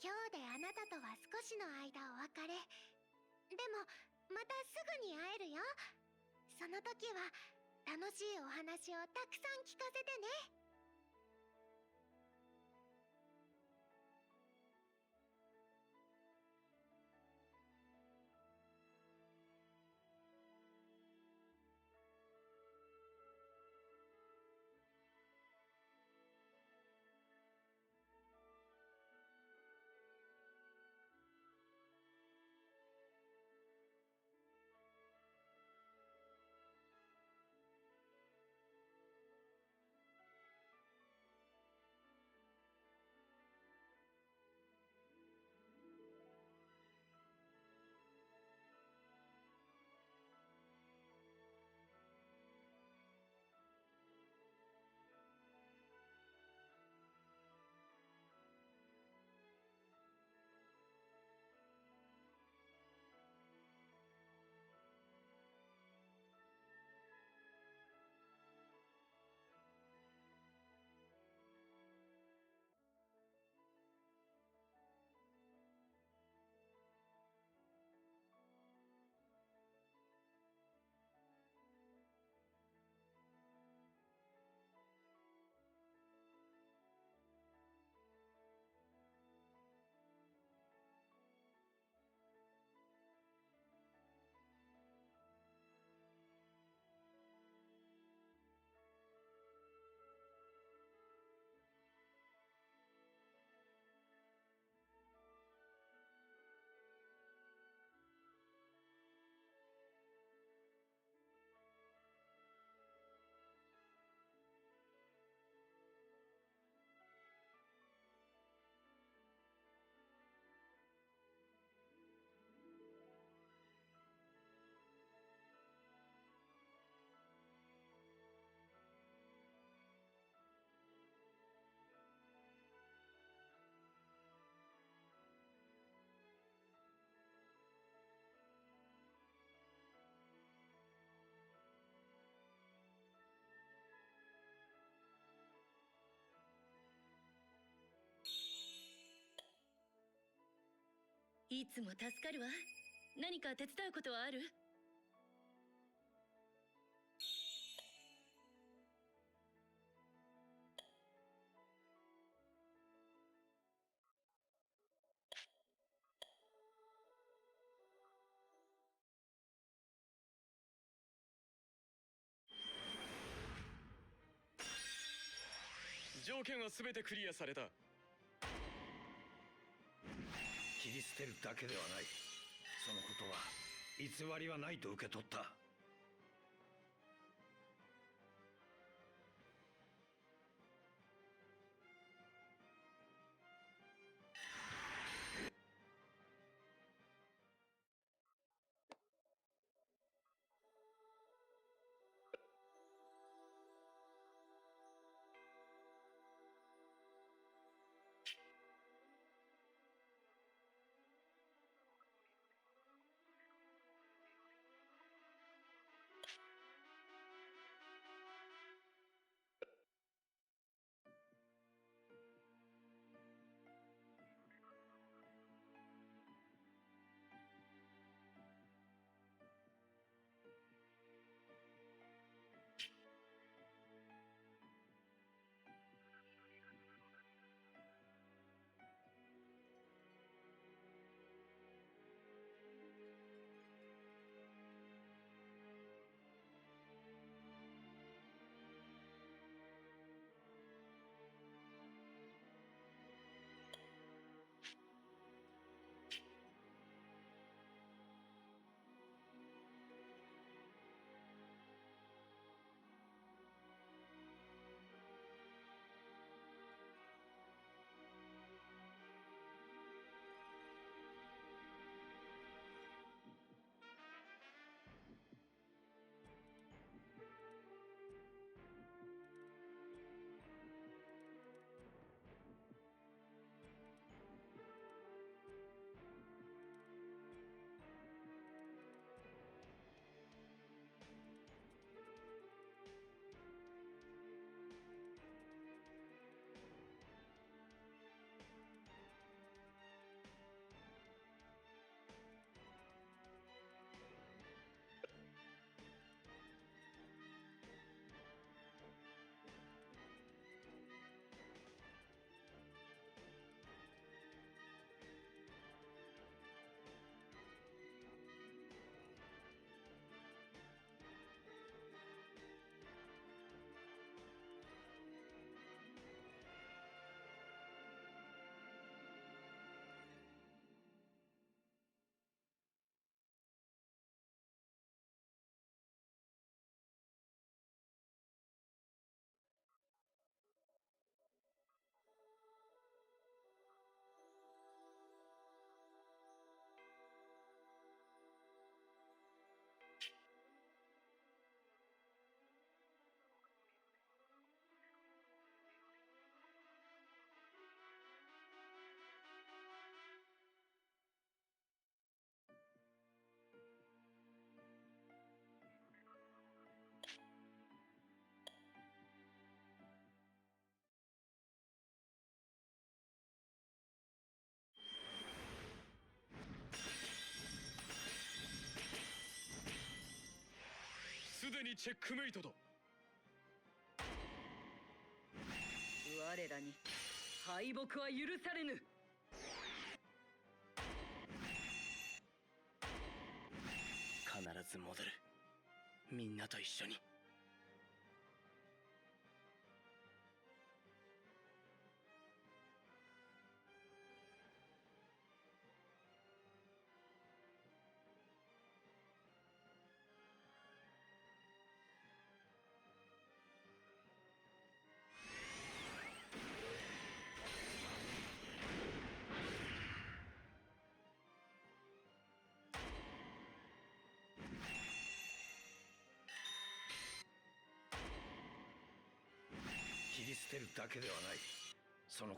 今日であなたとは少しの間お別れ。でもまたすぐに会えるよ。その時は楽しいお話をたくさん聞かせてね。いつも助かるわ。何か手伝うことはある？条件は全てクリアされた。切り捨てるだけではない。そのことは偽りはないと受け取った。でにチェックメイトだ。我らに敗北は許されぬ。必ず戻る。みんなと一緒に。切り捨てるだけではない。その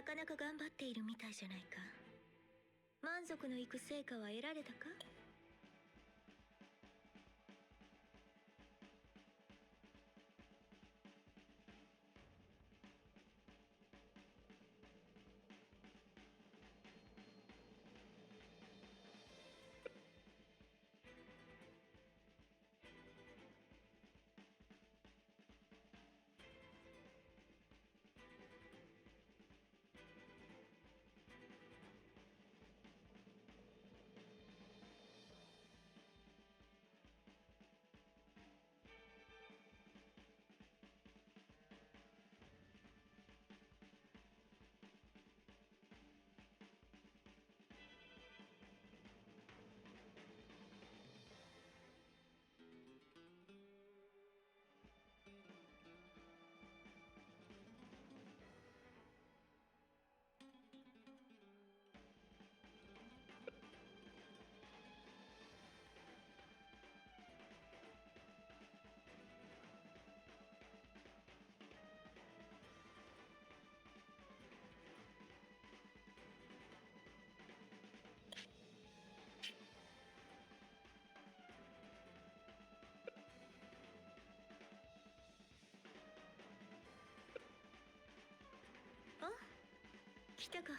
なかなか頑張っているみたいじゃないか。満足のいく成果は得られたか？あ、来たか。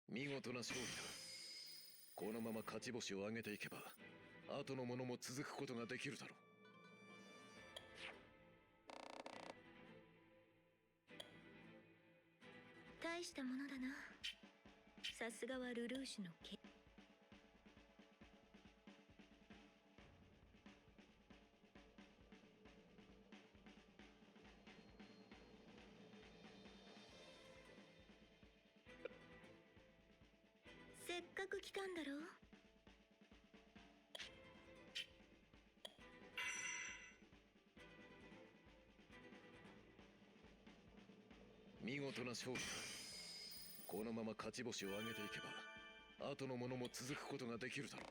見事な勝利だ。このまま勝ち星を上げていけば後の者も続くことができるだろう。大したものだな。さすがはルルーシュの剣。せっかく来たんだろう。見事な勝利だ。このまま勝ち星を上げていけば後の者も続くことができるだろう。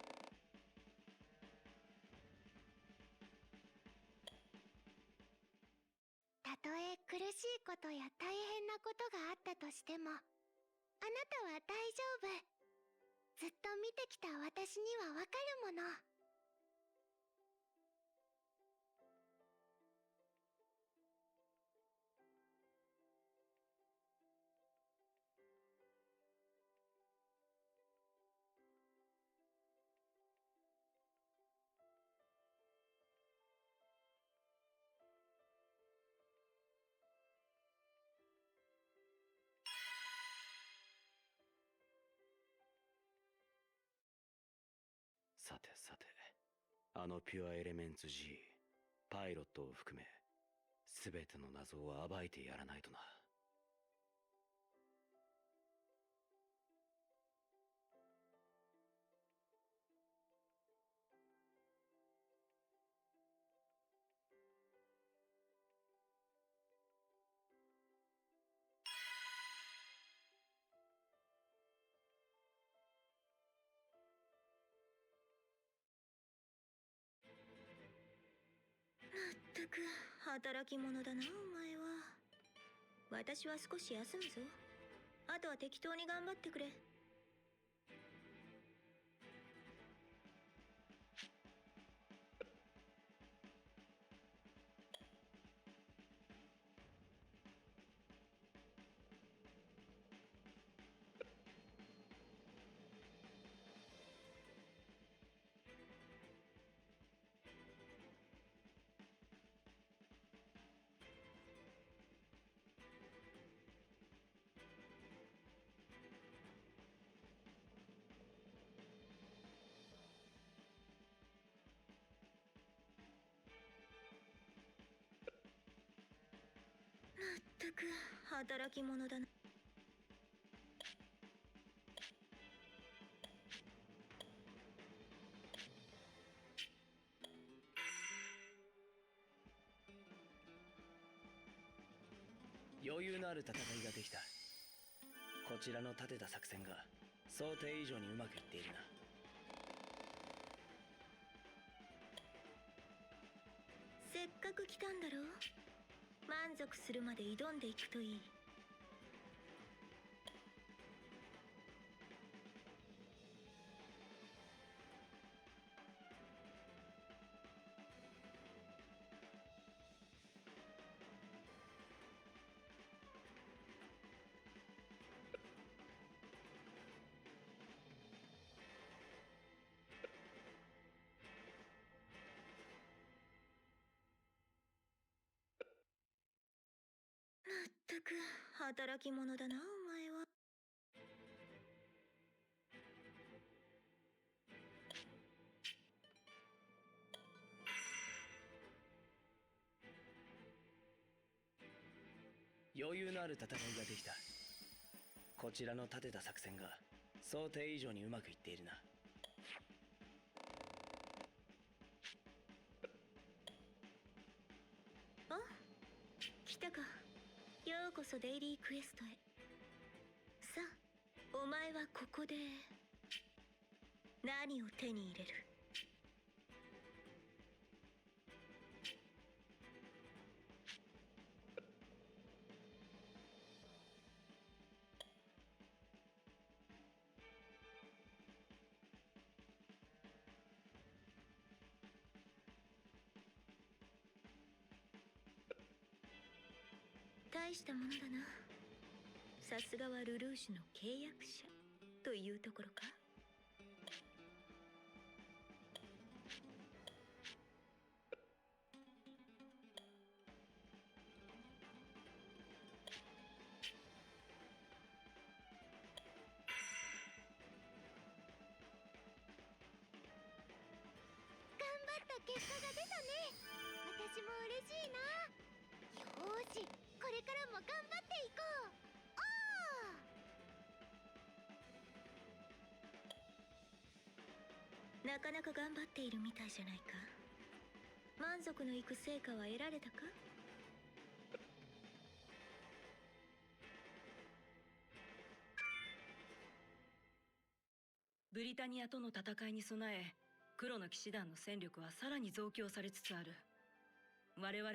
たとえ苦しいことや大変なことがあったとしても、あなたは大丈夫。ずっと見てきた私にはわかるもの。さてさて、あのピュアエレメンツ G、パイロットを含め全ての謎を暴いてやらないとな。まったく働き者だなお前は。私は少し休むぞ。あとは適当に頑張ってくれ。まったく働き者だな。余裕のある戦いができた。こちらの立てた作戦が想定以上にうまくいっているな。せっかく来たんだろう。満足するまで挑んでいくといい。まったく働き者だなお前は。余裕のある戦いができた。こちらの立てた作戦が想定以上にうまくいっているな。あ、来たか。ようこそデイリークエストへ。さあ、お前はここで何を手に入れる？大したものだな。さすがはルルーシュの契約者というところか。頑張った結果が出たね。私も嬉しいな。よーし、これからも頑張っていこう。なかなか頑張っているみたいじゃないか。満足のいく成果は得られたか？ブリタニアとの戦いに備え、黒の騎士団の戦力はさらに増強されつつある。我々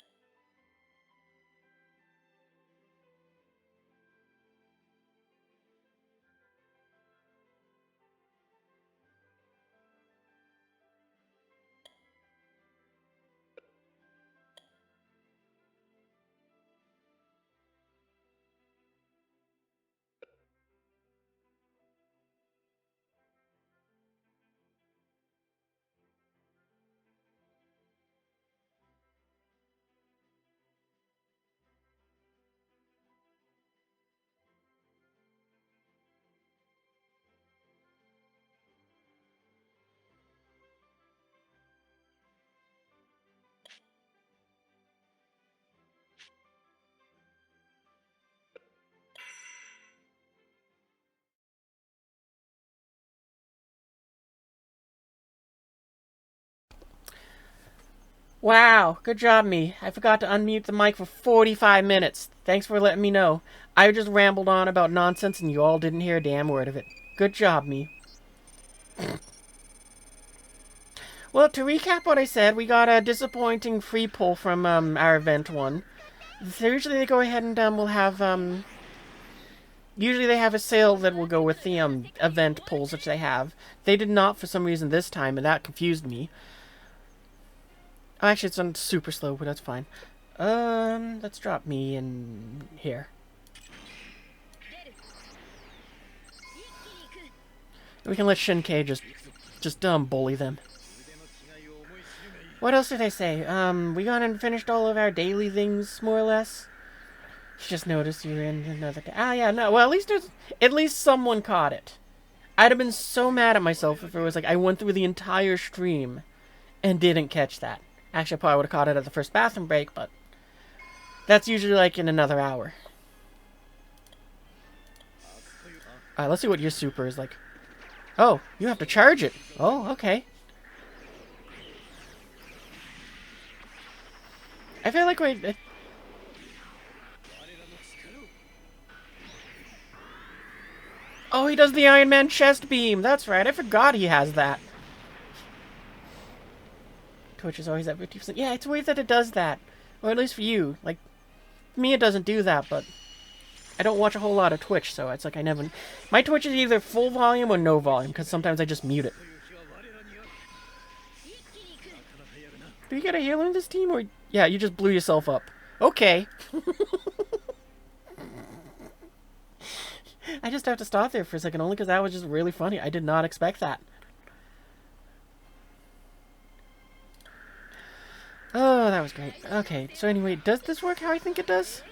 Wow, good job, me. I forgot to unmute the mic for 45 minutes. Thanks for letting me know. I just rambled on about nonsense and you all didn't hear a damn word of it. Good job, me. Well, to recap what I said, we got a disappointing free pull from our event one. So usually they go ahead and will have usually they have a sale that will go with the event pulls which they have. They did not for some reason this time, and that confused me. Actually, it's on super slow, but that's fine. Let's drop me in here. We can let Shinkei just bully them. What else did I say? We gone and finished all of our daily things, more or less. Just noticed you're in another day. Ah, yeah, no. Well, at least someone caught it. I'd have been so mad at myself if it was like I went through the entire stream and didn't catch that. Actually, I probably would have caught it at the first bathroom break, but that's usually like in another hour. Alright, let's see what your super is like. Oh, you have to charge it. Oh, okay. I feel like we... Oh, he does the Iron Man chest beam. That's right. I forgot he has that. Twitch is always at 50%. Yeah, it's weird that it does that. Or at least for you. Like, for me it doesn't do that, but I don't watch a whole lot of Twitch, so it's like I never... My Twitch is either full volume or no volume, because sometimes I just mute it. Do you get a healer in this team, or... Yeah, you just blew yourself up. Okay. I just have to stop there for a second, only because that was just really funny. I did not expect that. Oh, that was great. Okay, so anyway, does this work how I think it does?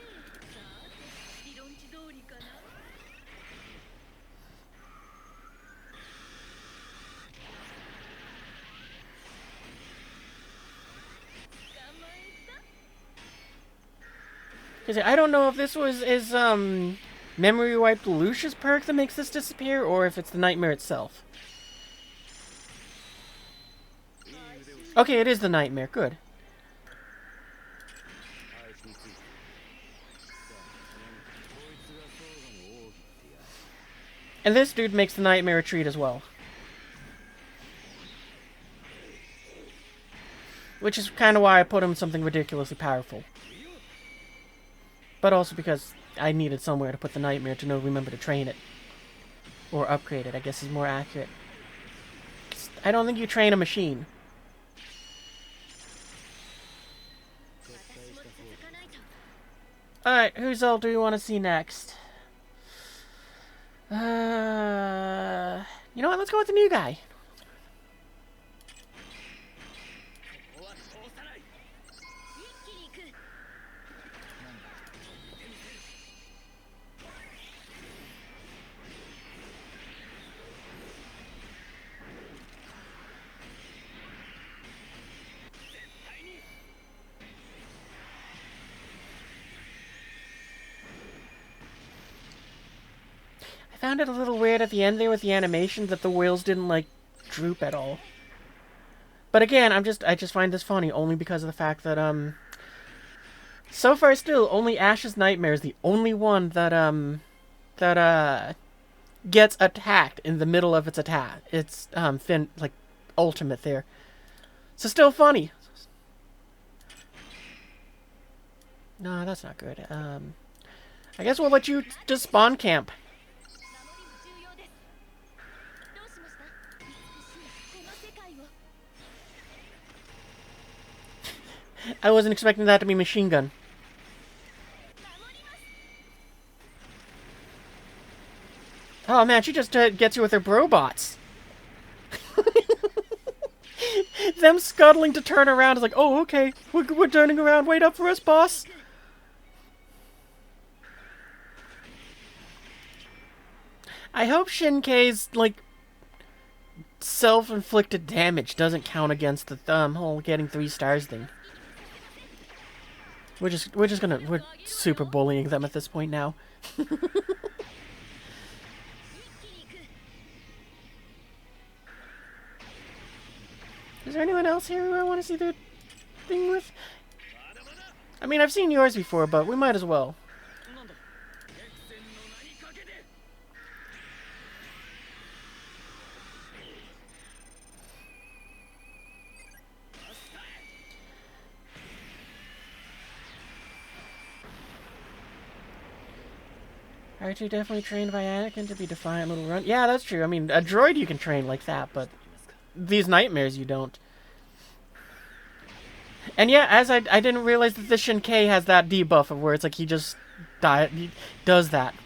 Because I don't know if this is Memory Wipe Lucius perk that makes this disappear, or if it's the nightmare itself. Okay, it is the nightmare. Good. And this dude makes the nightmare retreat as well. Which is kind of why I put him something ridiculously powerful. But also because I needed somewhere to put the nightmare to remember to train it. Or upgrade it, I guess is more accurate. I don't think you train a machine. Alright, whose ult do we want to see next? You know what? Let's go with the new guy. I found it a little weird at the end there with the animation that the whales didn't, like, droop at all. But again, I just find this funny only because of the fact that, so far still, only Ash's Nightmare is the only one that, gets attacked in the middle of its attack. It's, ultimate there. So still funny. No, that's not good. I guess we'll let you just spawn camp. I wasn't expecting that to be machine gun. Oh man, she just gets you with her brobots. Them scuttling to turn around is like, oh okay, we're turning around. Wait up for us, boss. I hope Shinkei's like self-inflicted damage doesn't count against the whole getting 3 stars thing. We're super bullying them at this point now. Is there anyone else here who I want to see their thing with? I mean, I've seen yours before, but we might as well. Aren't you definitely trained by Anakin to be Defiant Little Runt? Yeah, that's true. I mean, a droid you can train like that, but these nightmares you don't. And yeah, as I didn't realize that the Shinkei has that debuff of where it's like he just he does that.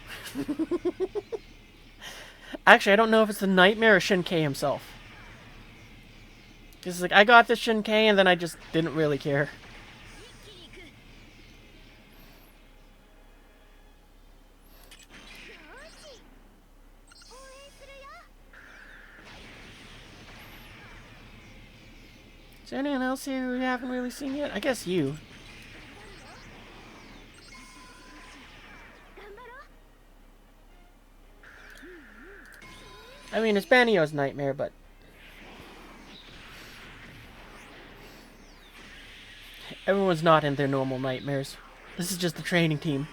Actually, I don't know if it's the nightmare or Shinkei himself. Because like I got the Shinkei and then I just didn't really care. Is there anyone else here who we haven't really seen yet? I guess you. I mean, it's Banio's nightmare, but... everyone's not in their normal nightmares. This is just the training team.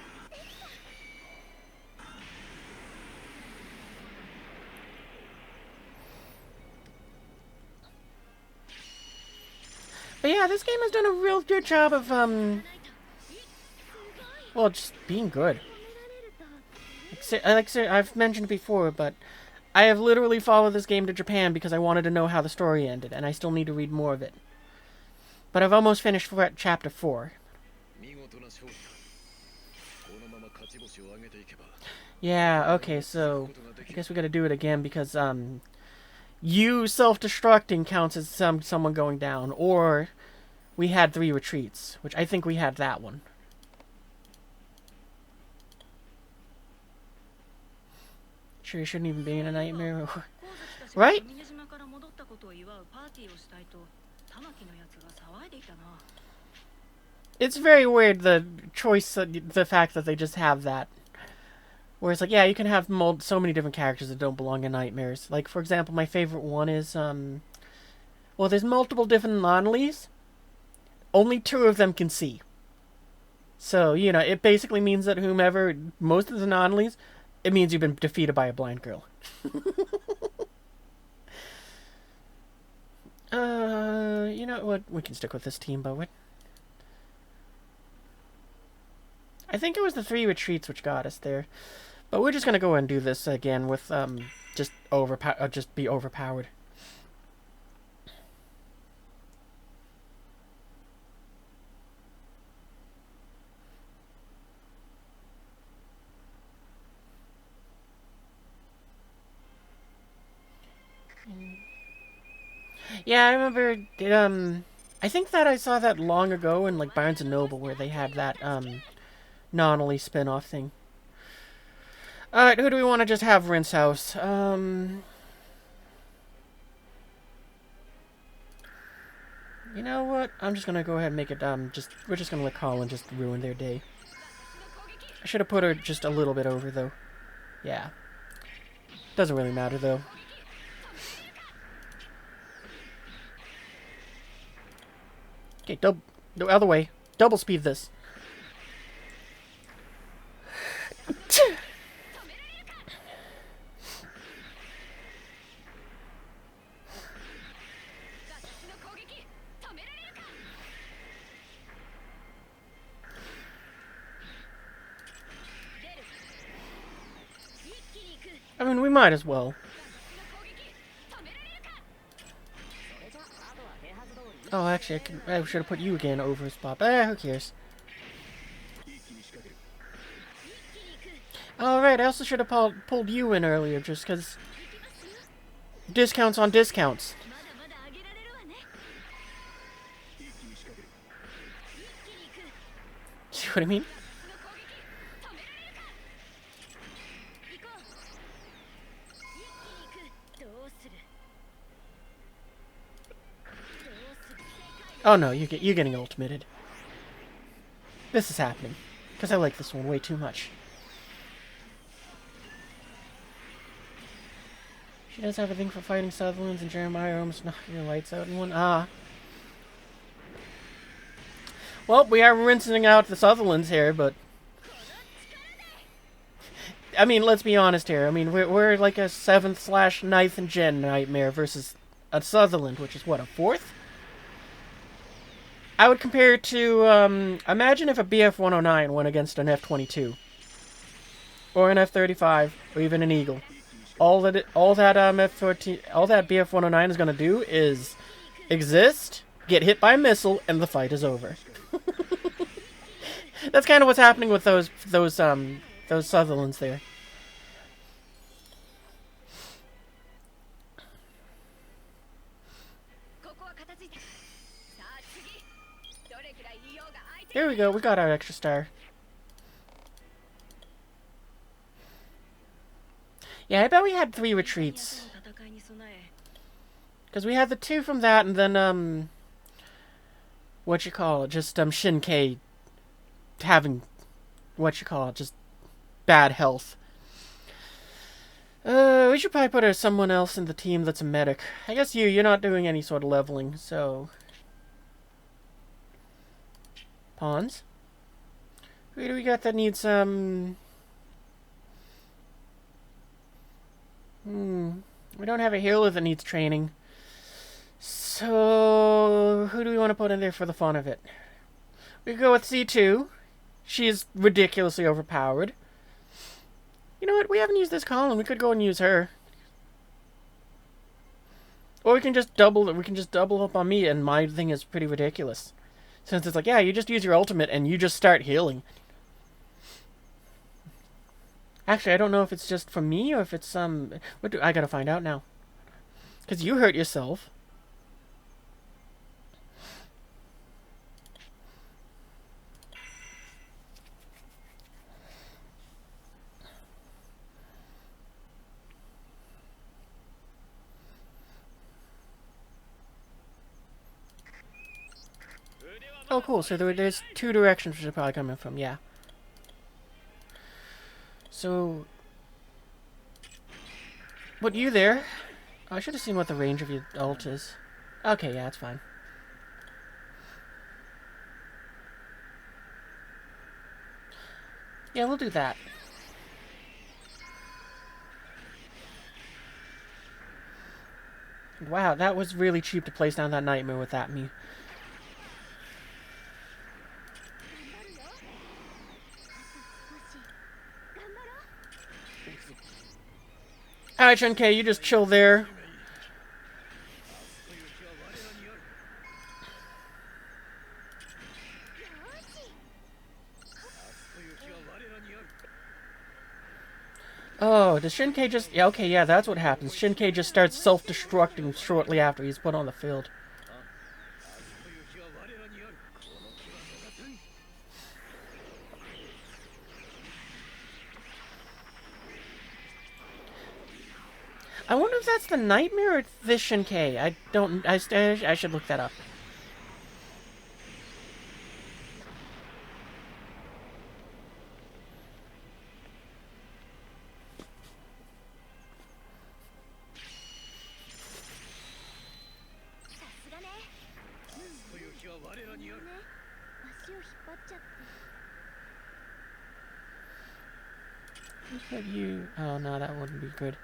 But yeah, this game has done a real good job of, well, just being good. I've mentioned before, but I have literally followed this game to Japan because I wanted to know how the story ended, and I still need to read more of it. But I've almost finished chapter 4. Yeah, okay, so I guess we gotta do it again because, you self-destructing counts as someone going down, or we had 3 retreats, which I think we had that one. Sure, you shouldn't even be in a nightmare. Right? It's very weird, the choice, the fact that they just have that. Where it's like, yeah, you can have so many different characters that don't belong in nightmares. Like, for example, my favorite one is, well, there's multiple different anomalies. Only 2 of them can see. So, you know, it basically means that most of the anomalies, it means you've been defeated by a blind girl. You know what? We can stick with this team, but what? I think it was the 3 retreats which got us there. But we're just gonna go ahead and do this again with, just be overpowered. Yeah, I remember, I think that I saw that long ago in, like, Barnes & Noble, where they had that, non-only spin-off thing. Alright, who do we want to just have rinse house? You know what? I'm just gonna go ahead and make it, we're just gonna let Colin just ruin their day. I should have put her just a little bit over, though. Yeah. Doesn't really matter, though. Okay, the other way. Double speed this. I mean, we might as well. Oh, actually, I should have put you again over a spot. Who cares? Alright, I also should have pulled you in earlier, just because... Discounts on discounts. See what I mean? Oh no, you're getting ultimated. This is happening. Because I like this one way too much. She does have a thing for fighting Sutherlands, and Jeremiah almost knocked your lights out in one. Well, we are rinsing out the Sutherlands here, but... I mean, let's be honest here. I mean, we're like a 7th/9th and Gen nightmare versus a Sutherland, which is what, a 4th? I would compare it to, imagine if a BF-109 went against an F-22. Or an F-35, or even an Eagle. All that BF-109 is going to do is exist, get hit by a missile, and the fight is over. That's kind of what's happening with those Sutherlands there. There we go, we got our extra star. Yeah, I bet we had 3 retreats. Because we had the 2 from that, and then, just, Shin-Kei having, just bad health. We should probably put someone else in the team that's a medic. I guess you're not doing any sort of leveling, so... Pawns? Who do we got that needs, we don't have a healer that needs training. So... who do we want to put in there for the fun of it? We could go with C2. She is ridiculously overpowered. You know what? We haven't used this column. We could go and use her. Or we can just double up on me, and my thing is pretty ridiculous. Since it's like, yeah, you just use your ultimate and you just start healing. Actually, I don't know if it's just for me or if it's I gotta find out now. Because you hurt yourself. Oh, cool. So there's two directions which are probably coming from. Yeah. So, but you there? I should have seen what the range of your ult is. Okay, yeah, that's fine. Yeah, we'll do that. Wow, that was really cheap to place down that nightmare with that me. Alright, Shenkai, you just chill there. Oh, does Shinkai just... Yeah, okay, yeah, that's what happens. Shinkai just starts self-destructing shortly after he's put on the field. I wonder if that's the nightmare or this Shinkai. I don't... I should look that up. But you... Oh, no, that wouldn't be good.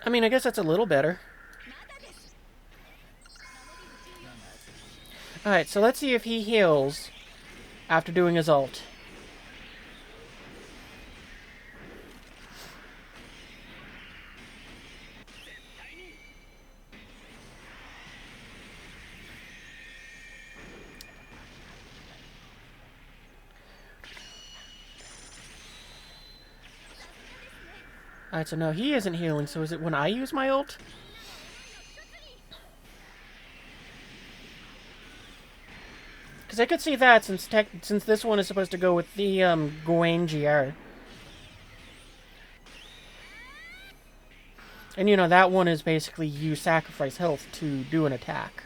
I mean, I guess that's a little better. Alright, so let's see if he heals after doing his ult. Alright, so no, he isn't healing, so is it when I use my ult? Because I could see that since this one is supposed to go with the Gawain GR. And you know, that one is basically you sacrifice health to do an attack.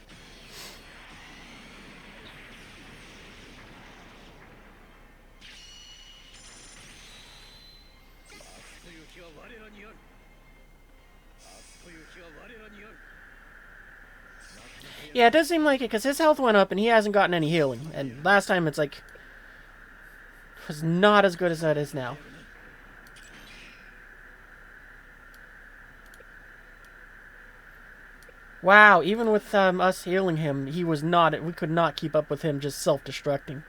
Yeah, it does seem like it, because his health went up and he hasn't gotten any healing. And last time it's like... was not as good as that is now. Wow, even with us healing him, he was not... we could not keep up with him just self-destructing.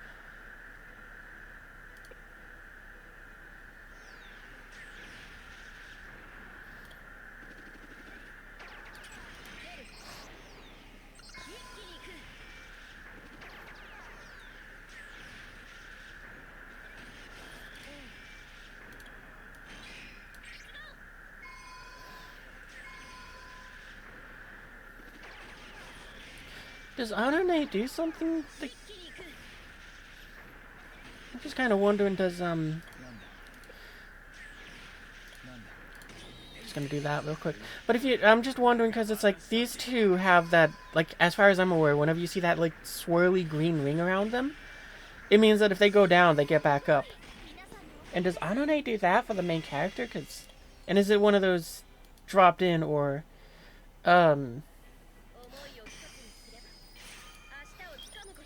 Does Anane do something? I'm just kind of wondering, does, Just gonna do that real quick. But if you, I'm just wondering, because it's like, these two have that, like, as far as I'm aware, whenever you see that, like, swirly green ring around them, it means that if they go down, they get back up. And does Anane do that for the main character? Cause, and is it one of those dropped in, or,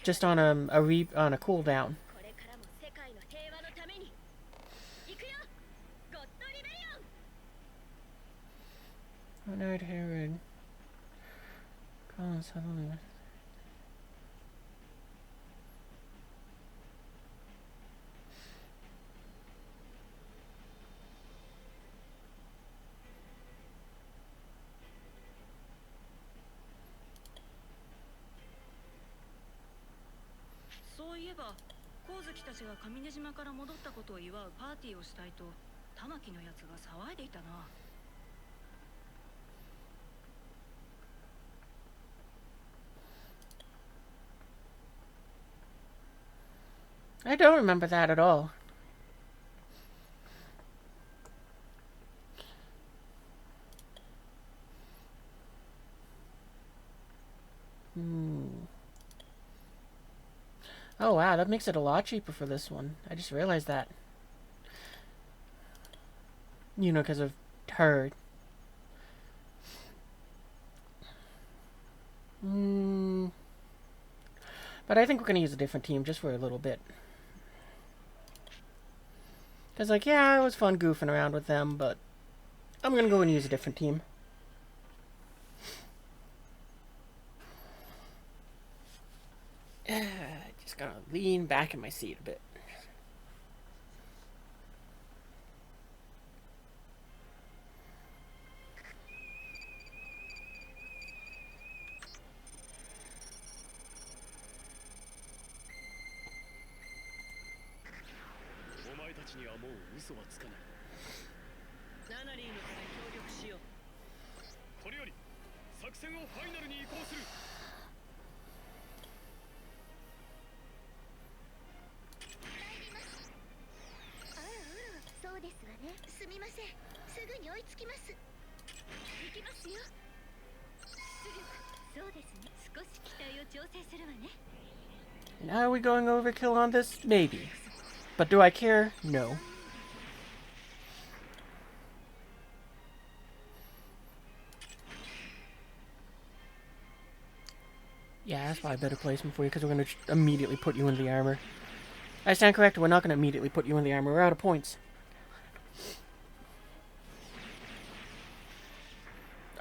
just on a cooldown? One-eyed Herod. Colin Sutherland.そういえば光月たちが上根島から戻ったことを祝うパーティーをしたいと玉木のやつが騒いでいたな。I don't remember that at all. Oh wow, that makes it a lot cheaper for this one. I just realized that. You know, because of her. But I think we're gonna use a different team just for a little bit. Because, like, yeah, it was fun goofing around with them, but I'm gonna go and use a different team. Just gotta lean back in my seat a bit. Now are we going overkill on this? Maybe. But do I care? No. Yeah, that's probably a better placement for you, because we're going to immediately put you in the armor. I stand corrected, we're not going to immediately put you in the armor. We're out of points.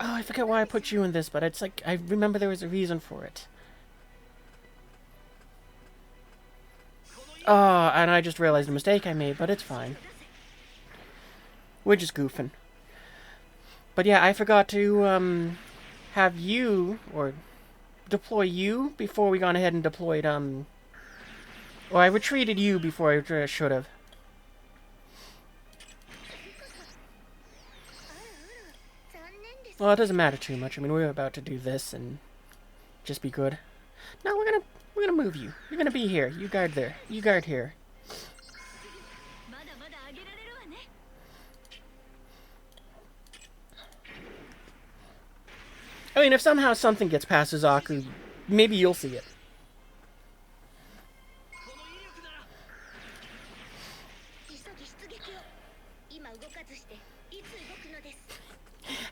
Oh, I forget why I put you in this, but it's like, I remember there was a reason for it. Oh, and I just realized a mistake I made, but it's fine. We're just goofing. But yeah, I forgot to, have you, or deploy you before we gone ahead and deployed, or I retreated you before I should have. Well, it doesn't matter too much. I mean, we're about to do this and just be good. No, we're gonna move you. You're gonna be here. You guard there. You guard here. I mean, if somehow something gets past Suzaku, maybe you'll see it.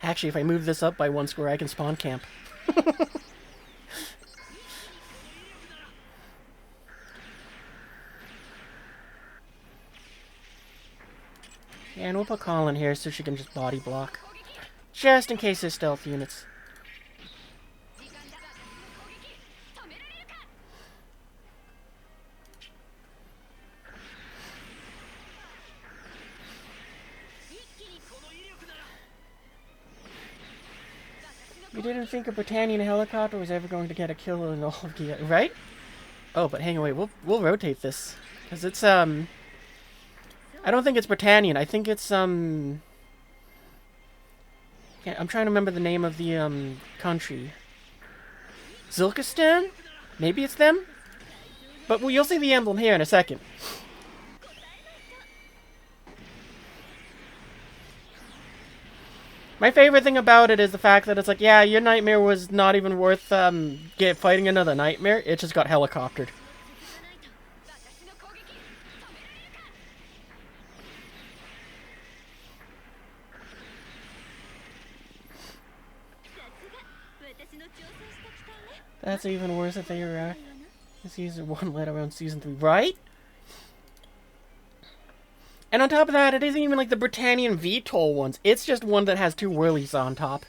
Actually, if I move this up by 1 square, I can spawn camp. Yeah, and we'll put Colin here so she can just body block. Just in case there's stealth units. You didn't think a Britannian helicopter was ever going to get a kill in all of Geass, right? Oh, but hang away, we'll rotate this. Because it's, I don't think it's Britannian, I think it's, I'm trying to remember the name of the, country. Zilkistan? Maybe it's them? But well, you'll see the emblem here in a second. My favorite thing about it is the fact that it's like, yeah, your nightmare was not even worth fighting another nightmare. It just got helicoptered. That's even worse if they were season 1 let alone season 3, right? And on top of that, it isn't even like the Britannian VTOL ones. It's just one that has 2 whirlies on top.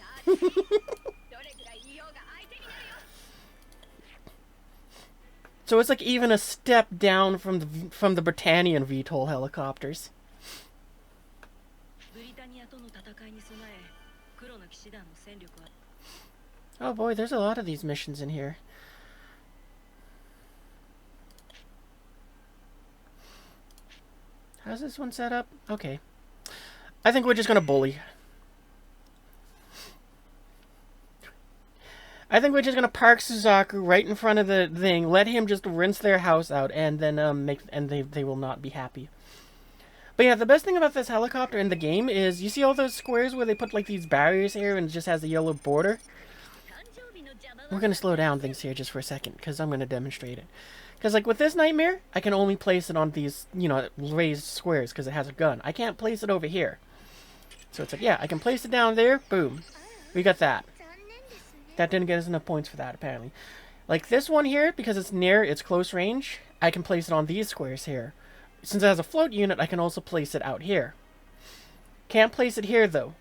So it's like even a step down from the Britannian VTOL helicopters. ブリタニアとの戦いに備え、黒の騎士団の戦力は Oh boy, there's a lot of these missions in here. How's this one set up? Okay. I think we're just gonna bully. I think we're just gonna park Suzaku right in front of the thing, let him just rinse their house out, and then they will not be happy. But yeah, the best thing about this helicopter in the game is, you see all those squares where they put like these barriers here and it just has a yellow border? We're gonna slow down things here just for a second, because I'm gonna demonstrate it. Because like with this Nightmare, I can only place it on these, you know, raised squares because it has a gun. I can't place it over here. So it's like, yeah, I can place it down there, boom. We got that. That didn't get us enough points for that, apparently. Like this one here, because it's near its close range, I can place it on these squares here. Since it has a float unit, I can also place it out here. Can't place it here, though.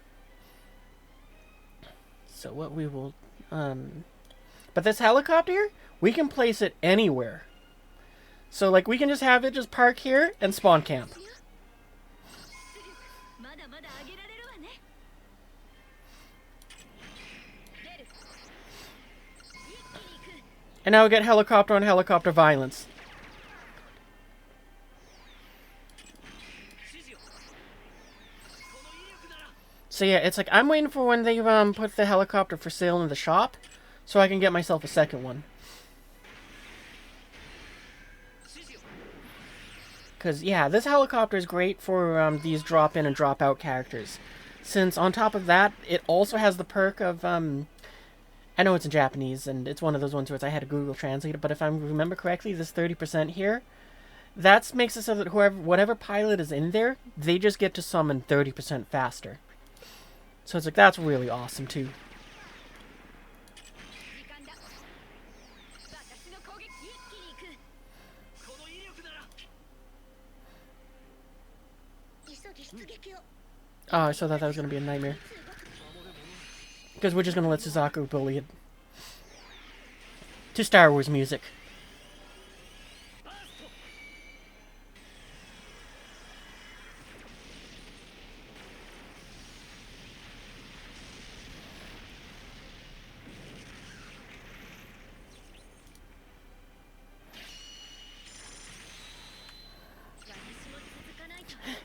So what we will... But this helicopter here, we can place it anywhere. So, like, we can just have it just park here and spawn camp. And now we get helicopter on helicopter violence. So yeah, it's like I'm waiting for when they put the helicopter for sale in the shop, so I can get myself a second one. Because yeah, this helicopter is great for these drop in and drop out characters. Since on top of that, it also has the perk of I know it's in Japanese, and it's one of those ones where I had to Google Translate it, but if I remember correctly, this 30% here, that makes it so that whatever pilot is in there, they just get to summon 30% faster. So it's like, that's really awesome, too. Oh, I saw that was going to be a nightmare. Because we're just going to let Suzaku bully it. To Star Wars music.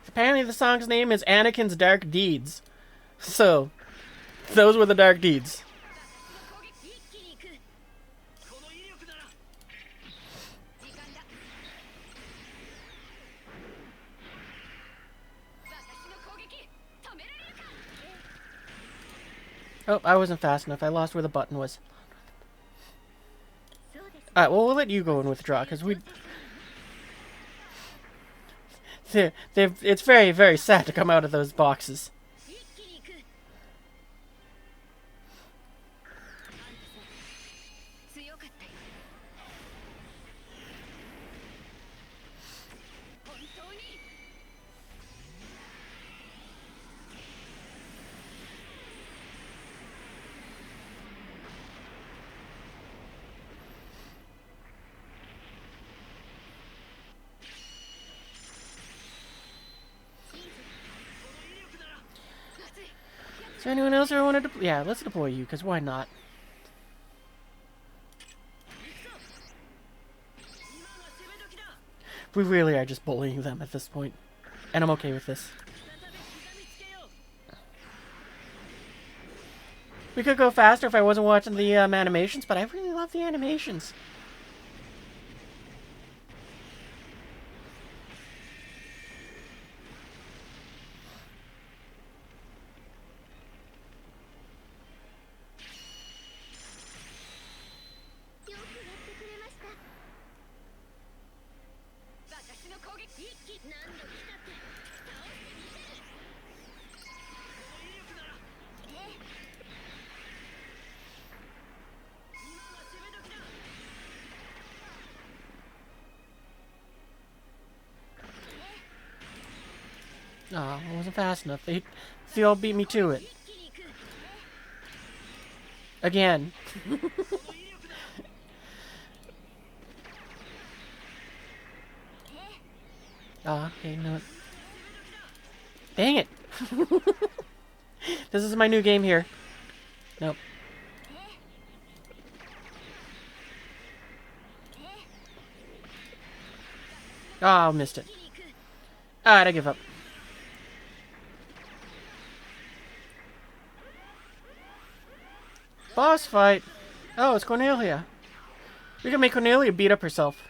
Apparently the song's name is Anakin's Dark Deeds. So, those were the dark deeds. Oh, I wasn't fast enough. I lost where the button was. Alright, well, we'll let you go and withdraw, because we... It's very, very sad to come out of those boxes. Is there anyone else who wanted to... Yeah, let's deploy you, because why not? We really are just bullying them at this point. And I'm okay with this. We could go faster if I wasn't watching the animations, but I really love the animations. Oh, I wasn't fast enough. They all beat me to it. Again. Ah, okay, no. Dang it! This is my new game here. Nope. Oh, I missed it. Alright, I give up. Boss fight. Oh, it's Cornelia. We can make Cornelia beat up herself.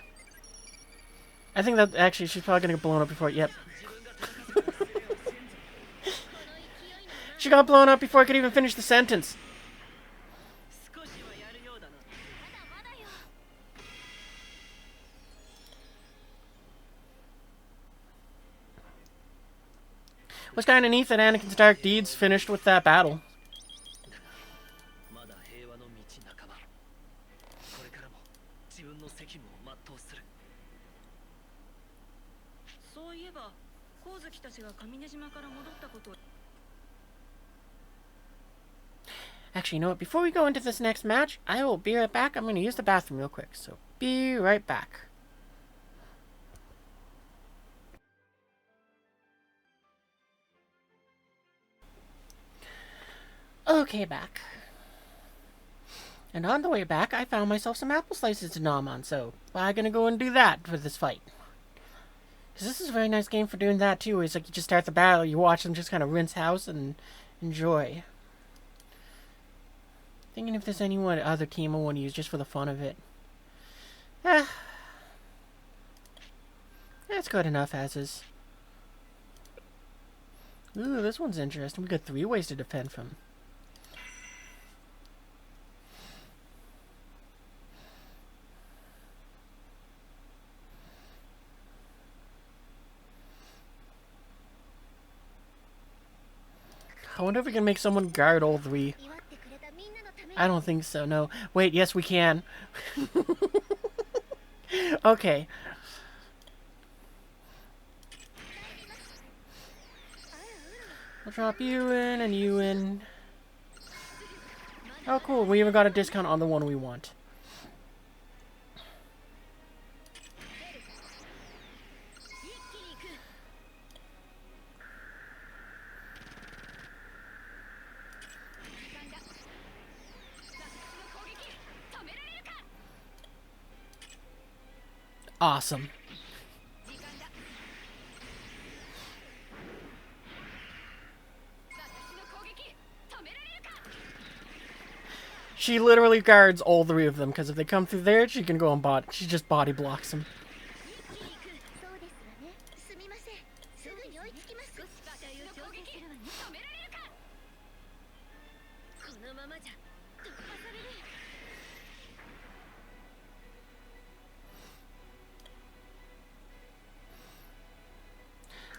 I think that actually she's probably gonna get blown up before. Yep. She got blown up before I could even finish the sentence. Was kind of neat that Anakin's dark deeds finished with that battle. Actually, you know what? Before we go into this next match, I will be right back. I'm going to use the bathroom real quick, so be right back. Okay, back. And on the way back, I found myself some apple slices to nom on, so I'm going to go and do that for this fight. Because this is a very nice game for doing that, too. It's like you just start the battle, you watch them just kind of rinse house and enjoy. Thinking if there's any other team I want to use just for the fun of it. That's good enough as is. Ooh, this one's interesting. We got 3 ways to defend from. I wonder if we can make someone guard all 3. I don't think so, no. Wait, yes we can. Okay. I'll drop you in and you in. Oh cool, we even got a discount on the one we want. Awesome. She literally guards all 3 of them, because if they come through there, she can go and she just body blocks them.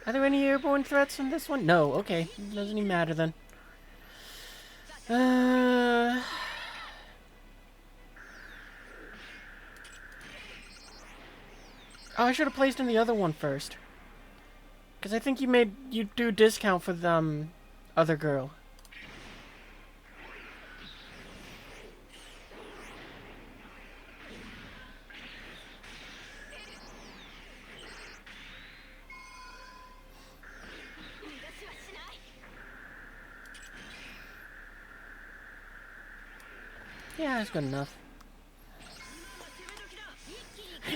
Are there any airborne threats in this one? No, okay. Doesn't even matter then. Oh, I should have placed in the other one first. Because I think you do discount for the other girl. Yeah, that's good enough.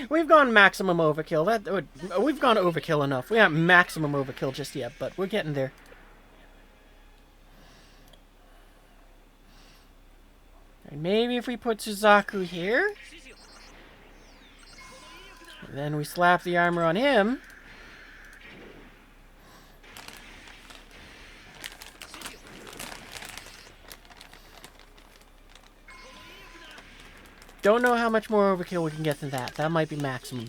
We've gone maximum overkill. We've gone overkill enough. We haven't maximum overkill just yet, but we're getting there. And maybe if we put Suzaku here, and then we slap the armor on him. Don't know how much more overkill we can get than that. That might be maximum.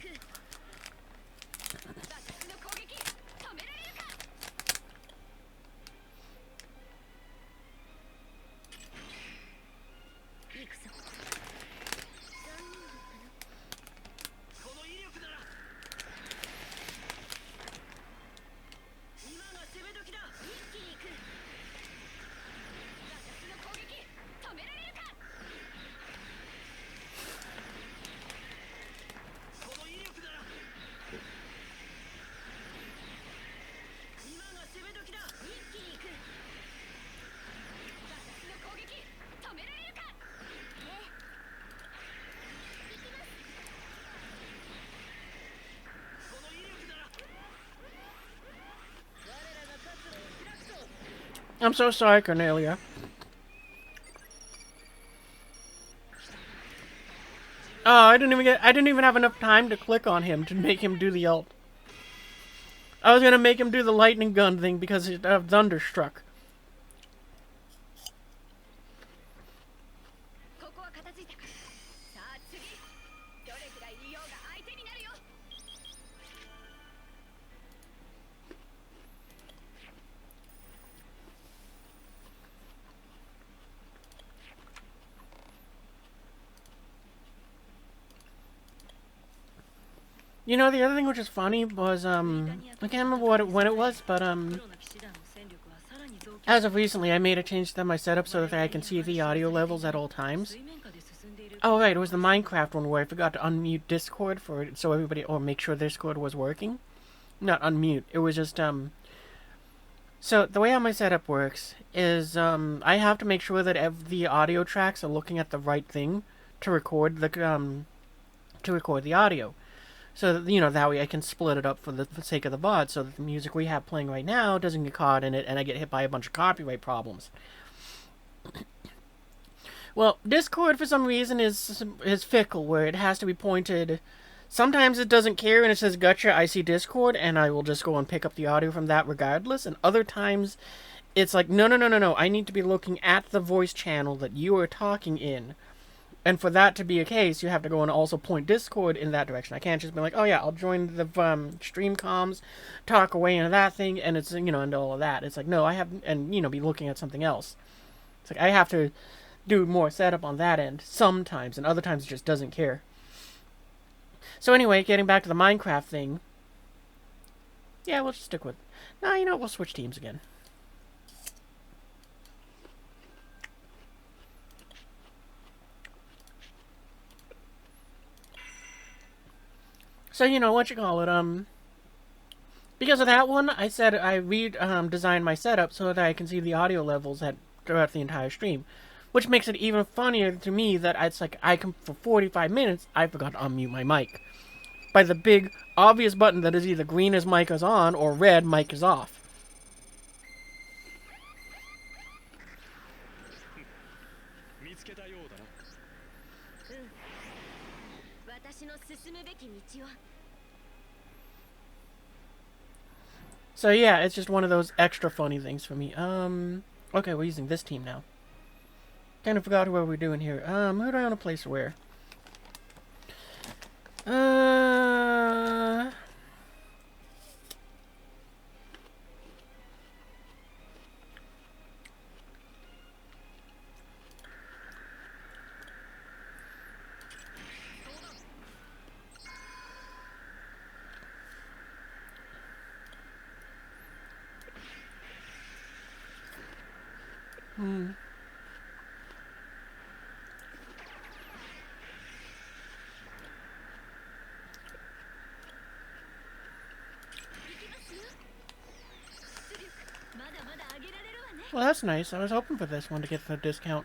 I'm so sorry, Cornelia. Oh, I didn't even have enough time to click on him to make him do the ult. I was gonna make him do the lightning gun thing because of Thunderstruck. You know, the other thing which is funny was, I can't remember when it was, but, as of recently, I made a change to my setup so that I can see the audio levels at all times. Oh, right, it was the Minecraft one where I forgot to unmute Discord for it, so everybody, or make sure Discord was working. Not unmute, it was just, so the way how my setup works is, I have to make sure that the audio tracks are looking at the right thing to record the audio. So that, you know, that way I can split it up for the sake of the VOD, so that the music we have playing right now doesn't get caught in it, and I get hit by a bunch of copyright problems. Well, Discord for some reason is fickle, where it has to be pointed. Sometimes it doesn't care and it says gotcha, I see Discord, and I will just go and pick up the audio from that regardless. And other times it's like, no, I need to be looking at the voice channel that you are talking in. And for that to be a case, you have to go and also point Discord in that direction. I can't just be like, oh yeah, I'll join the stream comms, talk away into that thing, and it's, you know, and all of that. It's like, no, I have, and, you know, be looking at something else. It's like, I have to do more setup on that end sometimes, and other times it just doesn't care. So anyway, getting back to the Minecraft thing. Yeah, we'll just stick with, no, you know, we'll switch teams again. So, you know, what you call it, because of that one, I said I designed my setup so that I can see the audio levels throughout the entire stream. Which makes it even funnier to me that it's like, for 45 minutes, I forgot to unmute my mic. By the big, obvious button that is either green as mic is on, or red mic is off. So yeah, it's just one of those extra funny things for me. Okay, we're using this team now. Kind of forgot what we're doing here. Who do I want to place where? Well, that's nice. I was hoping for this one to get the discount.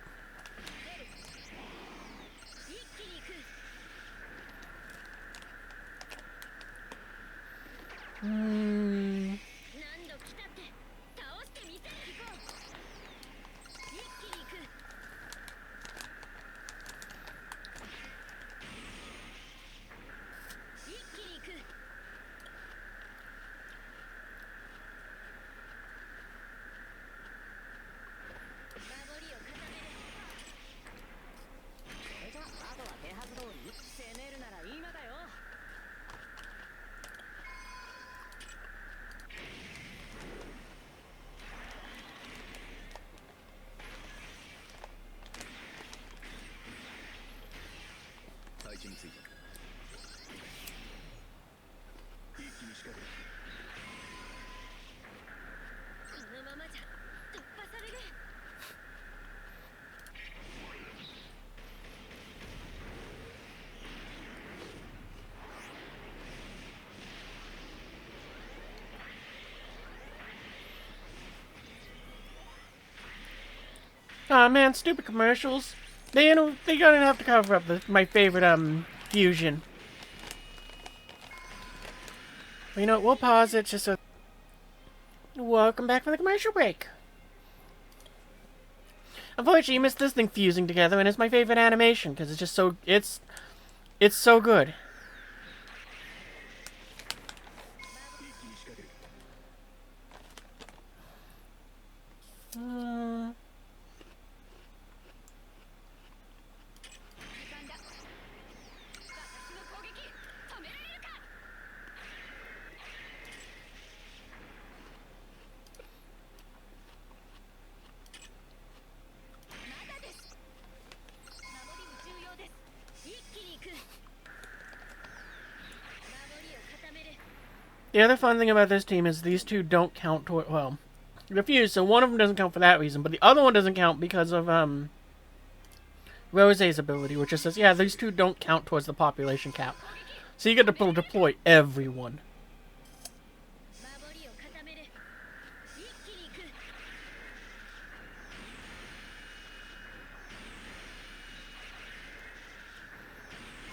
Aw, man, stupid commercials. They gonna have to cover up my favorite, fusion. But you know what, we'll pause it just so... Welcome back from the commercial break. Unfortunately, you missed this thing fusing together, and it's my favorite animation because it's just so it's so good. The other fun thing about this team is these two don't count toward, well, they're fused, so one of them doesn't count for that reason, but the other one doesn't count because of Rose's ability, which just says, yeah, these two don't count towards the population cap. So you get to deploy everyone.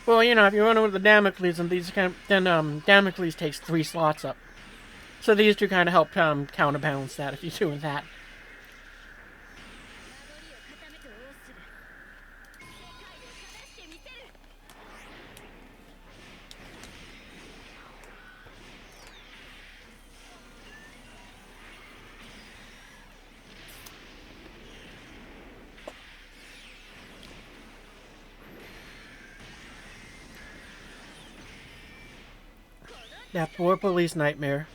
Well, you know, if you're running with the Damocles, and these then Damocles takes 3 slots up. So these two kind of help counterbalance that if you're doing that. That poor police nightmare.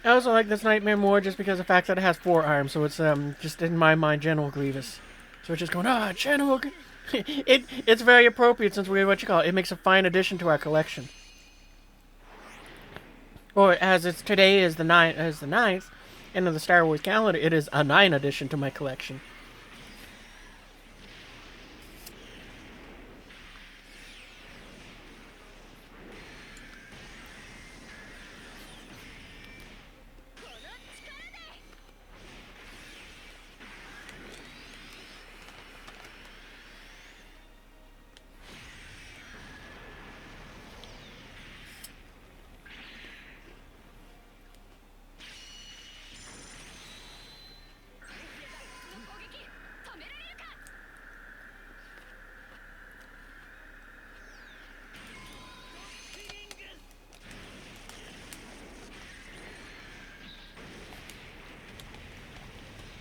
I also like this nightmare more just because of the fact that it has 4 arms, so it's just in my mind General Grievous. So it's just going, General. It's very appropriate since we're it makes a fine addition to our collection. Or as it's today is the 9th end of the Star Wars calendar, it is a 9 addition to my collection.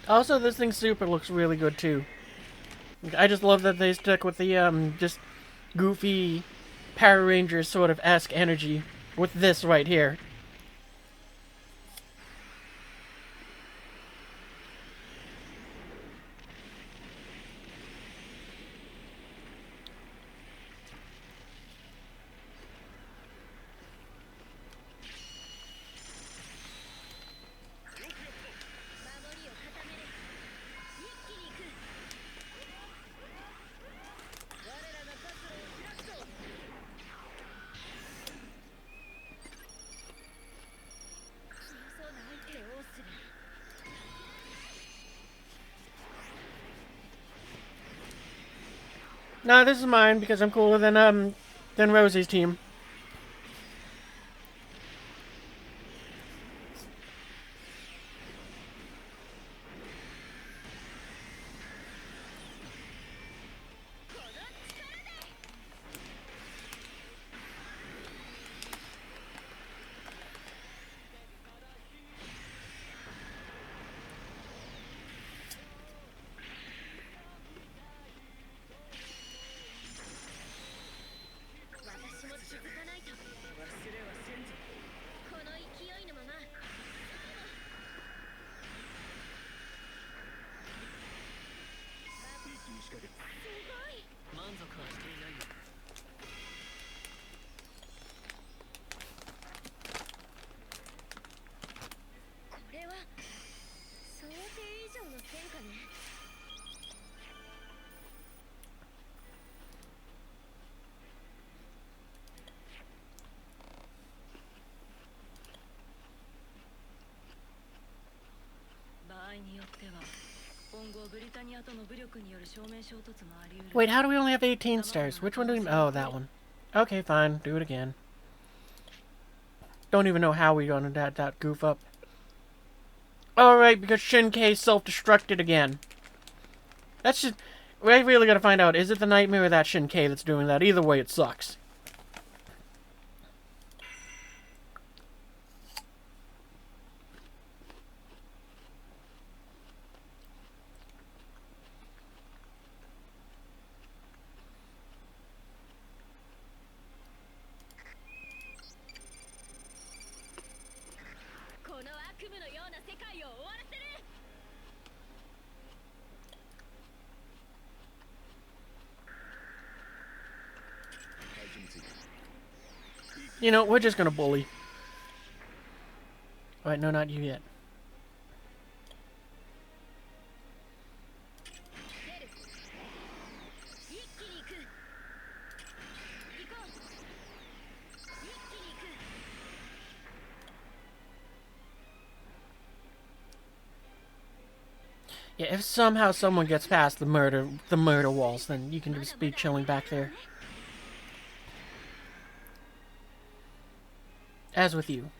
Also, this thing's super looks really good too. I just love that they stuck with the just goofy Power Rangers sort of esque energy with this right here. No, this is mine because I'm cooler than Rosie's team. Wait, how do we only have 18 stars? Which one do we... Oh, that one. Okay, fine. Do it again. Don't even know how we gonna that goof up. Alright, because Shin-K self-destructed again. That's just... We're really gotta find out, is it the Nightmare or that Shin-K that's doing that? Either way, it sucks. You know, we're just gonna bully. Alright, no, not you yet. Yeah, if somehow someone gets past the murder walls, then you can just be chilling back there. As with you.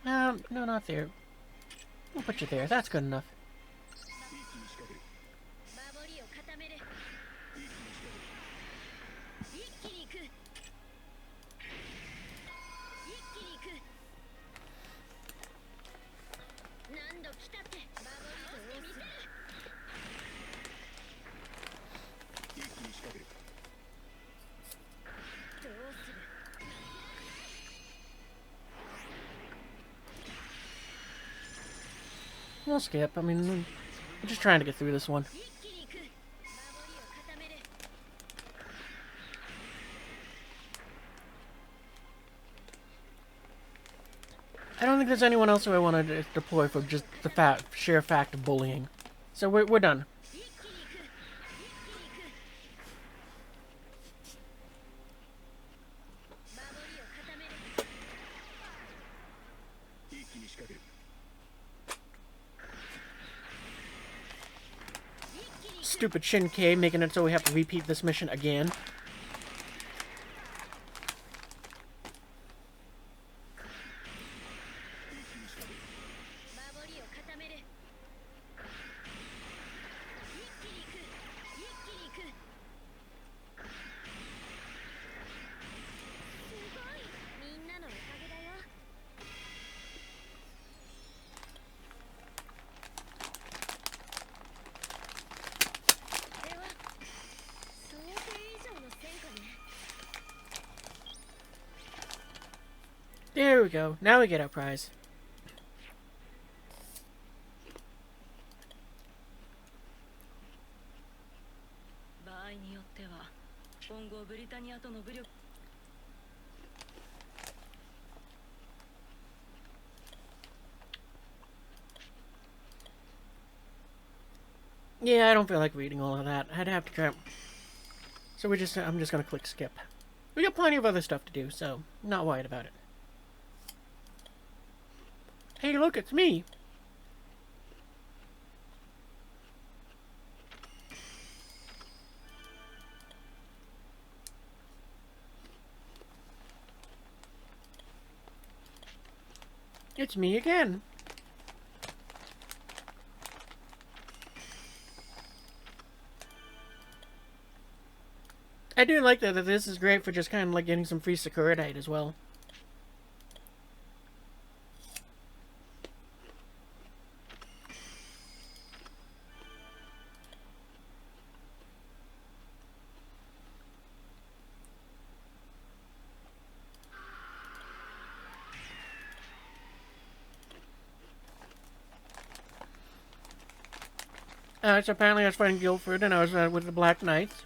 No, not there. We'll put you there. That's good enough. We'll skip. I mean, we're just trying to get through this one. I don't think there's anyone else who I want to deploy for just the sheer fact of bullying. So we're done. Stupid Shin-K making it so we have to repeat this mission again. There we go. Now we get our prize. Yeah, I don't feel like reading all of that. I'd have to try. So I'm just gonna click skip. We got plenty of other stuff to do, so I'm not worried about it. Hey, look, it's me. It's me again. I do like that this is great for just kind of like getting some free Sakuradite as well. So apparently I was fighting Guildford and I was with the Black Knights.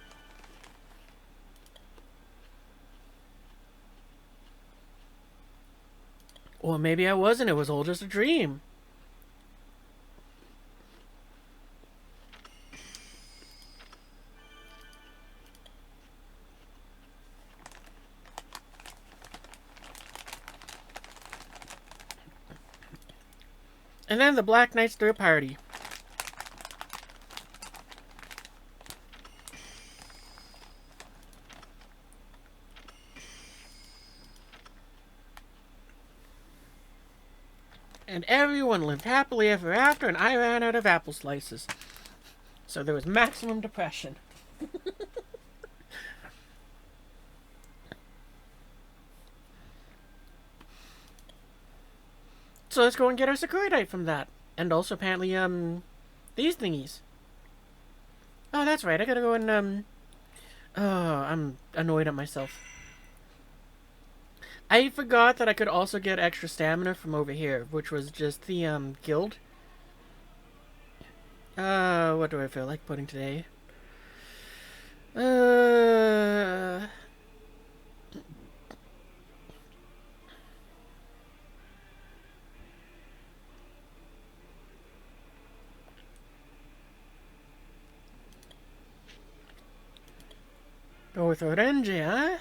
Or maybe I wasn't, it was all just a dream. And then the Black Knights threw a party. everyone lived happily ever after, and I ran out of apple slices. So there was maximum depression. So let's go and get our Sakuradite from that. And also apparently, these thingies. Oh, that's right, I gotta go and, oh, I'm annoyed at myself. I forgot that I could also get extra stamina from over here, which was just the, guild. What do I feel like putting today? Go with orange, huh?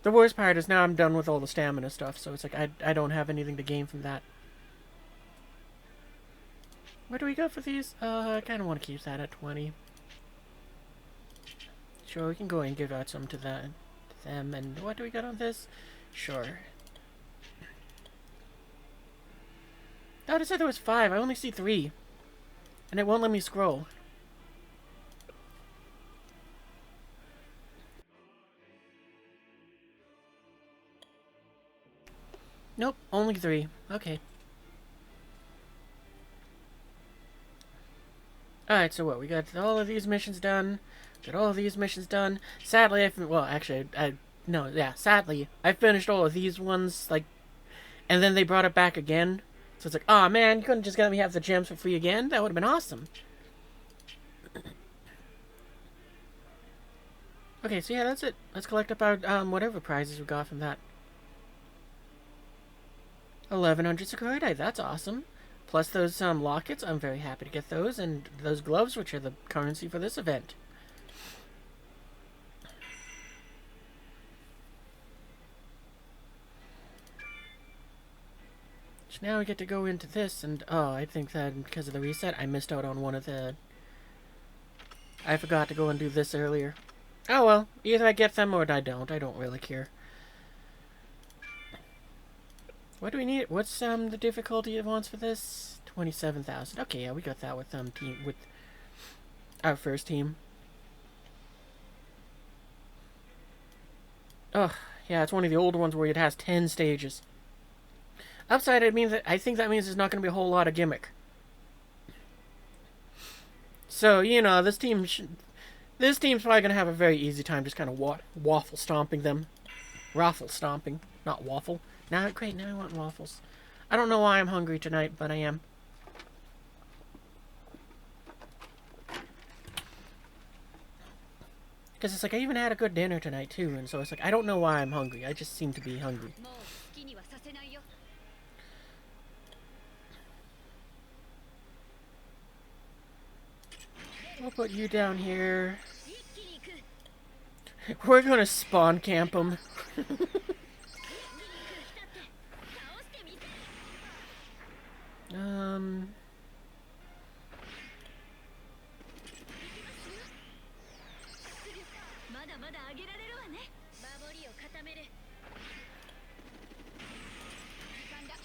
The worst part is now I'm done with all the stamina stuff, so it's like I don't have anything to gain from that. Where do we go for these? I kind of want to keep that at 20. Sure, we can go and give out some to them. And what do we got on this? Sure. Oh, it said there was 5. I only see 3. And it won't let me scroll. Nope, only 3. Okay. Alright, so what? We got all of these missions done. Got all of these missions done. Sadly, sadly, I finished all of these ones, like, and then they brought it back again. So it's like, oh man, you couldn't just let me have the gems for free again? That would have been awesome. Okay, so yeah, that's it. Let's collect up our, whatever prizes we got from that. 1100 Sakuradite, that's awesome. Plus those, lockets, I'm very happy to get those. And those gloves, which are the currency for this event. So now we get to go into this, and oh, I think that because of the reset, I missed out on one of the... I forgot to go and do this earlier. Oh well, either I get them or I don't really care. What do we need? What's the difficulty it wants for this? 27,000. Okay, yeah, we got that with with our first team. Oh, yeah, it's one of the older ones where it has 10 stages. Upside, it means that I think that means there's not going to be a whole lot of gimmick. So, you know, this team's probably going to have a very easy time just kind of waffle stomping them. Raffle stomping, not waffle. Now, great, now I want waffles. I don't know why I'm hungry tonight, but I am. Because it's like I even had a good dinner tonight, too, and so it's like I don't know why I'm hungry. I just seem to be hungry. We'll put you down here. We're gonna spawn camp them.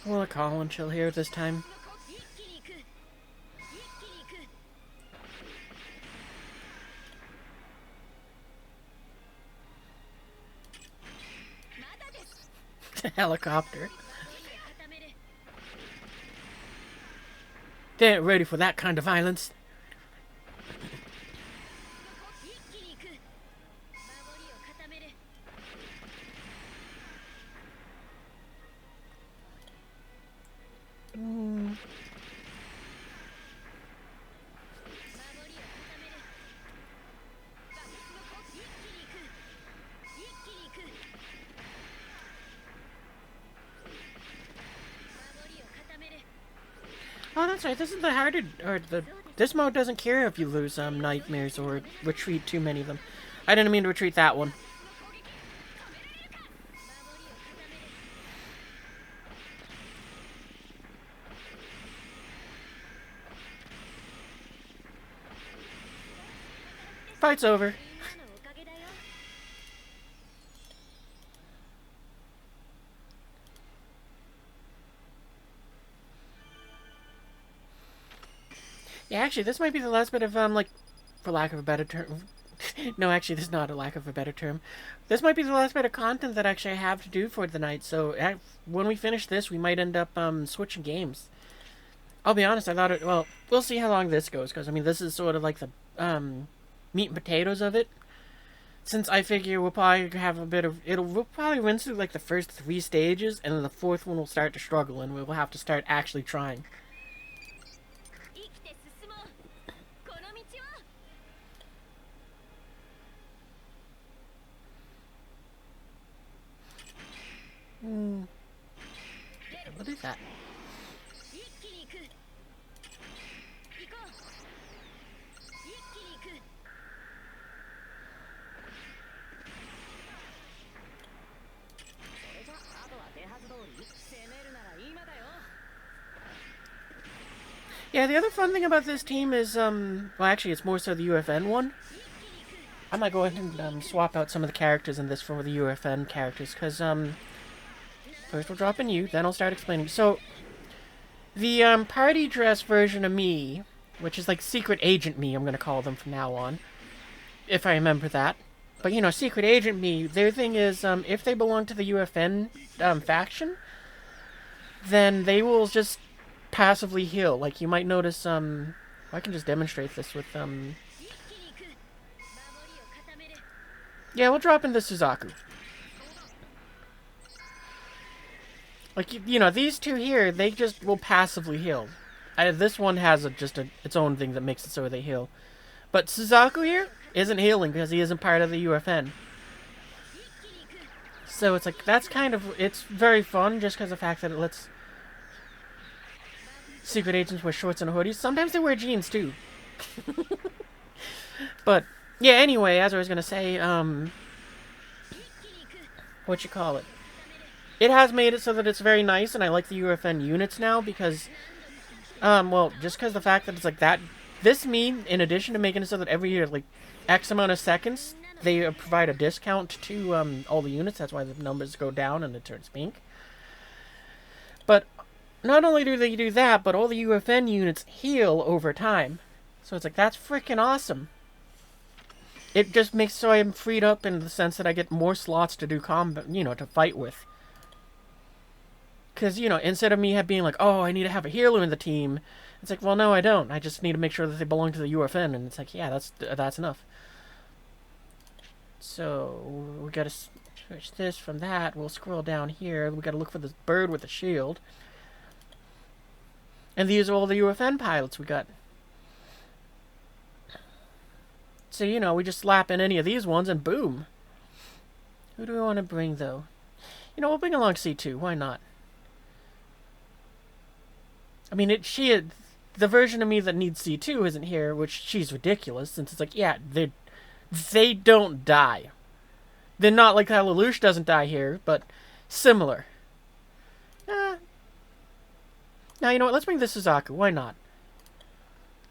We'll call and chill here this time. Helicopter. They ain't ready for that kind of violence. Oh, that's right. This is the harder, this mode doesn't care if you lose nightmares or retreat too many of them. I didn't mean to retreat that one. Fight's over. Yeah, actually, this might be the last bit of, like, for lack of a better term. No, actually, this is not a lack of a better term. This might be the last bit of content that actually I have to do for the night, so when we finish this, we might end up, switching games. I'll be honest, I thought it, well, we'll see how long this goes, because, I mean, this is sort of like the, meat and potatoes of it. Since I figure we'll probably have a bit of, we'll probably run through, like, the first 3 stages, and then the 4th one will start to struggle, and we'll have to start actually trying. What is that? Yeah, the other fun thing about this team is, well, actually, it's more so the UFN one. I might go ahead and swap out some of the characters in this for the UFN characters, because, first we'll drop in you, then I'll start explaining. So, the, party dress version of me, which is like Secret Agent me, I'm going to call them from now on, if I remember that. But, you know, Secret Agent me, their thing is, if they belong to the UFN, faction, then they will just passively heal. Like, you might notice, I can just demonstrate this with, yeah, we'll drop in the Suzaku. Like, you know, these two here, they just will passively heal. This one has its own thing that makes it so they heal. But Suzaku here isn't healing because he isn't part of the UFN. So it's like, that's kind of, it's very fun just because of the fact that it lets secret agents wear shorts and hoodies. Sometimes they wear jeans too. But, yeah, anyway, as I was going to say, what you call it? It has made it so that it's very nice, and I like the UFN units now because, well, just because the fact that it's like that, this means, in addition to making it so that every year, like, X amount of seconds, they provide a discount to, all the units. That's why the numbers go down and it turns pink. But not only do they do that, but all the UFN units heal over time. So it's like, that's freaking awesome. It just makes so I'm freed up in the sense that I get more slots to do combat, you know, to fight with. Because, you know, instead of me being like, oh, I need to have a healer in the team, it's like, well, no, I don't. I just need to make sure that they belong to the UFN. And it's like, yeah, that's enough. So, we gotta switch this from that. We'll scroll down here. We gotta look for this bird with the shield. And these are all the UFN pilots we got. So, you know, we just slap in any of these ones and boom. Who do we want to bring, though? You know, we'll bring along C2. Why not? I mean, the version of me that needs C2 isn't here, which she's ridiculous, since it's like, yeah, they don't die. They're not like how Lelouch doesn't die here, but similar. Now, you know what? Let's bring the Suzaku. Why not?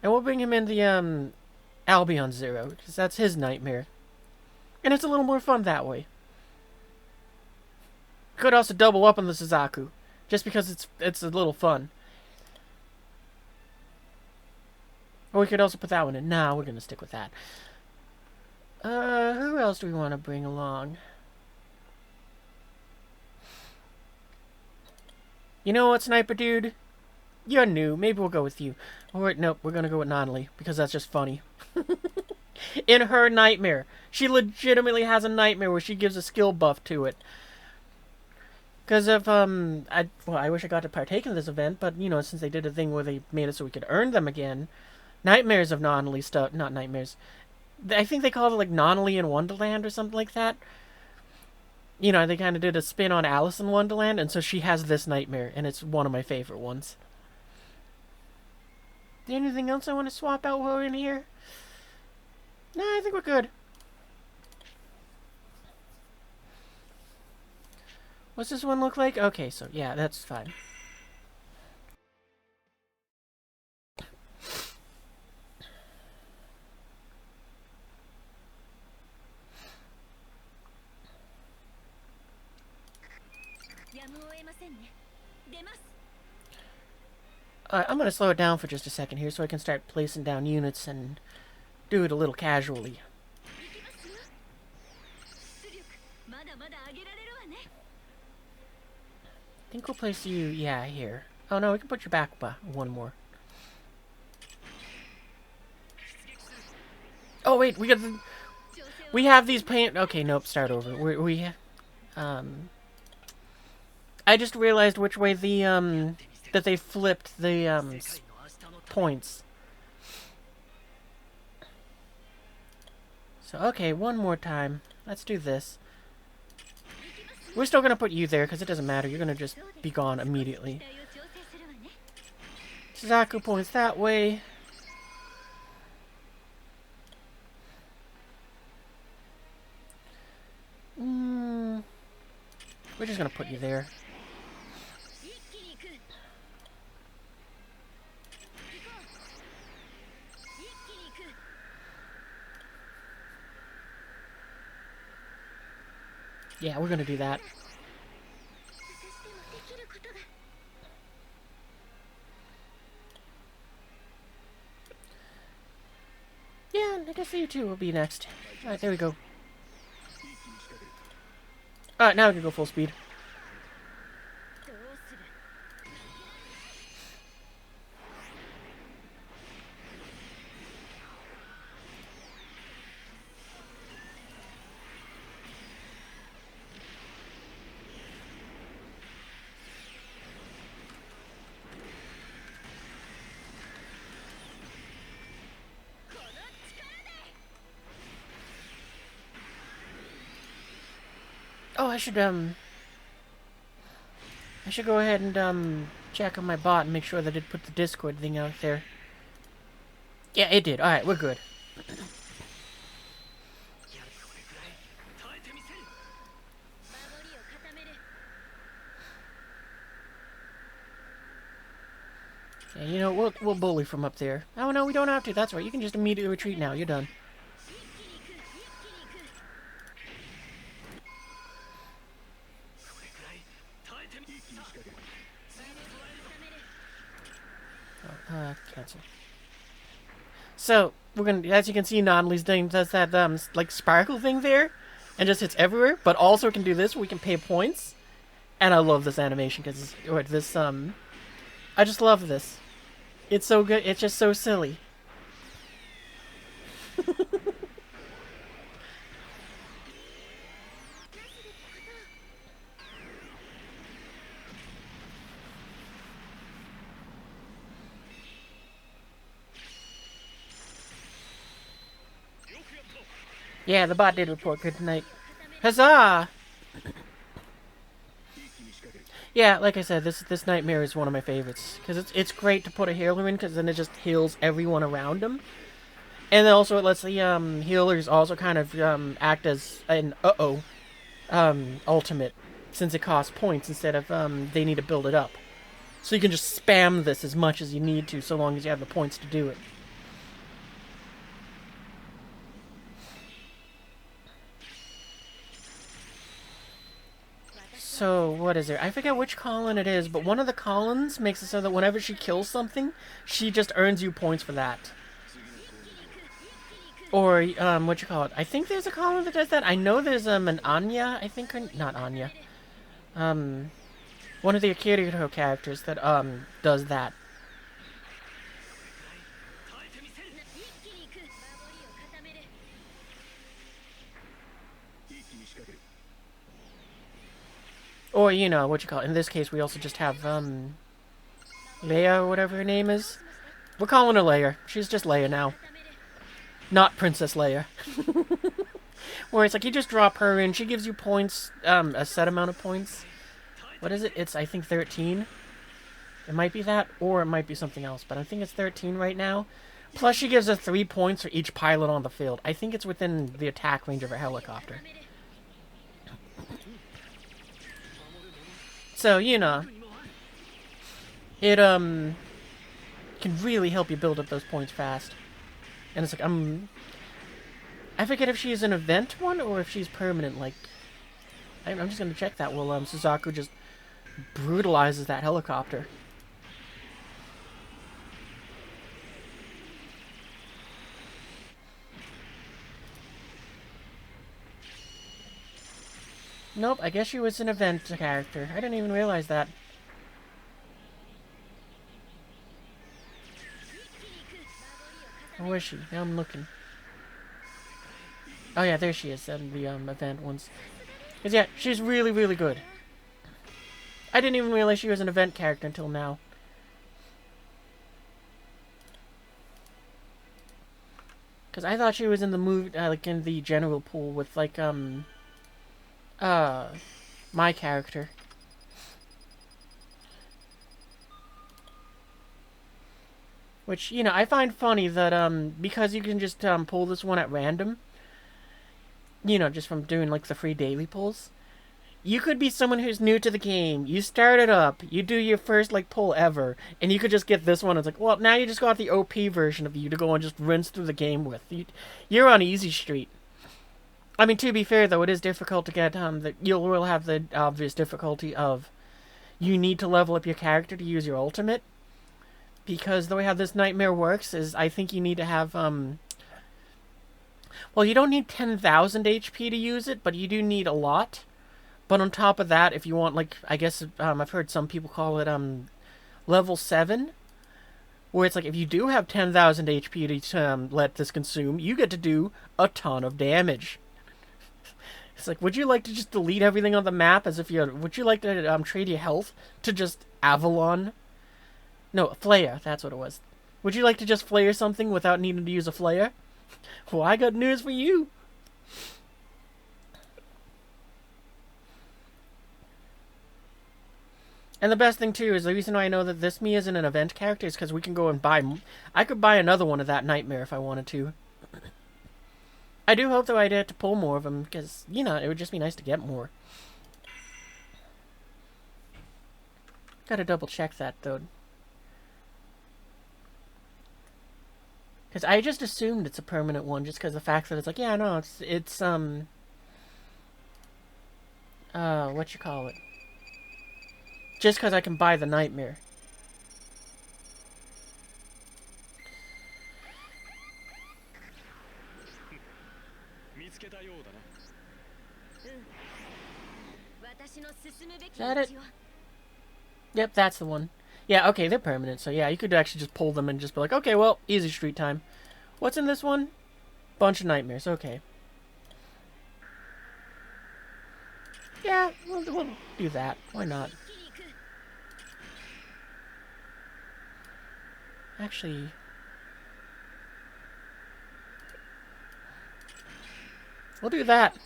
And we'll bring him in the, Albion Zero, because that's his nightmare. And it's a little more fun that way. Could also double up on the Suzaku, just because it's a little fun. Or we could also put that one in. Nah, we're gonna stick with that. Who else do we want to bring along? You know what, Sniper Dude? You're new. Maybe we'll go with you. Alright, nope, we're gonna go with Nonly, because that's just funny. In her nightmare. She legitimately has a nightmare where she gives a skill buff to it. Because of, I wish I got to partake in this event, but, you know, since they did a thing where they made it so we could earn them again, Nightmares of Nonly stuff, not Nightmares. I think they called it, like, Nonly in Wonderland or something like that. You know, they kind of did a spin on Alice in Wonderland, and so she has this nightmare, and it's one of my favorite ones. Anything else I want to swap out while we're in here? No, I think we're good. What's this one look like? Okay, so yeah, that's fine. I'm gonna slow it down for just a second here so I can start placing down units and do it a little casually. I think we'll place you, yeah, here. Oh no, we can put you back one more. Oh wait, we have these paint. Okay, nope, start over. I just realized which way that they flipped the points. So okay, one more time. Let's do this. We're still gonna put you there because it doesn't matter. You're gonna just be gone immediately. Suzaku points that way. We're just gonna put you there. Yeah, we're gonna do that. Yeah, I guess you two will be next. Alright, there we go. Alright, now we can go full speed. Oh, I should go ahead and check on my bot and make sure that it put the Discord thing out there. Yeah, it did. Alright, we're good. Yeah, you know, we'll bully from up there. Oh no, we don't have to. That's right. You can just immediately retreat now. You're done. Cancel. So, we're gonna, as you can see, Nonly's thing does that, like, sparkle thing there, and just hits everywhere, but also can do this where we can pay points, and I love this animation, because, or this, I just love this. It's so good, it's just so silly. Yeah, the bot did report good tonight. Huzzah! Yeah, like I said, this nightmare is one of my favorites because it's great to put a healer in because then it just heals everyone around him, and then also it lets the healers also kind of act as an ultimate since it costs points instead of they need to build it up. So you can just spam this as much as you need to, so long as you have the points to do it. So, what is it? I forget which Colin it is, but one of the Collins makes it so that whenever she kills something, she just earns you points for that. Or, what you call it? I think there's a Colin that does that. I know there's, an Anya, I think, or, not Anya. One of the Akira characters that, does that. Or, you know, what you call it. In this case, we also just have, Leia, or whatever her name is. We're calling her Leia. She's just Leia now. Not Princess Leia. Where it's like, you just drop her in, she gives you points, a set amount of points. What is it? It's, I think, 13. It might be that, or it might be something else, but I think it's 13 right now. Plus, she gives us 3 points for each pilot on the field. I think it's within the attack range of a helicopter. So, you know, it, can really help you build up those points fast. And it's like, I forget if she's an event one, or if she's permanent, like, I'm just gonna check that while, Suzaku just brutalizes that helicopter. Nope, I guess she was an event character. I didn't even realize that. Where is she? Now I'm looking. Oh yeah, there she is, in the event ones. Cause yeah, she's really, really good. I didn't even realize she was an event character until now. Cause I thought she was in the movie, like in the general pool with like my character. Which, you know, I find funny that because you can just pull this one at random. You know, just from doing like the free daily pulls. You could be someone who's new to the game. You start it up. You do your first, like, pull ever. And you could just get this one. It's like, well, now you just got the OP version of you to go and just rinse through the game with. You're on easy street. I mean, to be fair, though, it is difficult to get, you'll have the obvious difficulty of you need to level up your character to use your ultimate. Because the way how this nightmare works is I think you need to have, well, you don't need 10,000 HP to use it, but you do need a lot. But on top of that, if you want, like, I guess, I've heard some people call it, level 7. Where it's like, if you do have 10,000 HP to let this consume, you get to do a ton of damage. It's like, would you like to just delete everything on the map as if you're... Would you like to trade your health to just Avalon? No, flare, that's what it was. Would you like to just flare something without needing to use a flare? Well, I got news for you. And the best thing, too, is the reason why I know that this me isn't an event character is because we can go and buy... I could buy another one of that nightmare if I wanted to. I do hope, though, I'd have to pull more of them, because, you know, it would just be nice to get more. Gotta double-check that, though. Because I just assumed it's a permanent one, just because the fact that it's like, yeah, no, it's what you call it? Just because I can buy the nightmare. Is that it? Yep, that's the one. Yeah, okay, they're permanent, so yeah, you could actually just pull them and just be like, okay, well, easy street time. What's in this one? Bunch of nightmares, okay. Yeah, we'll do that. Why not? Actually... We'll do that.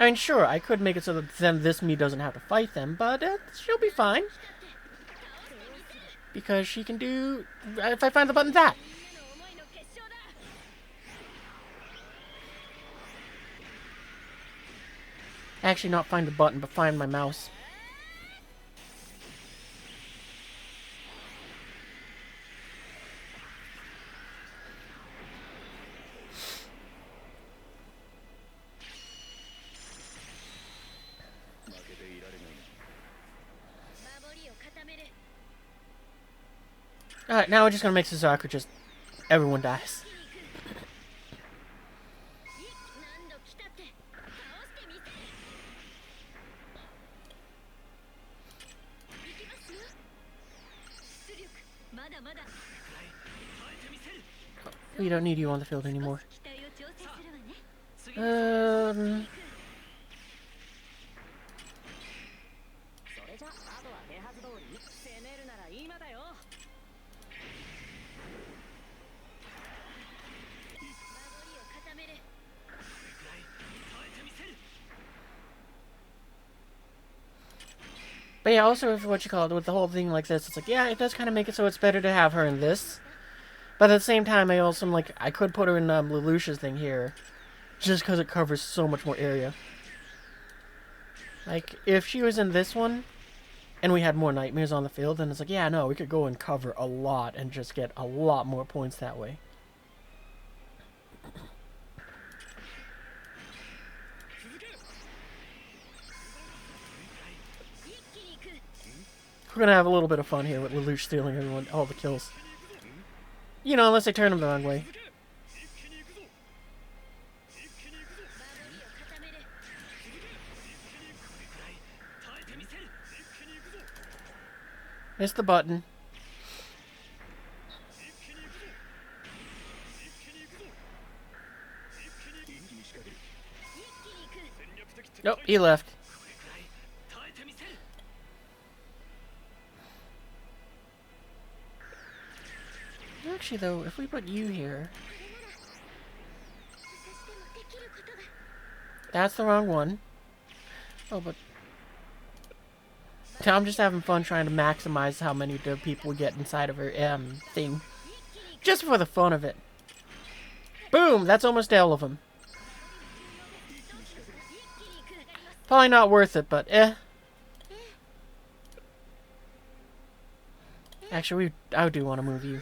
I mean, sure, I could make it so that then this me doesn't have to fight them, but she'll be fine. Because she can do... If I find the button, that. Actually, not find the button, but find my mouse. Alright, now we're just gonna make Suzaku just... Everyone dies. We don't need you on the field anymore. But yeah, also with what you call it, with the whole thing like this, it's like, yeah, it does kind of make it so it's better to have her in this. But at the same time, I also am like, I could put her in Lelouch's thing here. Just because it covers so much more area. Like, if she was in this one, and we had more nightmares on the field, then it's like, yeah, no, we could go and cover a lot and just get a lot more points that way. We're gonna have a little bit of fun here with Lelouch stealing everyone, all the kills. You know, unless they turn him the wrong way. Missed the button. Nope, he left. Actually, though, if we put you here... That's the wrong one. Oh, but... I'm just having fun trying to maximize how many people we get inside of her thing. Just for the fun of it. Boom! That's almost all of them. Probably not worth it, but Actually, I do want to move you.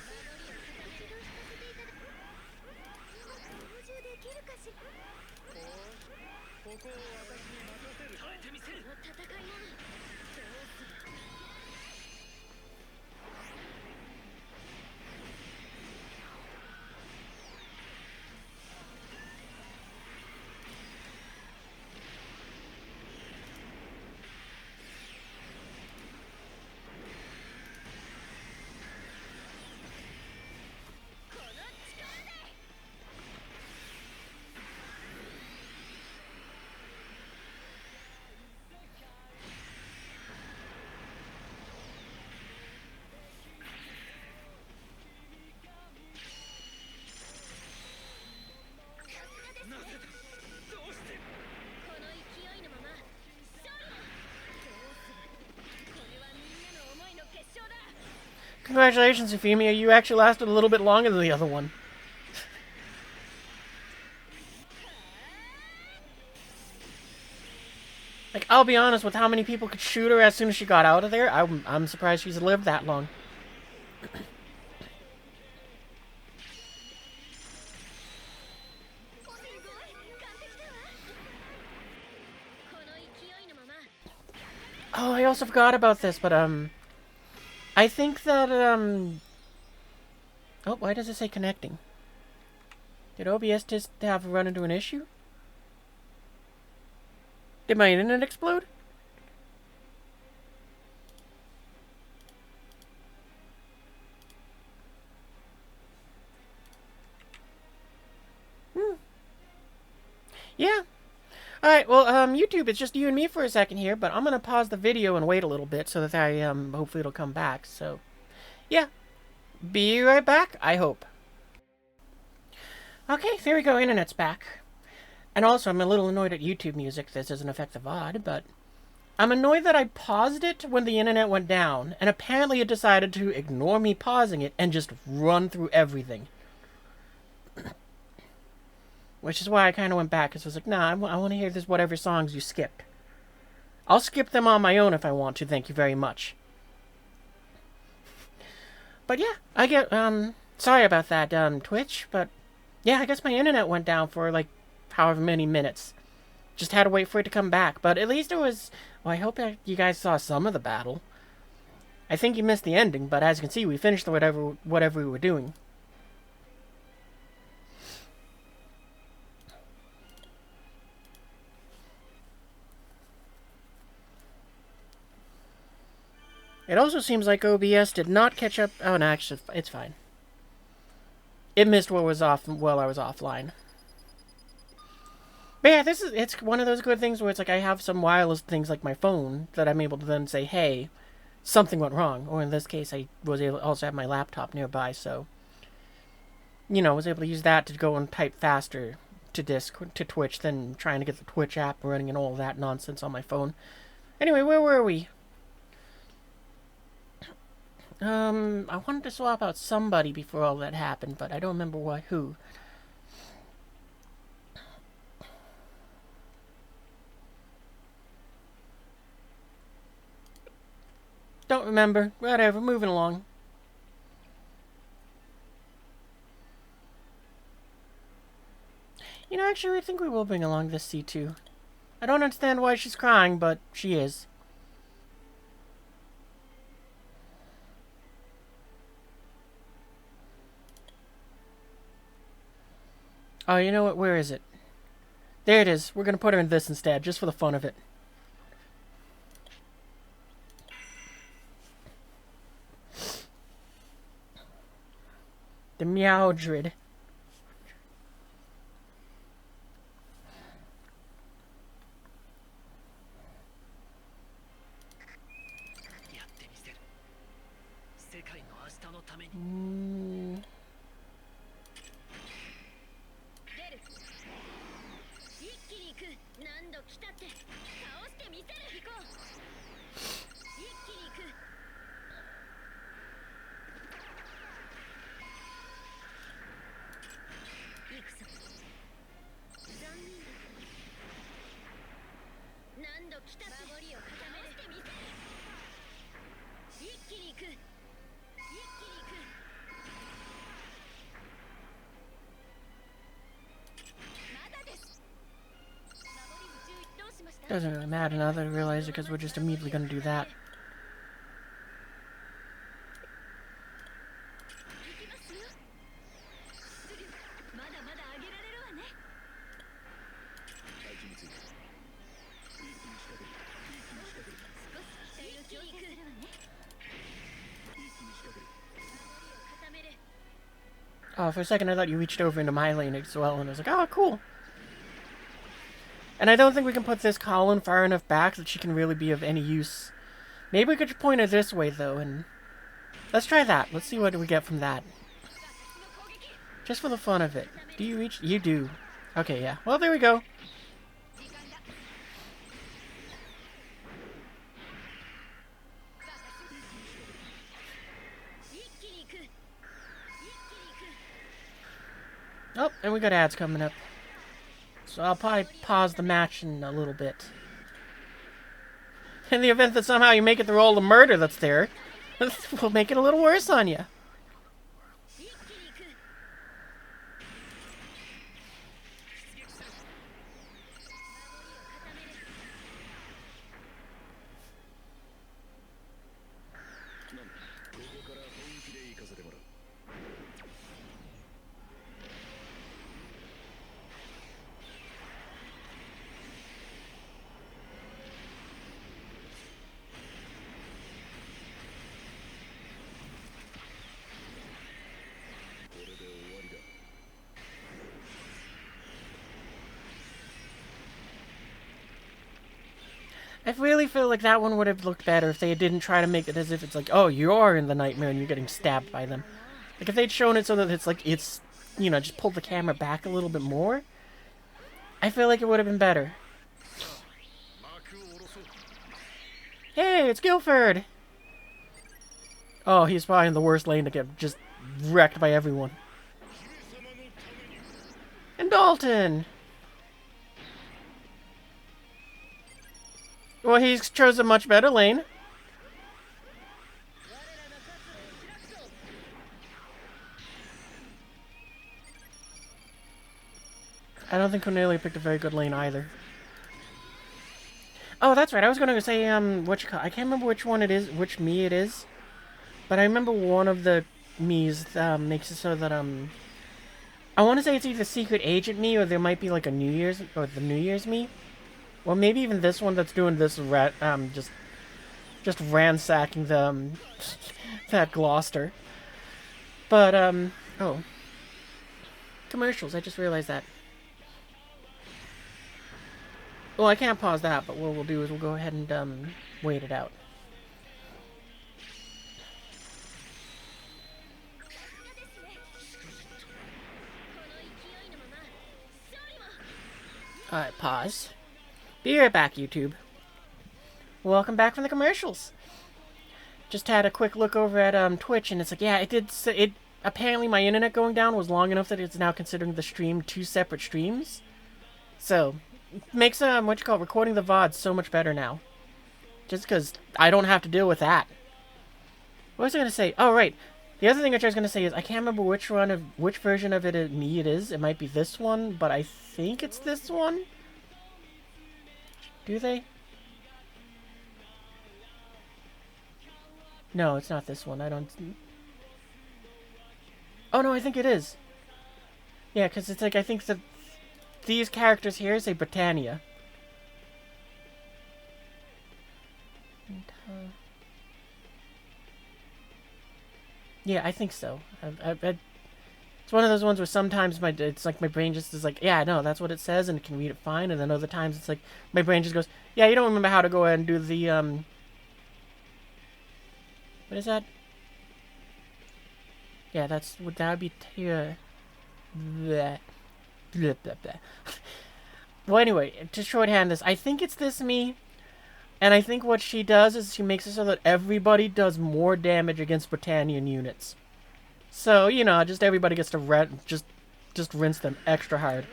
Congratulations, Euphemia. You actually lasted a little bit longer than the other one. Like, I'll be honest, with how many people could shoot her as soon as she got out of there, I'm surprised she's lived that long. Oh, I also forgot about this, but, I think that, oh, why does it say connecting? Did OBS just have run into an issue? Did my internet explode? Yeah. Alright, well, YouTube, it's just you and me for a second here, but I'm gonna pause the video and wait a little bit so that hopefully it'll come back, so... Yeah. Be right back, I hope. Okay, there we go, internet's back. And also, I'm a little annoyed at YouTube music. This doesn't affect the VOD, but... I'm annoyed that I paused it when the internet went down, and apparently it decided to ignore me pausing it and just run through everything. Which is why I kind of went back, because I was like, nah, I want to hear this whatever songs you skipped. I'll skip them on my own if I want to, thank you very much. But yeah, I get, sorry about that, Twitch, but yeah, I guess my internet went down for, like, however many minutes. Just had to wait for it to come back, but at least it was, well, I hope you guys saw some of the battle. I think you missed the ending, but as you can see, we finished whatever we were doing. It also seems like OBS did not catch up. Oh, no, actually, it's fine. It missed what was off while I was offline. But yeah, it's one of those good things where it's like I have some wireless things like my phone that I'm able to then say, hey, something went wrong. Or in this case, I was able to also have my laptop nearby, so... You know, I was able to use that to go and type faster to Twitch than trying to get the Twitch app running and all that nonsense on my phone. Anyway, where were we? I wanted to swap out somebody before all that happened, but I don't remember who. Don't remember. Whatever, moving along. You know, actually, I think we will bring along this C2. I don't understand why she's crying, but she is. Oh, you know what? Where is it? There it is. We're going to put her in this instead, just for the fun of it. The Meowdred. やってみせる。世界の明日のために。出る。一気に行く。何度来たって倒してみせる。行こう。一気に行く。行くぞ。残念だ。何度来たって守りを固めてみせる。一気に行く。一気に行く。まだです。守りに注意。どうしました？ Doesn't really matter now that I realize it because we're just immediately gonna do that. 行きますよ。まだまだ上げられるわね。待機について一気に仕掛ける。少し期待を強制するわね。一気に仕掛ける。守りを固める。 Oh, for a second I thought you reached over into my lane as well, and I was like, oh, cool. And I don't think we can put this column far enough back that she can really be of any use. Maybe we could point her this way, though, and... Let's try that. Let's see what we get from that. Just for the fun of it. Do you reach? You do. Okay, yeah. Well, there we go. 一気に行く。一気に行く。 Oh, and we got ads coming up. So I'll probably pause the match in a little bit. In the event that somehow you make it through all the murder that's there, we'll make it a little worse on you. 一気に行く。出撃する。守りを固める。なんだここから本気で行かせてもらう。これで終わりだ。 I really feel like that one would have looked better if they didn't try to make it as if it's like, oh, you're in the nightmare and you're getting stabbed by them. Like, if they'd shown it so that it's like, it's, you know, just pulled the camera back a little bit more, I feel like it would have been better. Hey, it's Guilford! Oh, he's probably in the worst lane to get just wrecked by everyone. And Dalton! Well, he's chose a much better lane. I don't think Cornelia picked a very good lane either. Oh, that's right. I was going to say, what you call? I can't remember which one it is, which me it is. But I remember one of the me's makes it so that, I want to say it's either Secret Agent me or there might be like a New Year's, or the New Year's me. Or maybe even this one that's doing this, just ransacking the, that Gloucester. But, oh. Commercials, I just realized that. Well, I can't pause that, but what we'll do is we'll go ahead and, wait it out. Alright, pause. Be right back, YouTube. Welcome back from the commercials. Just had a quick look over at, Twitch, and it's like, yeah, it apparently my internet going down was long enough that it's now considering the stream 2 separate streams. So... makes recording the VOD so much better now. Just because I don't have to deal with that. What was I gonna say? Oh right, the other thing which I was gonna say is I can't remember which version of it is. It might be this one, but I think it's this one. Do they? No, it's not this one. I don't. Oh no, I think it is. Yeah, because it's like I think that. These characters here say Britannia. Yeah, I think so. It's one of those ones where sometimes it's like my brain just is like, yeah, no, that's what it says, and it can read it fine, and then other times it's like my brain just goes, yeah, you don't remember how to go ahead and do the what is that? Yeah, that would be bleh. Bleh, bleh, bleh. Well, anyway, to shorthand this, I think it's this me, and I think what she does is she makes it so that everybody does more damage against Britannian units. So, you know, just everybody gets to just rinse them extra hard.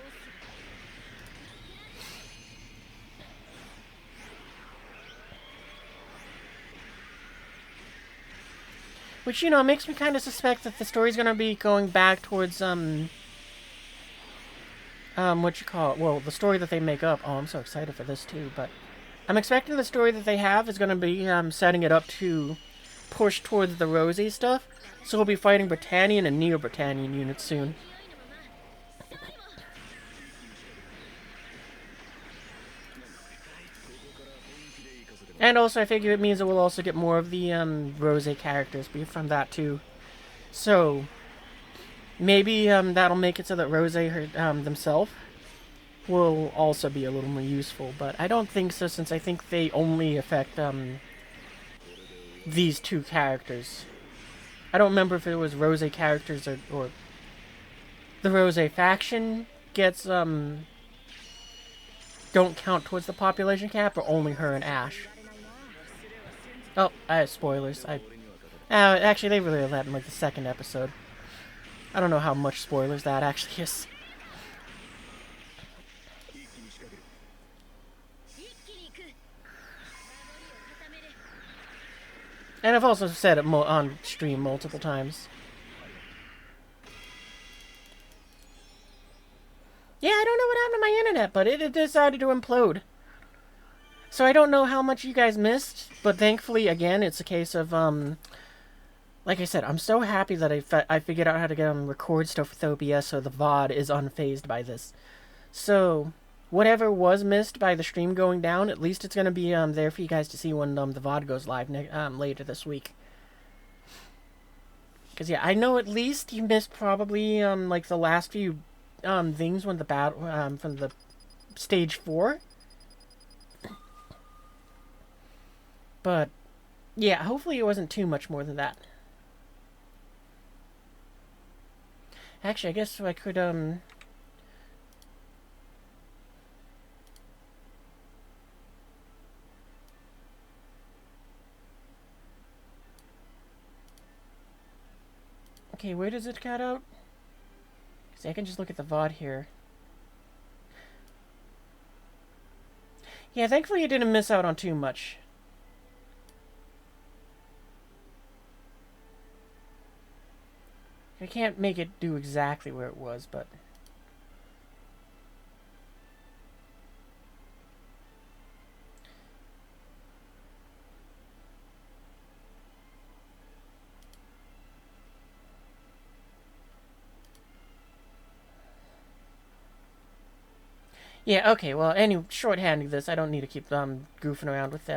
Which, you know, makes me kind of suspect that the story's gonna be going back towards, what you call it? Well, the story that they make up. Oh, I'm so excited for this, too, but I'm expecting the story that they have is gonna be, setting it up to push towards the Rosé stuff. So we'll be fighting Britannian and Neo-Britannian units soon. And also, I figure it means that we'll also get more of the Rosé characters from that too. So maybe that'll make it so that Rosé themselves will also be a little more useful. But I don't think so, since I think they only affect these two characters. I don't remember if it was Rosé characters or the Rosé faction gets don't count towards the population cap, or only her and Ash. Oh, I have spoilers. Actually, they really let in like the second episode. I don't know how much spoilers that actually is. And I've also said it on stream multiple times. Yeah, I don't know what happened to my internet, but it decided to implode. So I don't know how much you guys missed, but thankfully, again, it's a case of, like I said, I'm so happy that I figured out how to get record stuff with OBS so the VOD is unfazed by this. So, whatever was missed by the stream going down, at least it's going to be there for you guys to see when the VOD goes live later this week. Because, yeah, I know at least you missed probably, like, the last few things when the battle, from the stage 4. But, yeah, hopefully it wasn't too much more than that. Actually, I guess I could, okay, where does it cut out? Because I can just look at the VOD here. Yeah, thankfully you didn't miss out on too much. I can't make it do exactly where it was, but... yeah, okay, well, shorthanding this, I don't need to keep goofing around with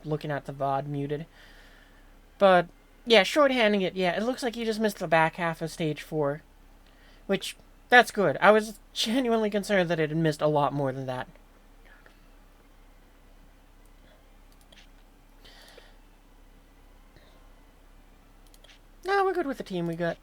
looking at the VOD muted. But, yeah, shorthanding it, yeah, it looks like you just missed the back half of stage 4. Which, that's good. I was genuinely concerned that it had missed a lot more than that. No, we're good with the team we got.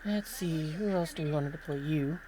Let's see, who else do we want to deploy? You.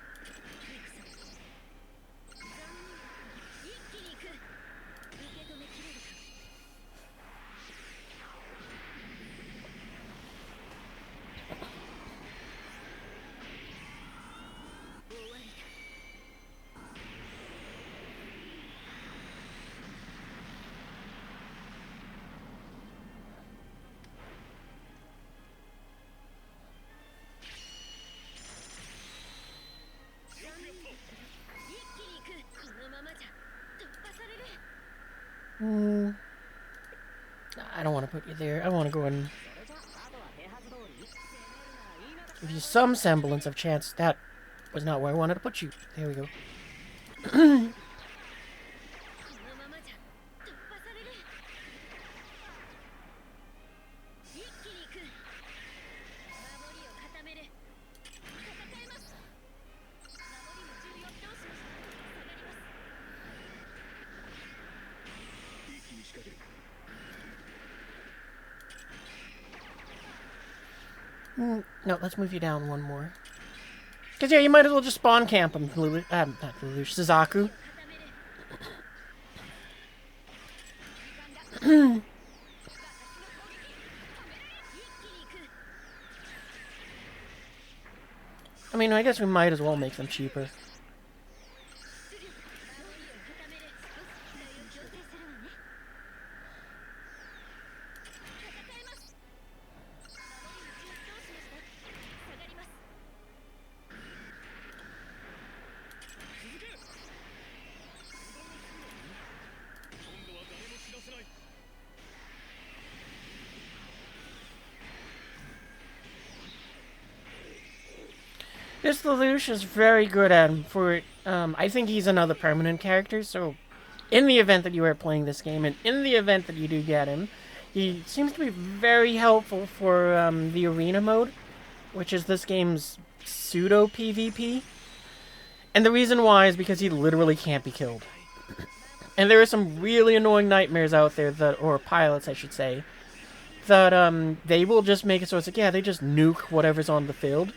Hmm. I don't want to put you there. I want to go and give you some semblance of chance. That was not where I wanted to put you. There we go. このままじゃ突破される。一気に行く。守りを固める。戦えます。守りも重要。どうしました。下がります。一気に仕掛ける。 No, let's move you down one more. Because, yeah, you might as well just spawn camp him, not Lelouch, Suzaku. I mean, I guess we might as well make them cheaper. This Lelouch is very good at him for, I think he's another permanent character, so in the event that you are playing this game, and in the event that you do get him, he seems to be very helpful for the arena mode, which is this game's pseudo PvP. And the reason why is because he literally can't be killed. And there are some really annoying nightmares out there that, or pilots I should say, that they will just make it so it's like, yeah, they just nuke whatever's on the field.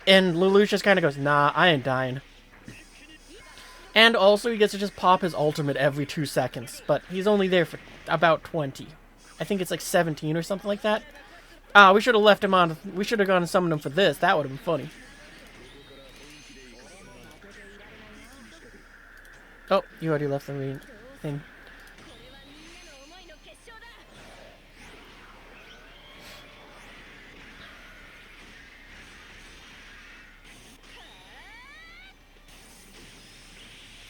And Lelouch just kind of goes, nah, I ain't dying. And also he gets to just pop his ultimate every 2 seconds, but he's only there for about 20. I think it's like 17 or something like that. Ah, we should have left him on, we should have gone and summoned him for this, that would have been funny. Oh, you already left the thing.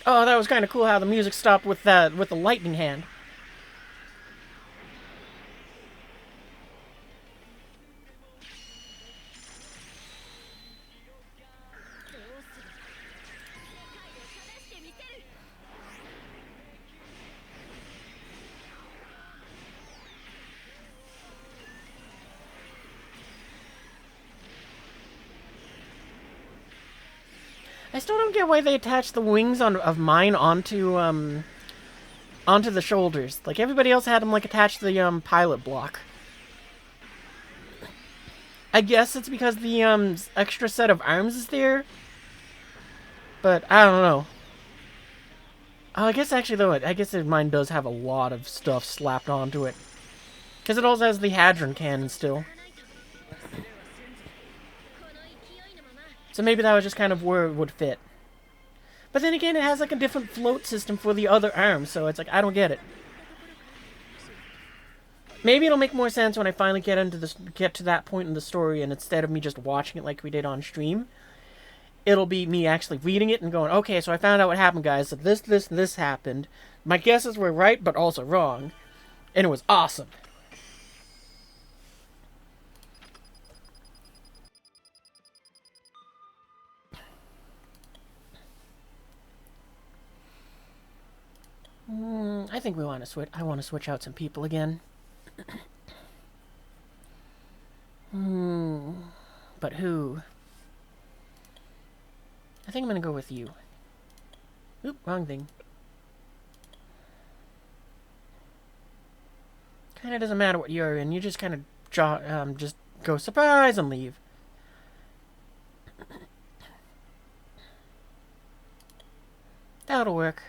Oh, that was kind of cool how the music stopped with that, with the lightning hand. I still don't get why they attached the wings of mine onto the shoulders. Like everybody else had them like attached to the pilot block. I guess it's because the extra set of arms is there. But I don't know. Oh, I guess actually though, I guess mine does have a lot of stuff slapped onto it. Because it also has the Hadron cannon still. So maybe that was just kind of where it would fit. But then again, it has like a different float system for the other arms, so it's like, I don't get it. Maybe it'll make more sense when I finally get to that point in the story, and instead of me just watching it like we did on stream, it'll be me actually reading it and going, okay, so I found out what happened, guys. So this, and this happened. My guesses were right, but also wrong. And it was awesome. I think we want to switch. I want to switch out some people again. But who? I think I'm gonna go with you. Oop, wrong thing. Kinda doesn't matter what you're in. You just kind of just go surprise and leave. That'll work.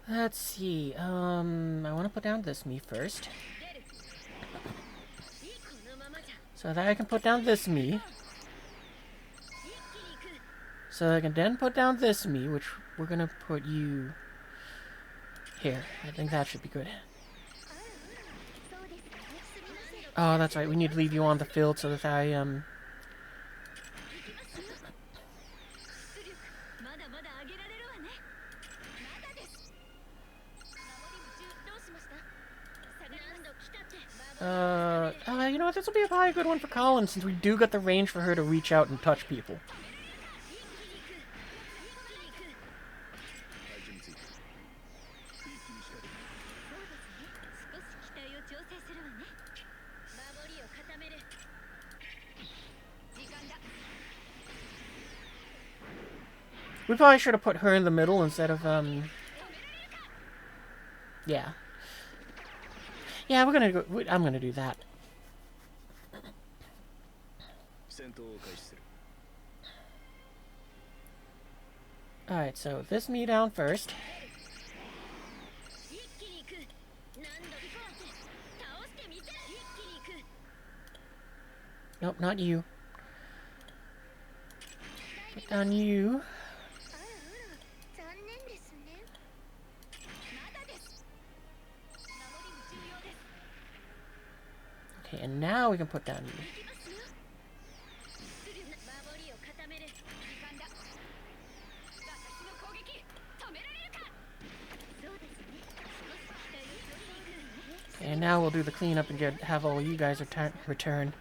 Let's see, I want to put down this me first. So that I can put down this me. So I can then put down this me, which we're gonna put you here. I think that should be good. Oh, that's right. We need to leave you on the field so that I まだまだ上げられるわね。まだです。守りもどうしました？下がり何度来たって。you know what? This will be probably a good one for Colin since we do get the range for her to reach out and touch people. We probably should have put her in the middle instead of, yeah. Yeah, we're gonna go, I'm gonna do that. Alright, so this me down first. Nope, not you. Put down you. Okay, and now we can put down you. Okay, and now we'll do the cleanup and have all you guys return.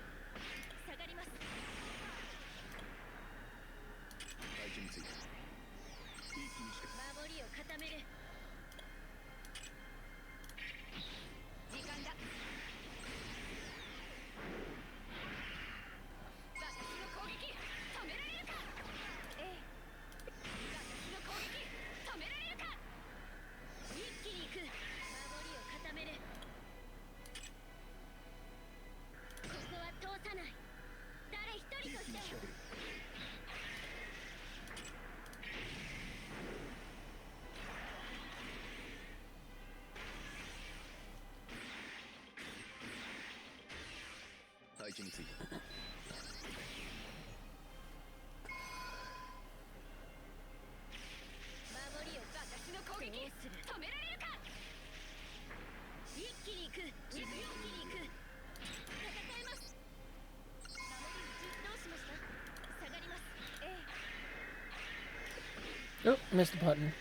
Oh, missed the button.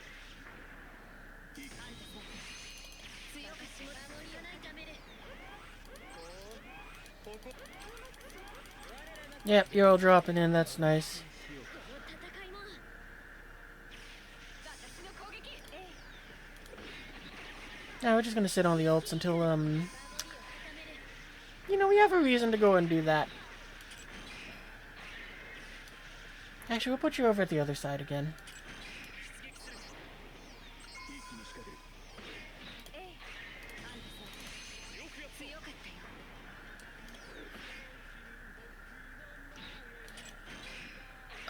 Yep, you're all dropping in, that's nice. Now we're just gonna sit on the ults until, you know, we have a reason to go and do that. Actually, we'll put you over at the other side again.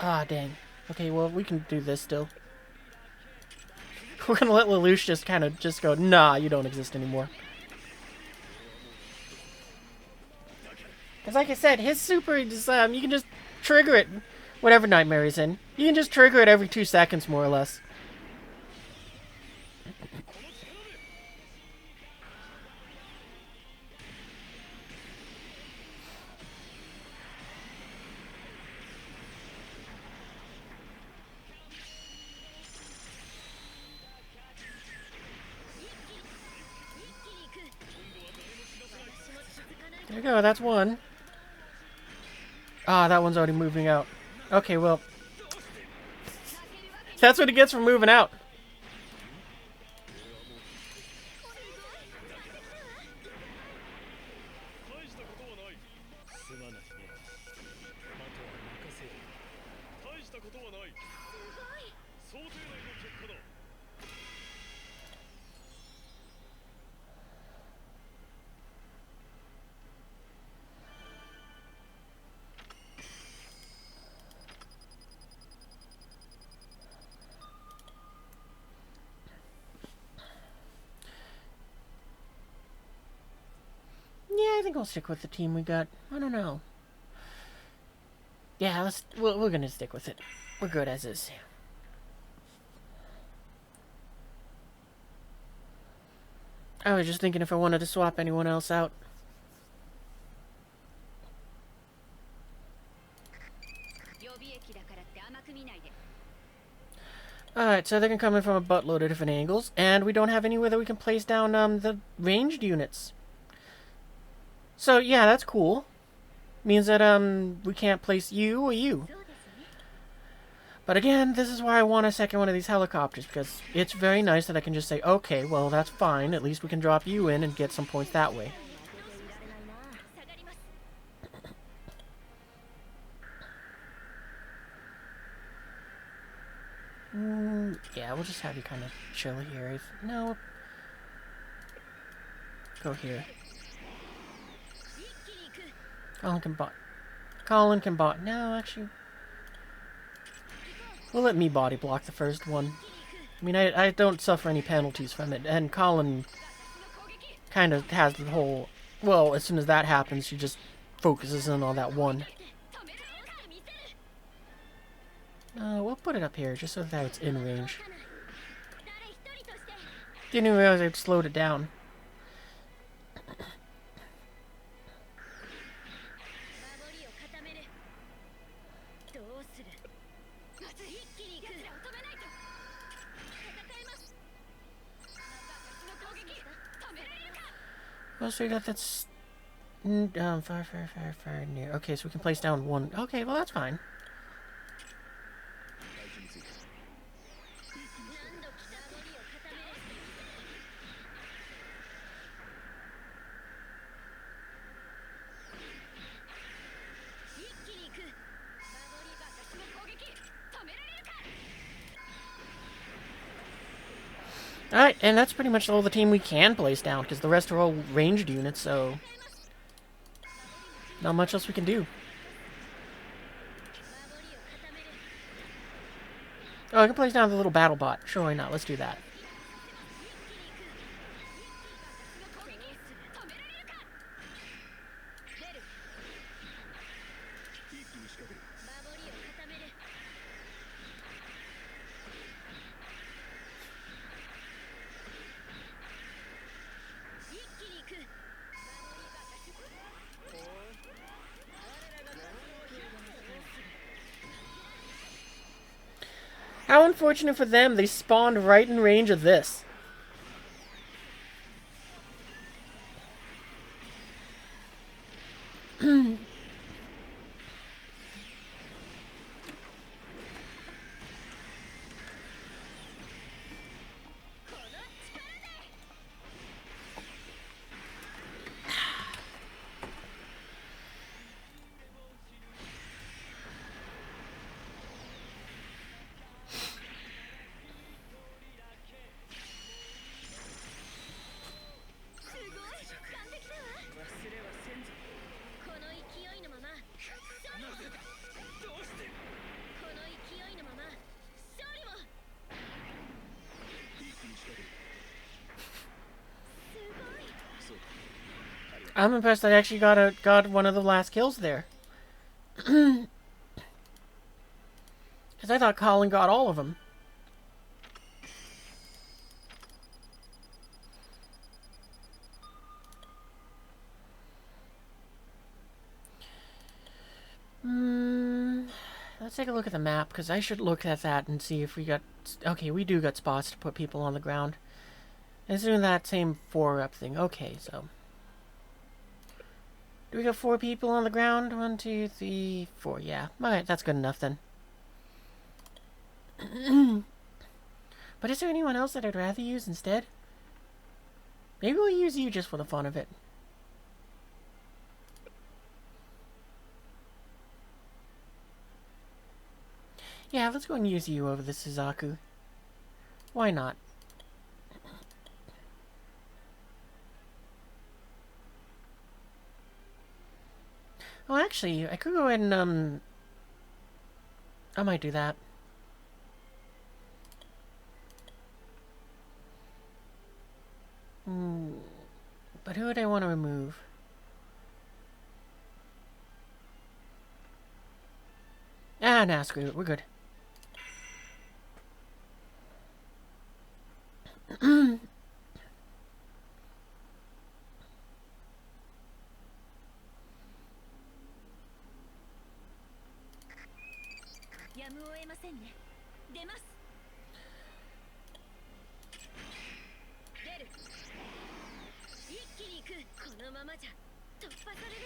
Ah, dang. Okay, well, we can do this still. We're gonna let Lelouch just kind of just go, nah, you don't exist anymore. Because like I said, his super is, you can just trigger it whatever nightmare he's in. You can just trigger it every 2 seconds, more or less. There you go, that's one. Ah, that one's already moving out. Okay, well. That's what he gets for moving out. Yeah, I think I'll stick with the team we got. I don't know. Yeah, we're gonna stick with it. We're good as is. I was just thinking if I wanted to swap anyone else out. Alright, so they can come in from a buttload of different angles, and we don't have anywhere that we can place down the ranged units. So yeah, that's cool. Means that we can't place you or you. But again, this is why I want a second one of these helicopters, because it's very nice that I can just say, okay, well that's fine, at least we can drop you in and get some points that way. Yeah, we'll just have you kind of chill here. No. Go here. Colin can bot. No, actually. We'll let me body block the first one. I mean, I don't suffer any penalties from it. And Colin kind of has the whole... Well, as soon as that happens, she just focuses in on that one. We'll put it up here, just so that it's in range. Didn't even realize I'd slowed it down. Well, so that's... far near. Okay, so we can place down one. Okay, well, that's fine. Alright, and that's pretty much all the team we can place down, because the rest are all ranged units, so... Not much else we can do. Oh, I can place down the little battle bot. Sure, why not? Let's do that. How unfortunate for them, they spawned right in range of this. I'm impressed I actually got one of the last kills there. Because I thought Colin got all of them. Let's take a look at the map, because I should look at that and see if we got... Okay, we do got spots to put people on the ground. It's doing that same 4-up thing. Okay, so... Do we got 4 people on the ground? 1, 2, 3, 4. Yeah. Alright, that's good enough then. But is there anyone else that I'd rather use instead? Maybe we'll use you just for the fun of it. Yeah, let's go and use you over the Suzaku. Why not? Oh, actually, I could go ahead and, I might do that. But who would I want to remove? Nah, screw it. We're good. やむを得ませんね。出ます。出る。一気に行く。このままじゃ突破される。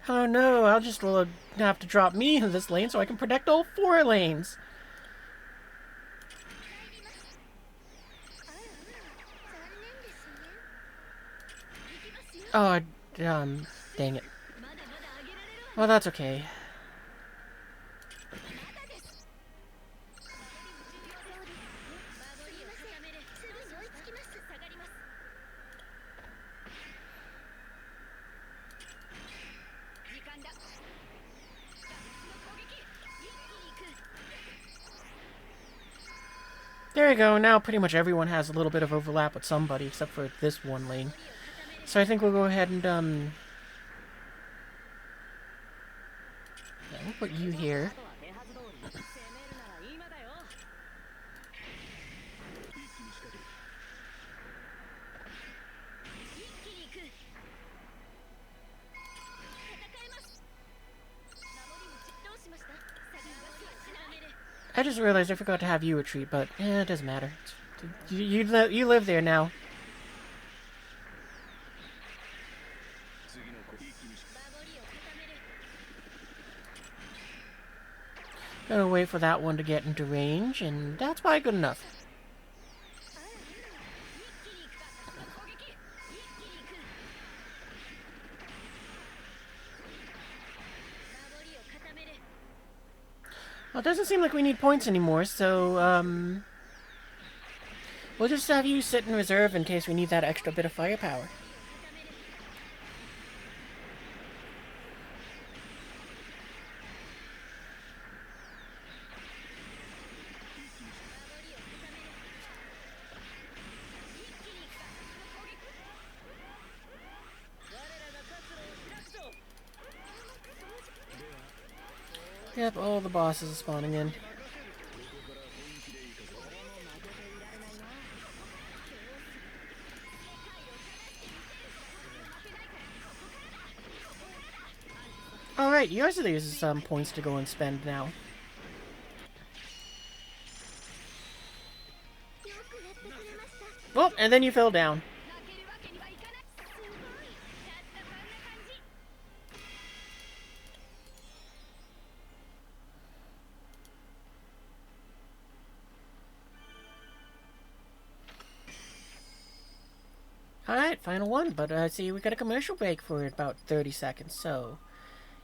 Oh no, I'll just have to drop me in this lane so I can protect all 4 lanes. Oh, dang it. Well, that's okay. There you go, now pretty much everyone has a little bit of overlap with somebody except for this one lane. So I think we'll go ahead and, yeah, we'll put you here. I just realized I forgot to have you retreat, but it doesn't matter. You live there now. Gonna wait for that one to get into range, and that's probably good enough. Well, it doesn't seem like we need points anymore, so, we'll just have you sit in reserve in case we need that extra bit of firepower. Yep, all the bosses are spawning in. Alright, yours are these some points to go and spend now. Well, and then you fell down. Alright, final one, but see, we got a commercial break for about 30 seconds, so...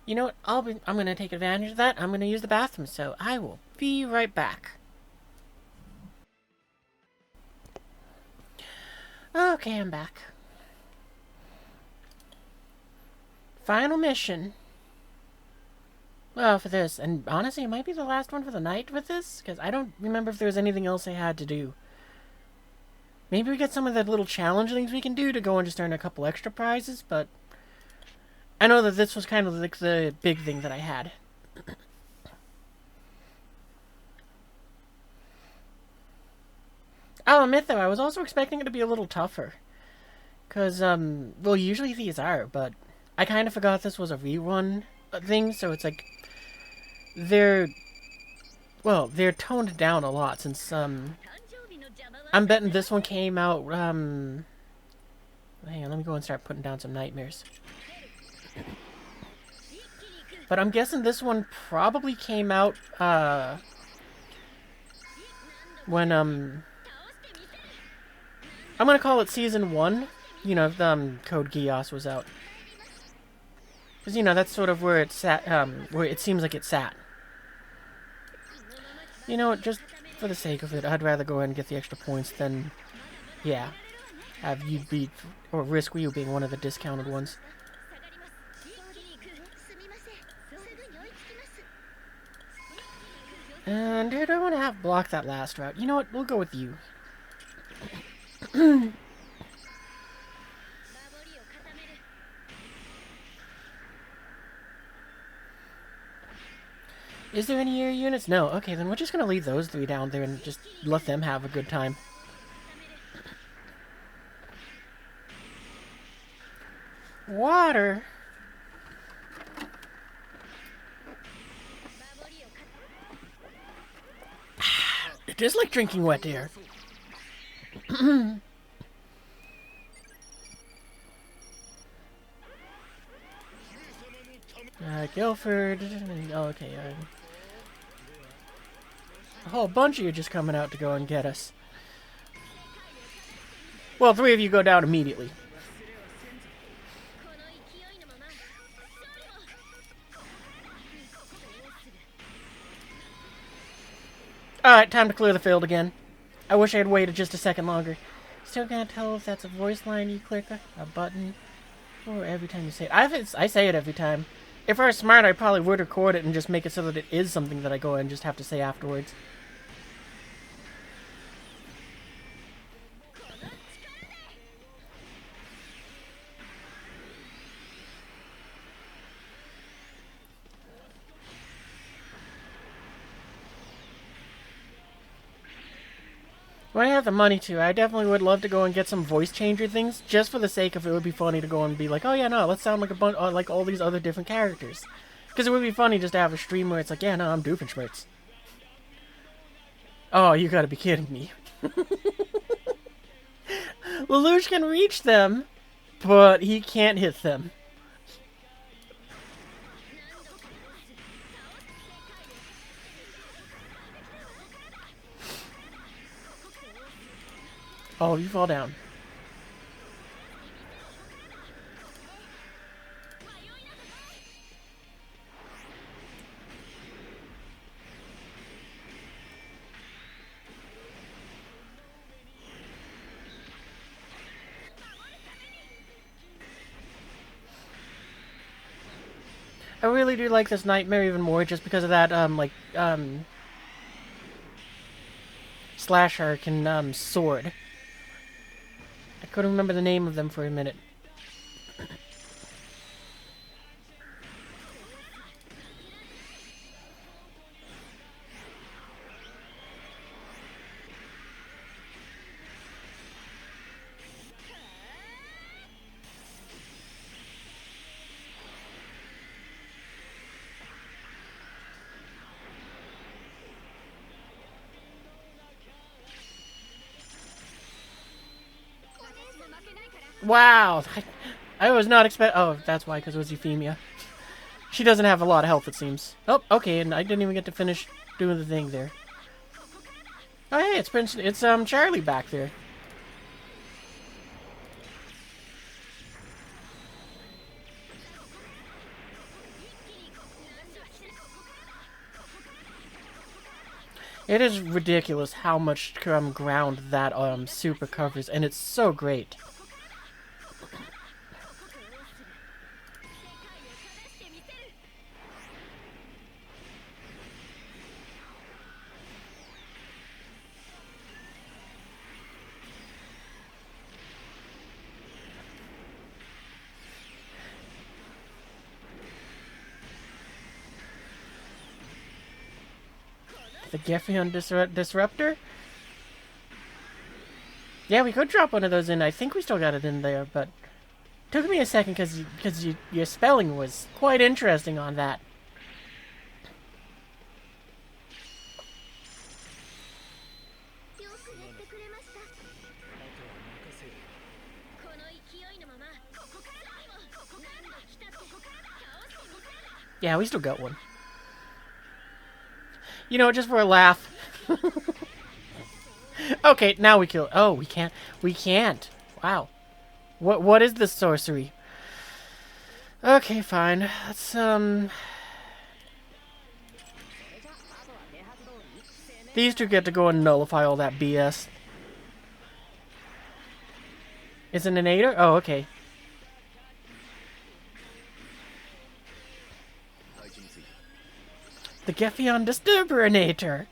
You know what, I'm gonna take advantage of that. I'm gonna use the bathroom, so I will be right back. Okay, I'm back. Final mission. Well, for this, and honestly, it might be the last one for the night with this, because I don't remember if there was anything else I had to do. Maybe we get some of the little challenge things we can do to go and just earn a couple extra prizes, but... I know that this was kind of like the big thing that I had. I'll admit, though, I was also expecting it to be a little tougher. Because, well, usually these are, but I kind of forgot this was a rerun thing, so it's like... They're toned down a lot since, I'm betting this one came out, hang on, let me go and start putting down some nightmares. But I'm guessing this one probably came out, when, I'm gonna call it Season 1. You know, the, Code Geass was out. Because, you know, that's sort of where it's at, where it seems like it's at. You know, just for the sake of it, I'd rather go ahead and get the extra points than, yeah, have you beat, or risk you being one of the discounted ones. And I don't want to have blocked that last route. You know what? We'll go with you. Is there any air units? No. Okay, then we're just gonna leave those 3 down there and just let them have a good time. Water? It is like drinking wet air. Guilford. Oh, okay. A whole bunch of you just coming out to go and get us. Well, 3 of you go down immediately. Alright, time to clear the field again. I wish I had waited just a second longer. Still can't tell if that's a voice line you click, a button, or every time you say it. I say it every time. If I were smart, I probably would record it and just make it so that it is something that I go and just have to say afterwards. When I have the money to, I definitely would love to go and get some voice changer things, just for the sake of it would be funny to go and be like, oh yeah, no, let's sound like a bunch, like all these other different characters. Because it would be funny just to have a stream where it's like, yeah, no, I'm Doofenshmirtz. Oh, you gotta be kidding me. Lelouch can reach them, but he can't hit them. Oh, you fall down. I really do like this nightmare even more just because of that, slasher can, sword. I couldn't remember the name of them for a minute. Wow! I was not expect. Oh, that's why, because it was Euphemia. She doesn't have a lot of health, it seems. Oh, okay, and I didn't even get to finish doing the thing there. Oh, hey, it's Charlie back there. It is ridiculous how much ground that super covers, and it's so great. The Geass Disruptor? Yeah, we could drop one of those in. I think we still got it in there, but took me a second because your spelling was quite interesting on that. Yeah, we still got one. You know, just for a laugh. Okay, now we kill it. Oh, we can't. We can't. Wow. What is this sorcery? Okay, fine. Let's, These two get to go and nullify all that BS. Is it an Ader? Oh, okay. The Geass Disturberinator.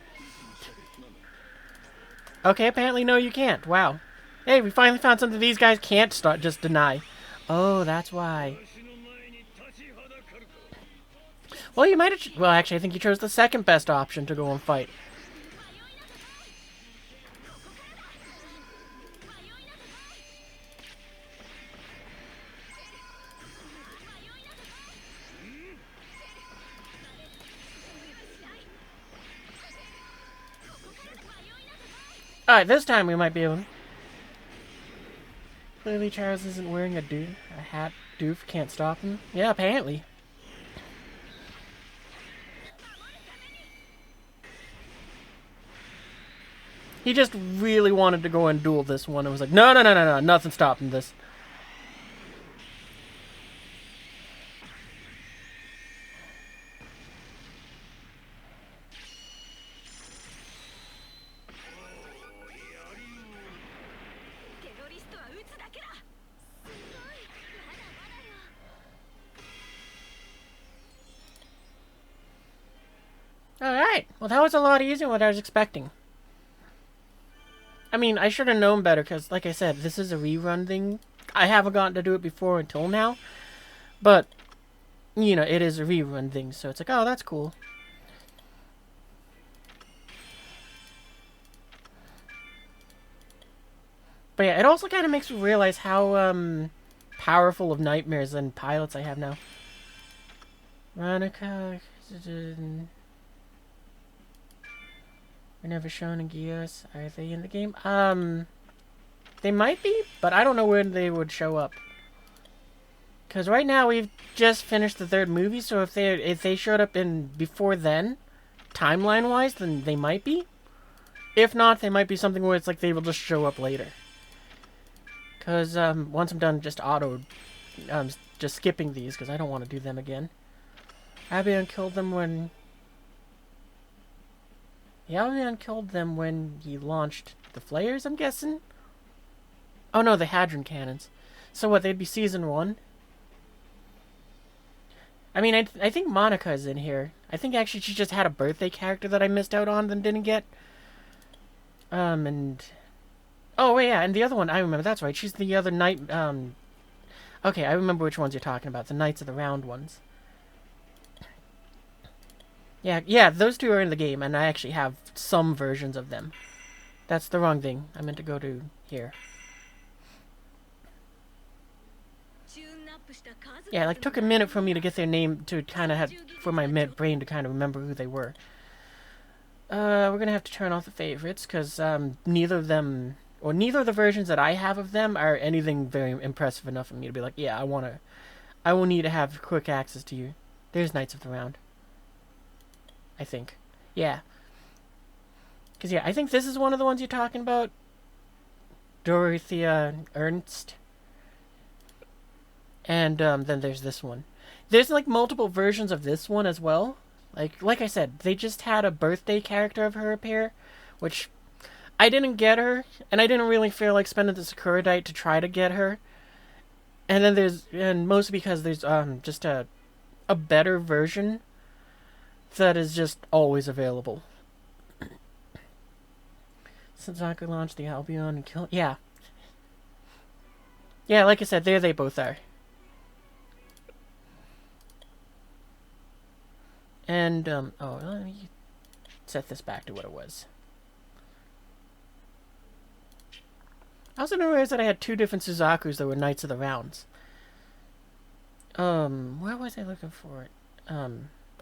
Okay, apparently no, you can't. Wow. Hey, we finally found something these guys can't just deny. Oh, that's why. Well, you might have... Well, actually, I think you chose the second best option to go and fight. Alright, this time we might be able to... Clearly Charles isn't wearing a hat. Doof can't stop him. Yeah, apparently. He just really wanted to go and duel this one. It was like, no, no, no, no, no, nothing stopping this. Alright, well that was a lot easier than what I was expecting. I mean, I should have known better, because, like I said, this is a rerun thing. I haven't gotten to do it before until now. But, you know, it is a rerun thing, so it's like, oh, that's cool. But yeah, it also kind of makes me realize how, powerful of nightmares and pilots I have now. Veronica... We're never shown in Geass. Are they in the game? They might be, but I don't know when they would show up. Because right now we've just finished the third movie, so if they showed up in before then, timeline-wise, then they might be. If not, they might be something where it's like they will just show up later. Because once I'm done just just skipping these, because I don't want to do them again. Albion killed them when... Yeah, Albion killed them when he launched the flares, I'm guessing? Oh no, the Hadron cannons. So what, they'd be Season 1? I mean, I think Monica is in here. I think actually she just had a birthday character that I missed out on and didn't get. And... Oh, yeah, and the other one, I remember, that's right. She's the other knight, Okay, I remember which ones you're talking about. The Knights of the Round ones. Yeah, those two are in the game, and I actually have some versions of them. That's the wrong thing. I meant to go to here. Yeah, it like, took a minute for me to get their name to kind of have... For my brain to kind of remember who they were. We're gonna have to turn off the favorites, because neither of them... Or neither of the versions that I have of them are anything very impressive enough for me to be like, yeah, I will need to have quick access to you. There's Knights of the Round. I think. Yeah. Because, yeah, I think this is one of the ones you're talking about. Dorothea Ernst. And then there's this one. There's, like, multiple versions of this one as well. Like I said, they just had a birthday character of her appear, which I didn't get her, and I didn't really feel like spending the Sakuradite to try to get her. And then and mostly because there's just a better version that is just always available. Since I could launch the Albion and kill... Yeah. Yeah, like I said, there they both are. And, oh, let me set this back to what it was. I also didn't realize that I had two different Suzakus that were Knights of the Rounds. Where was I looking for it?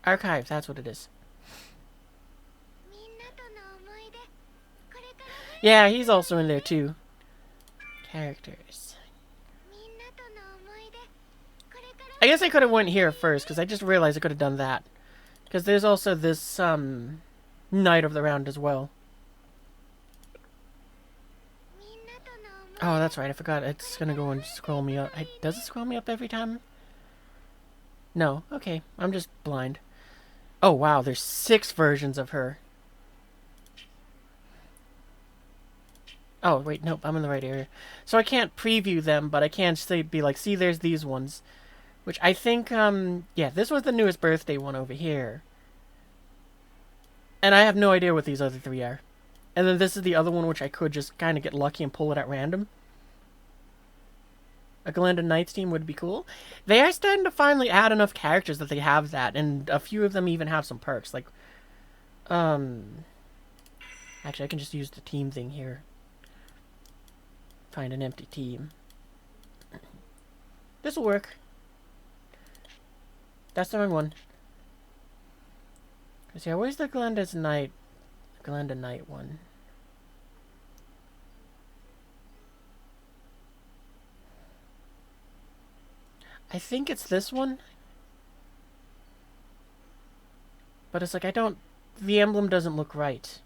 Archives, that's what it is. Yeah, he's also in there too. Characters. I guess I could have went here first, because I just realized I could have done that. Because there's also this, Knight of the Round as well. Oh, that's right, I forgot. It's gonna go and scroll me up. Does it scroll me up every time? No. Okay, I'm just blind. Oh, wow, there's 6 versions of her. Oh, wait, nope, I'm in the right area. So I can't preview them, but I can be like, see, there's these ones. Which I think, yeah, this was the newest birthday one over here. And I have no idea what these other 3 are. And then this is the other one, which I could just kind of get lucky and pull it at random. A Glenda Knights team would be cool. They are starting to finally add enough characters that they have that, and a few of them even have some perks. Like, actually, I can just use the team thing here. Find an empty team. This'll work. That's the wrong one. Cause yeah, where's the Glenda Knight one? I think it's this one. But it's like the emblem doesn't look right.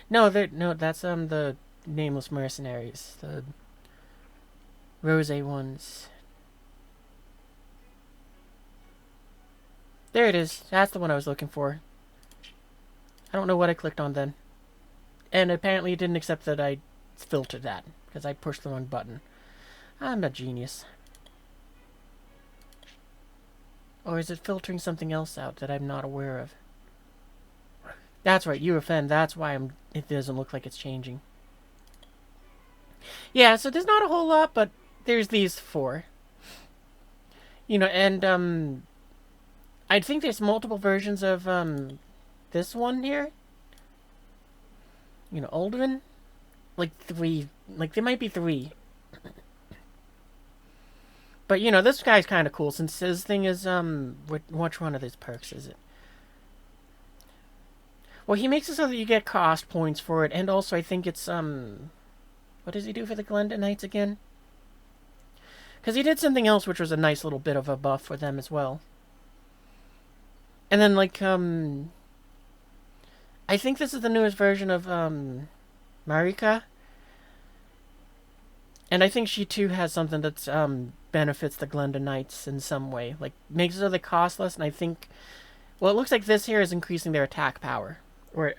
No, that's the Nameless Mercenaries, the Rose ones. There it is. That's the one I was looking for. I don't know what I clicked on then. And apparently it didn't accept that I filtered that, because I pushed the wrong button. I'm a genius. Or is it filtering something else out that I'm not aware of? That's right, you offend. That's why it doesn't look like it's changing. Yeah, so there's not a whole lot, but there's these 4. You know, and, I think there's multiple versions of, this one here. You know, Aldrin. Like 3. Like, there might be 3. But, you know, this guy's kind of cool, since his thing is, which one of his perks is it? Well, he makes it so that you get cost points for it, and also I think it's, what does he do for the Glenda Knights again? Because he did something else which was a nice little bit of a buff for them as well. And then, like, I think this is the newest version of, Marika. And I think she, too, has something that's, benefits the Glenda Knights in some way. Like, makes it so they cost less, and I think... Well, it looks like this here is increasing their attack power. Or,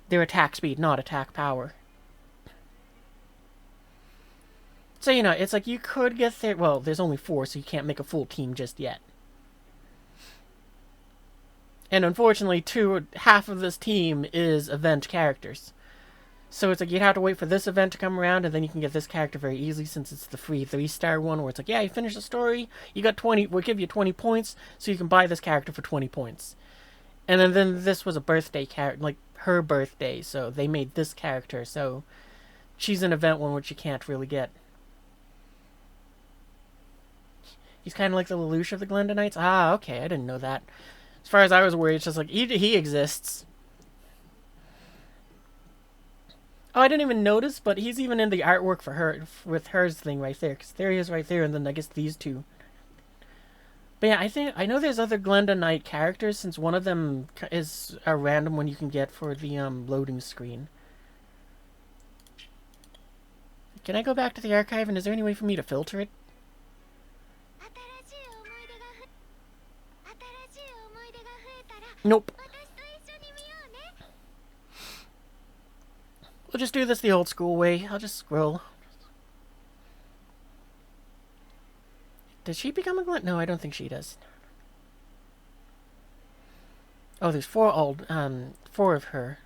their attack speed, not attack power. So, you know, it's like you could get there... Well, there's only 4, so you can't make a full team just yet. And unfortunately, half of this team is event characters. So it's like you'd have to wait for this event to come around, and then you can get this character very easily, since it's the free 3-star one, where it's like, yeah, you finished the story, you got 20, we'll give you 20 points, so you can buy this character for 20 points. And then this was a birthday character, like, her birthday, so they made this character, so she's an event one, which you can't really get. He's kind of like the Lelouch of the Glenda Knights? Ah, okay, I didn't know that. As far as I was worried, it's just like, he exists. Oh, I didn't even notice, but he's even in the artwork for her, with hers thing right there. Because there he is right there, and then I guess these 2. But yeah, I know there's other Glenda Knight characters, since one of them is a random one you can get for the loading screen. Can I go back to the archive, and is there any way for me to filter it? Nope. We'll just do this the old school way. I'll just scroll. Does she become a Glenda? No, I don't think she does. Oh, there's 4 of her.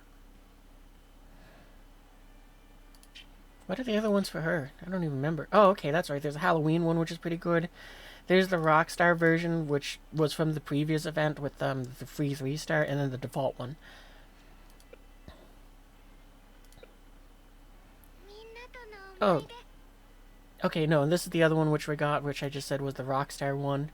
What are the other ones for her? I don't even remember. Oh, okay, that's right. There's a Halloween one, which is pretty good. There's the Rockstar version, which was from the previous event with the free 3-star, and then the default one. Oh. Okay, no, and this is the other one which we got, which I just said was the Rockstar one.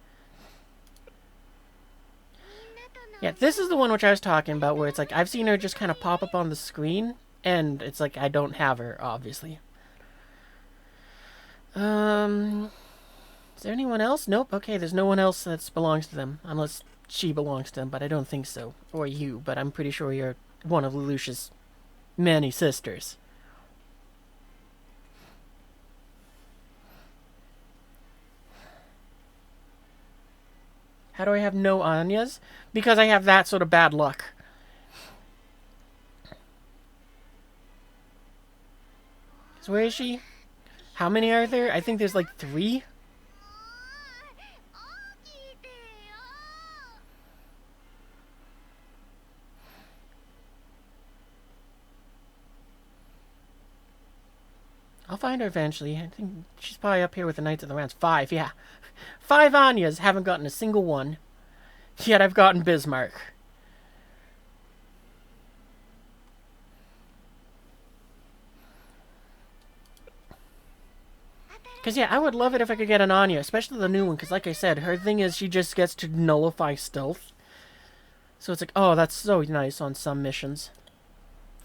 Yeah, this is the one which I was talking about, where it's like, I've seen her just kind of pop up on the screen, and it's like, I don't have her, obviously. Is there anyone else? Nope, okay, there's no one else that belongs to them, unless she belongs to them, but I don't think so. Or you, but I'm pretty sure you're one of Lelouch's many sisters. How do I have no Anyas? Because I have that sort of bad luck. So where is she? How many are there? I think there's like 3. I'll find her eventually. I think she's probably up here with the Knights of the Rounds. 5, yeah. 5 Anyas, haven't gotten a single one. Yet I've gotten Bismarck. Because, yeah, I would love it if I could get an Anya, especially the new one, because, like I said, her thing is she just gets to nullify stealth. So it's like, oh, that's so nice on some missions.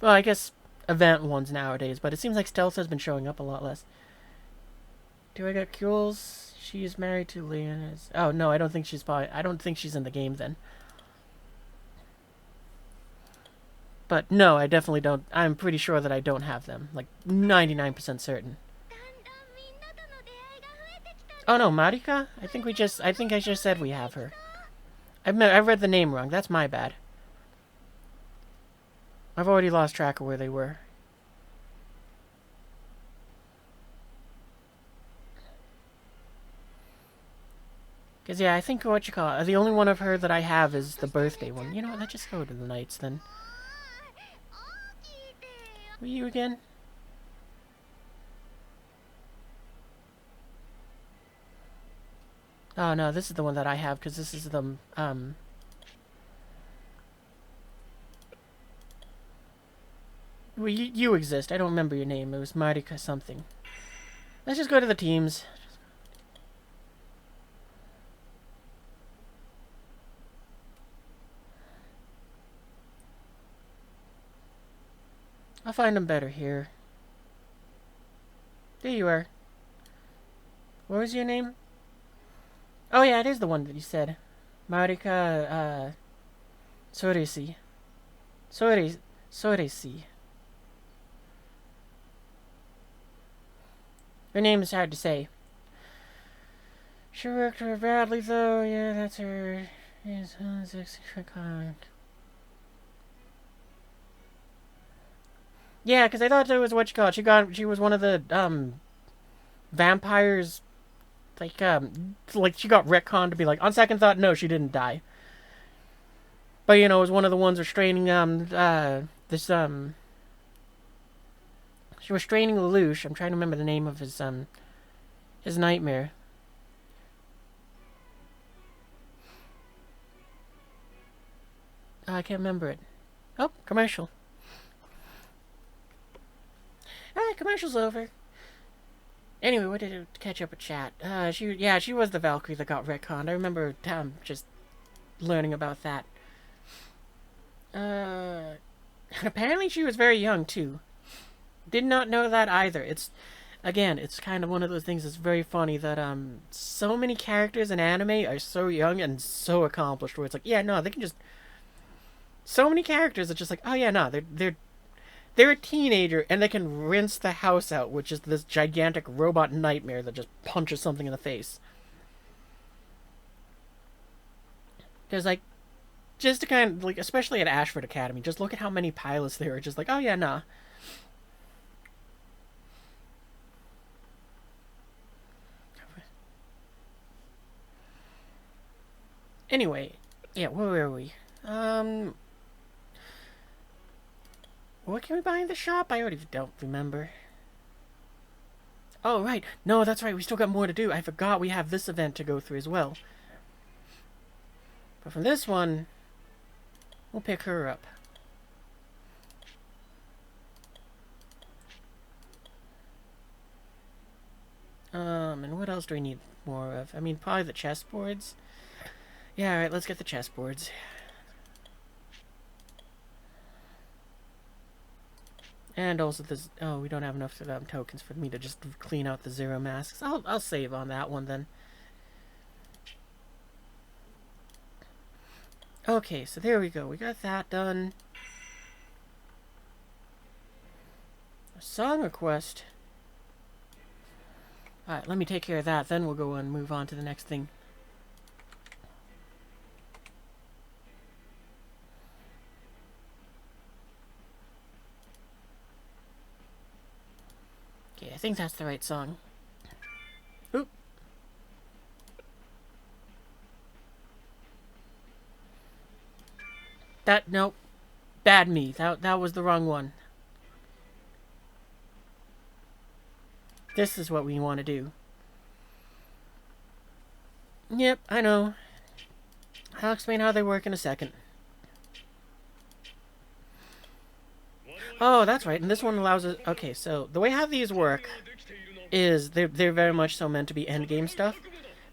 Well, I guess event ones nowadays, but it seems like stealth has been showing up a lot less. Do I got Kules? She is married to Leon. Oh, no, I don't think she's in the game then. But, no, I definitely don't. I'm pretty sure that I don't have them. Like, 99% certain. Oh no, Marika? I think I just said we have her. I read the name wrong. That's my bad. I've already lost track of where they were. Because, yeah, I think the only one of her that I have is the birthday one. You know what, let's just go to the Knights then. Were you again? Oh no, this is the one that I have, because this is the, Well, you exist. I don't remember your name. It was Marika something. Let's just go to the teams. I'll find them better here. There you are. What was your name? Oh yeah, it is the one that you said. Marika, Soresi. Soresi. Her name is hard to say. She worked her badly though, yeah, that's her. Yeah, because I thought that was what you call it. She was one of the, vampires, like she got retconned to be like, on second thought, no, she didn't die. But, you know, it was one of the ones restraining, she was restraining Lelouch. I'm trying to remember the name of his nightmare. I can't remember it. Oh, commercial. Alright, commercial's over. Anyway, what did it catch up with chat? She was the Valkyrie that got retconned. I remember just learning about that. Apparently she was very young too. Did not know that either. It's kind of one of those things that's very funny that so many characters in anime are so young and so accomplished where it's like, yeah, no, they can just, so many characters are just like, oh yeah, no, they're a teenager and they can rinse the house out, which is this gigantic robot nightmare that just punches something in the face. There's like, just to kind of, like, especially at Ashford Academy, just look at how many pilots there are just like, oh yeah, nah. Anyway, yeah, where were we? What can we buy in the shop? I already don't remember. Oh, right. No, that's right. We still got more to do. I forgot we have this event to go through as well. But from this one, we'll pick her up. And what else do we need more of? I mean, probably the chessboards. Yeah, alright, let's get the chessboards. And also this, oh, we don't have enough tokens for me to just clean out the 0 masks. I'll save on that one then. Okay, so there we go. We got that done. A song request. Alright, let me take care of that, then we'll go and move on to the next thing. Okay, I think that's the right song. Oop. Nope. Bad me. That was the wrong one. This is what we want to do. Yep, I know. I'll explain how they work in a second. Oh, that's right, and this one allows us... Okay, so the way how these work is they're very much so meant to be endgame stuff,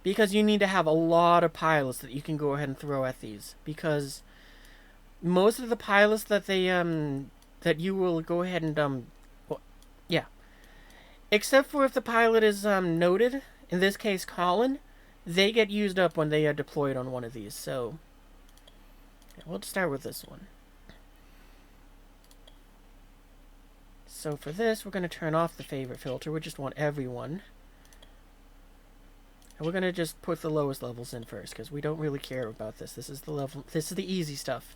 because you need to have a lot of pilots that you can go ahead and throw at these, because most of the pilots that they that you will go ahead and well, yeah, except for if the pilot is noted, in this case Colin, they get used up when they are deployed on one of these. So yeah, we'll start with this one. So for this, we're going to turn off the favorite filter. We just want everyone. And we're going to just put the lowest levels in first, because we don't really care about this. This is the level. This is the easy stuff.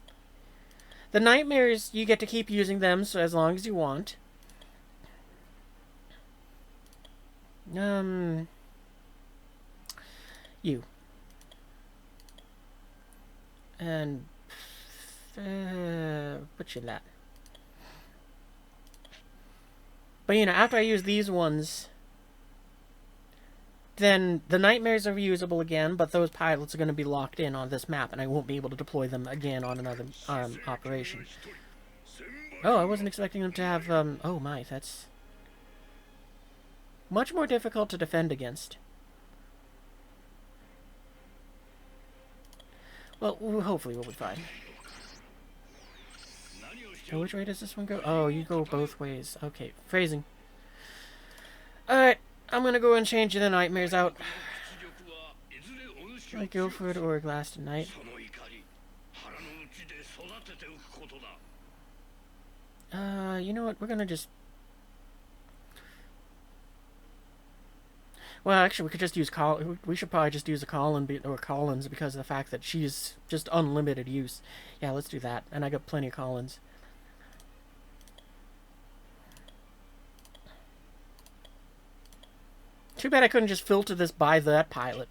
The nightmares, you get to keep using them so as long as you want. You. And put you in that. But, you know, after I use these ones, then the nightmares are reusable again, but those pilots are going to be locked in on this map, and I won't be able to deploy them again on another operation. Oh, I wasn't expecting them to have, oh my, that's much more difficult to defend against. Well, hopefully we'll be fine. So which way does this one go? Oh, you go both ways. Okay, phrasing. Alright, I'm gonna go and change the nightmares out. Like Guildford or Glass tonight. You know what? We're gonna just... Well, actually, we could just use we should probably just use a Collins because of the fact that she's just unlimited use. Yeah, let's do that. And I got plenty of Collins. Too bad I couldn't just filter this by that pilot.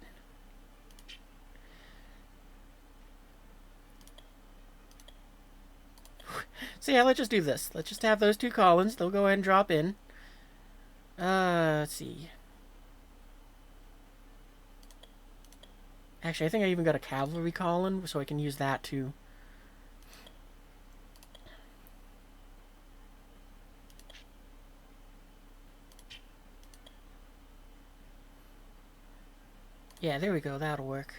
So yeah, let's just do this. Let's just have those two Collins. They'll go ahead and drop in. Let's see. Actually, I think I even got a cavalry Collin, so I can use that too. Yeah, there we go. That'll work.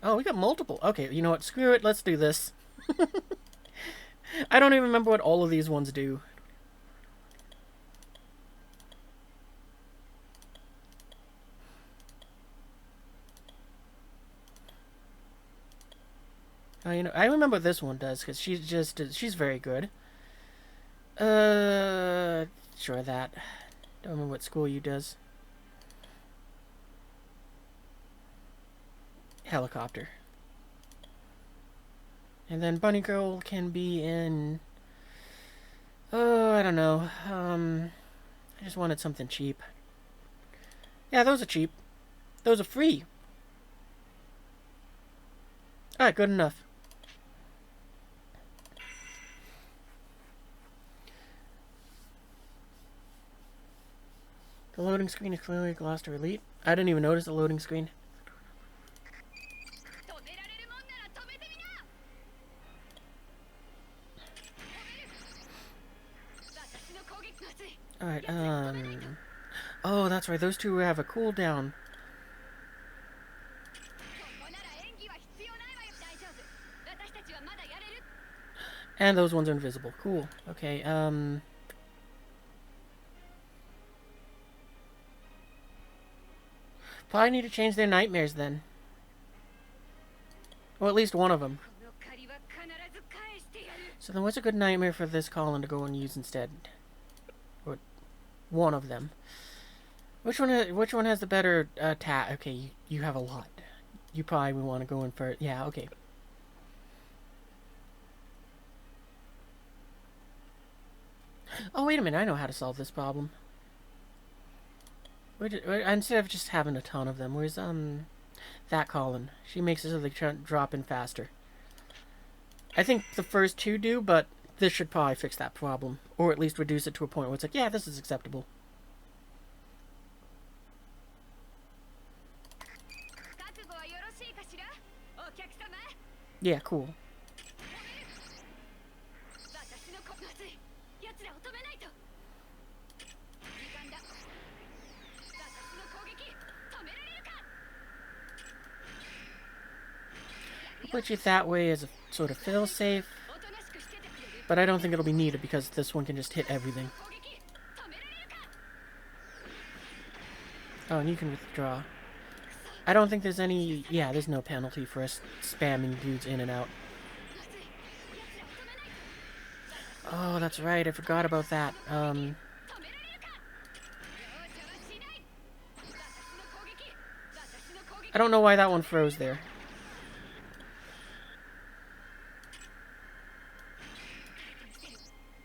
Oh, we got multiple. Okay, you know what? Screw it. Let's do this. I don't even remember what all of these ones do. You know, I remember what this one does, because she's very good. Sure that. Don't remember what school you does. Helicopter. And then Bunny Girl can be in... Oh, I don't know. I just wanted something cheap. Yeah, those are cheap. Those are free. Alright, good enough. The loading screen is clearly Gloucester Elite. I didn't even notice the loading screen. Alright, oh, that's right. Those two have a cooldown. And those ones are invisible. Cool. Okay, probably need to change their nightmares then. Or at least one of them. So then what's a good nightmare for this Colin to go and use instead? Or one of them. Which one has the better attack? Okay, you have a lot. You probably would want to go in for... Yeah, okay. Oh, wait a minute. I know how to solve this problem. Instead of just having a ton of them, where's, that Colin? She makes it so they drop in faster. I think the first two do, but this should probably fix that problem. Or at least reduce it to a point where it's like, yeah, this is acceptable. Yeah, cool. 私のこまずい奴らを止めないと時間だ私の攻撃止められるか I'll put you that way as a sort of fail-safe, おとなしくしててくれる but I don't think it'll be needed because this one can just hit everything. 攻撃止められるか Oh, and you can withdraw. I don't think there's any... Yeah, there's no penalty for us spamming dudes in and out. まずい奴らを止めないと Oh, that's right. I forgot about that. 止められるか容赦はしない私の攻撃私の攻撃 I don't know why that one froze there. 私の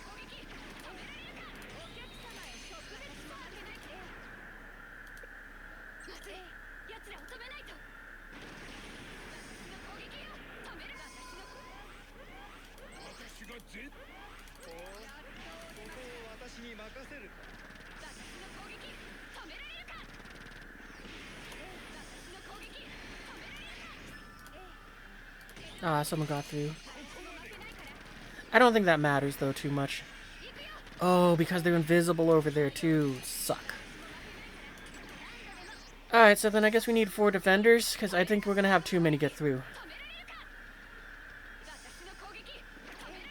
攻撃止められるかお客様へ特別サービスまずい奴らを止めないと私の攻撃を止める私の私がぜここを私に任せるか私の攻撃止められるか私の攻撃止められるか Ah, someone got through. I don't think that matters, though, too much. Oh, because they're invisible over there, too. Suck. Alright, so then I guess we need 4 defenders, because I think we're going to have too many get through. 私の攻撃止められるか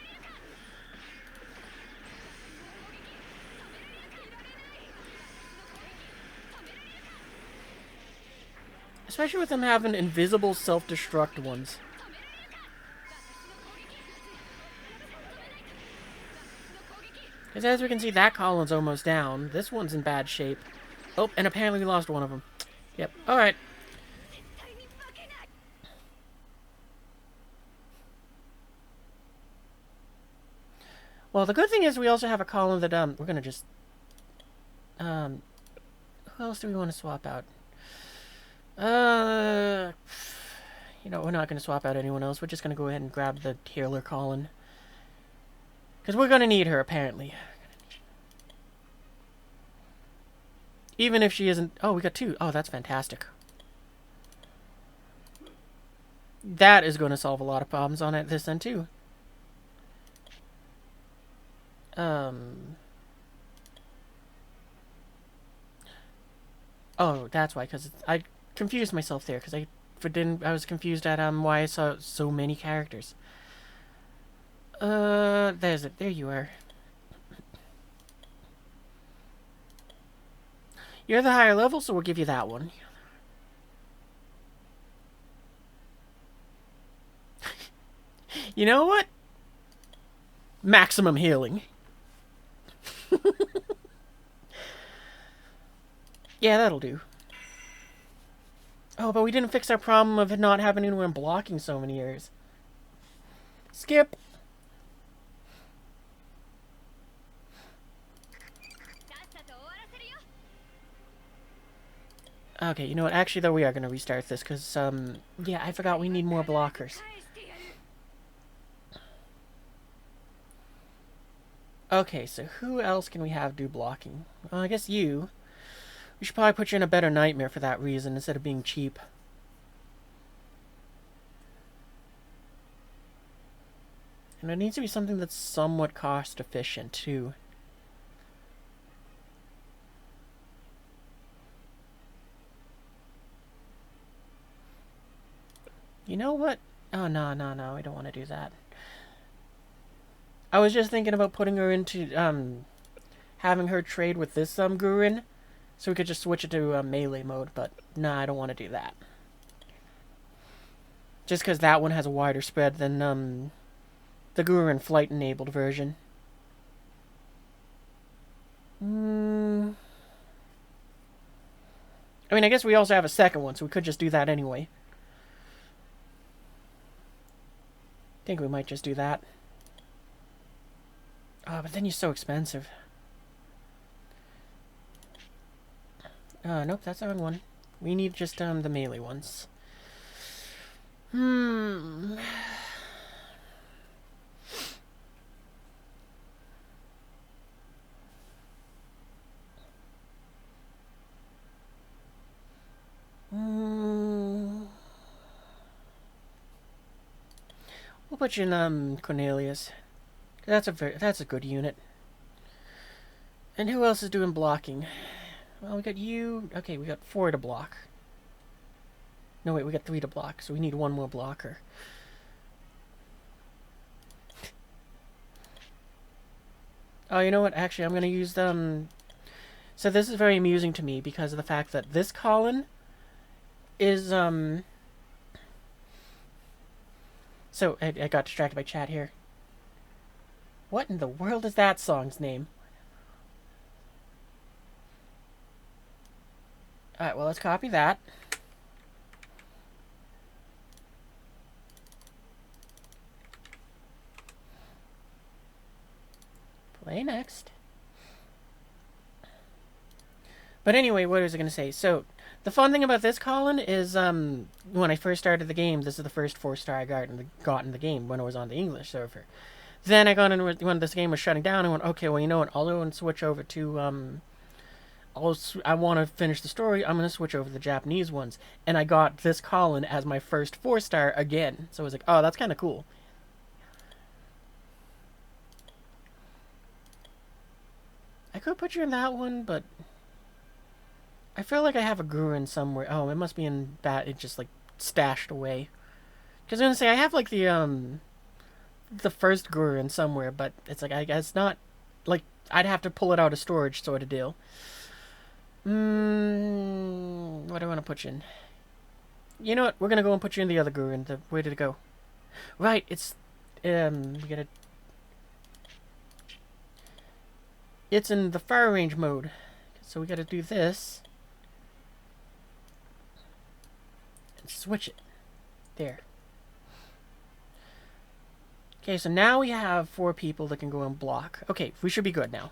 Especially with them having invisible self-destruct ones. Because as we can see, that column's almost down. This one's in bad shape. Oh, and apparently we lost one of them. Yep. Alright. Well, the good thing is we also have a column that, we're gonna just... who else do we want to swap out? You know, we're not going to swap out anyone else. We're just going to go ahead and grab the healer Colin. Because we're going to need her, apparently. Even if she isn't... Oh, we got 2. Oh, that's fantastic. That is going to solve a lot of problems on it this end, too. Oh, that's why, because I confused myself there, because I was confused at why I saw so many characters. There's it. There you are. You're the higher level, so we'll give you that one. You know what? Maximum healing. Yeah, that'll do. Oh, but we didn't fix our problem of it not having anyone blocking so many years. Skip. Okay, you know what? Actually, though, we are going to restart this because, yeah, I forgot we need more blockers. Okay, so who else can we have do blocking? Well, I guess you. We should probably put you in a better nightmare for that reason instead of being cheap. And it needs to be something that's somewhat cost efficient, too. You know what? Oh, no, no, no. I don't want to do that. I was just thinking about putting her into, having her trade with this, Gurren. So we could just switch it to melee mode, but nah, I don't want to do that. Just because that one has a wider spread than, the Gurren flight-enabled version. I mean, I guess we also have a second one, so we could just do that anyway. I think we might just do that. Oh, but then you're so expensive. Nope, that's the wrong one. We need just, the melee ones. put you in Cornelius. That's a good unit. And who else is doing blocking? Well, we got you. Okay, we got 4 to block. No, wait, we got 3 to block, so we need 1 more blocker. Oh, you know what? Actually, I'm going to use them. So this is very amusing to me because of the fact that this Colin is, So, I got distracted by chat here. What in the world is that song's name? Alright, well, let's copy that. Play next. But anyway, what was I going to say? So, the fun thing about this, Colin, is when I first started the game, this is the first 4-star I got in the game when I was on the English server. Then I got in when this game was shutting down, I went, okay, well, you know what, I'll go and switch over to, I want to finish the story, I'm going to switch over to the Japanese ones. And I got this Colin as my first 4-star again. So I was like, oh, that's kind of cool. I could put you in that one, but I feel like I have a Gurren somewhere. Oh, it must be in that. It just like stashed away. Because I'm gonna say I have like the first Gurren somewhere, but it's like I guess not. Like I'd have to pull it out of storage, sort of deal. What do I want to put you in? You know what? We're gonna go and put you in the other Gurren. Where did it go? Right, it's we gotta. It's in the fire range mode, so we gotta do this. Switch it. There. Okay, so now we have 4 people that can go and block. Okay, we should be good now.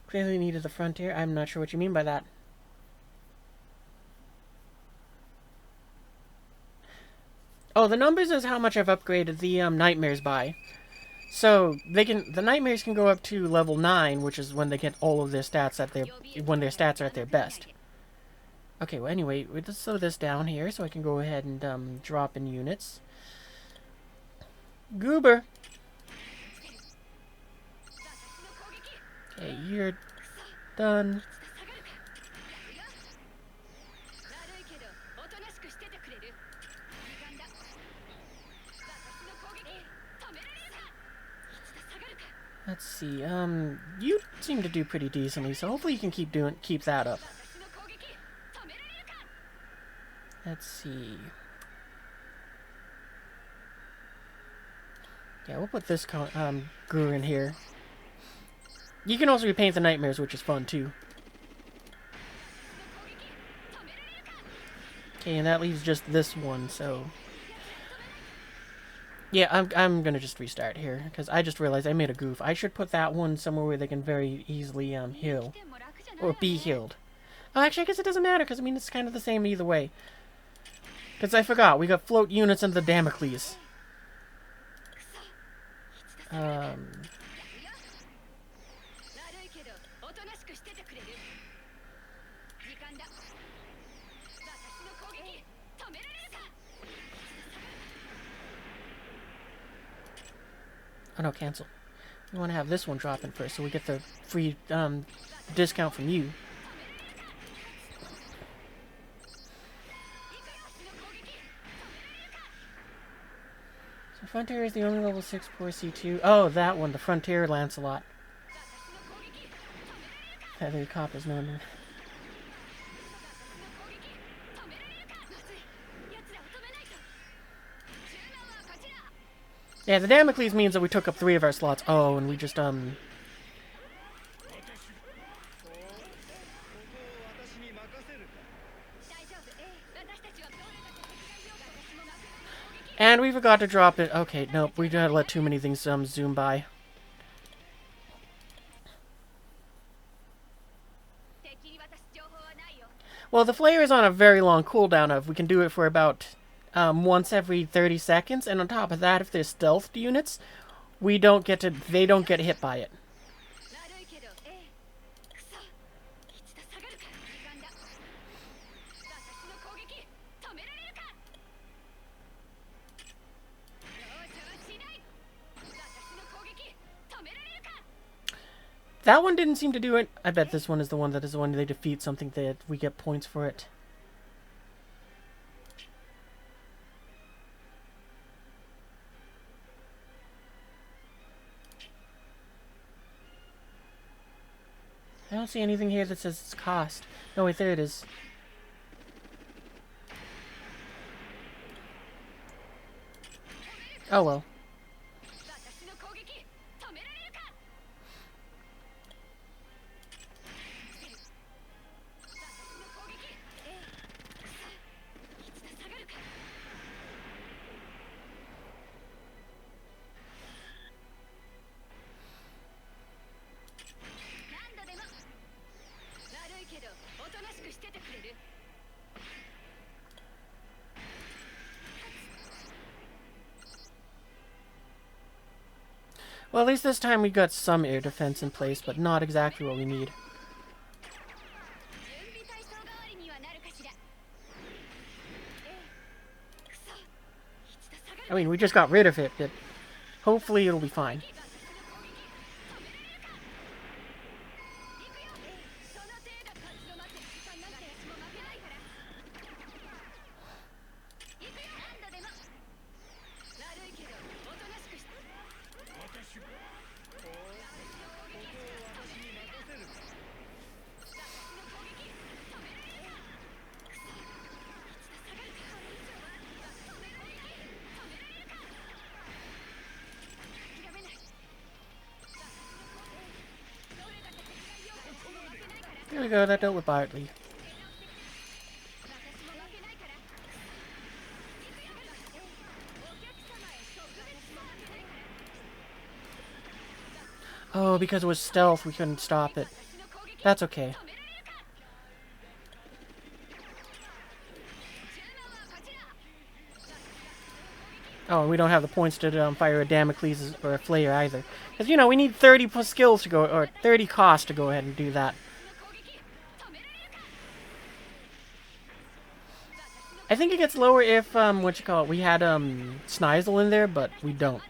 Clearly needed the frontier. I'm not sure what you mean by that. Oh, the numbers is how much I've upgraded the nightmares by. So the nightmares can go up to level 9, which is when they get all of their stats when their stats are at their best. Okay, well anyway, let's slow this down here so I can go ahead and drop in units. Goober! Okay, you're done. Let's see, you seem to do pretty decently, so hopefully you can keep that up. Let's see. Yeah, we'll put this Guru in here. You can also repaint the nightmares, which is fun too. Okay, and that leaves just this one, so yeah, I'm gonna just restart here because I just realized I made a goof. I should put that one somewhere where they can very easily heal or be healed. Oh, actually, I guess it doesn't matter because I mean it's kind of the same either way. Because I forgot, we got float units and the Damocles. Oh no, cancel. We want to have this one drop in first so we get the free discount from you. So Frontier is the only level 6 core C2. Oh, that one, the Frontier Lancelot. Feather Cop is known. Yeah, the Damocles means that we took up 3 of our slots. Oh, and we just, and we forgot to drop it. Okay, nope, we gotta let too many things, zoom by. Well, the flare is on a very long cooldown of, we can do it for about once every 30 seconds, and on top of that, if there's stealthed units, they don't get hit by it. That one didn't seem to do it. I bet this one is the one they defeat something that we get points for it. I don't see anything here that says its cost. No, wait, there it is. Oh well. Well, at least this time we got some air defense in place, but not exactly what we need. I mean, we just got rid of it, but hopefully it'll be fine. There we go, that dealt with Bartley. Oh, because it was stealth, we couldn't stop it. That's okay. Oh, and we don't have the points to fire a Damocles or a Flayer either. Because, you know, we need 30 plus skills to go, or 30 cost to go ahead and do that. I think it gets lower if, we had, Snizel in there, but we don't.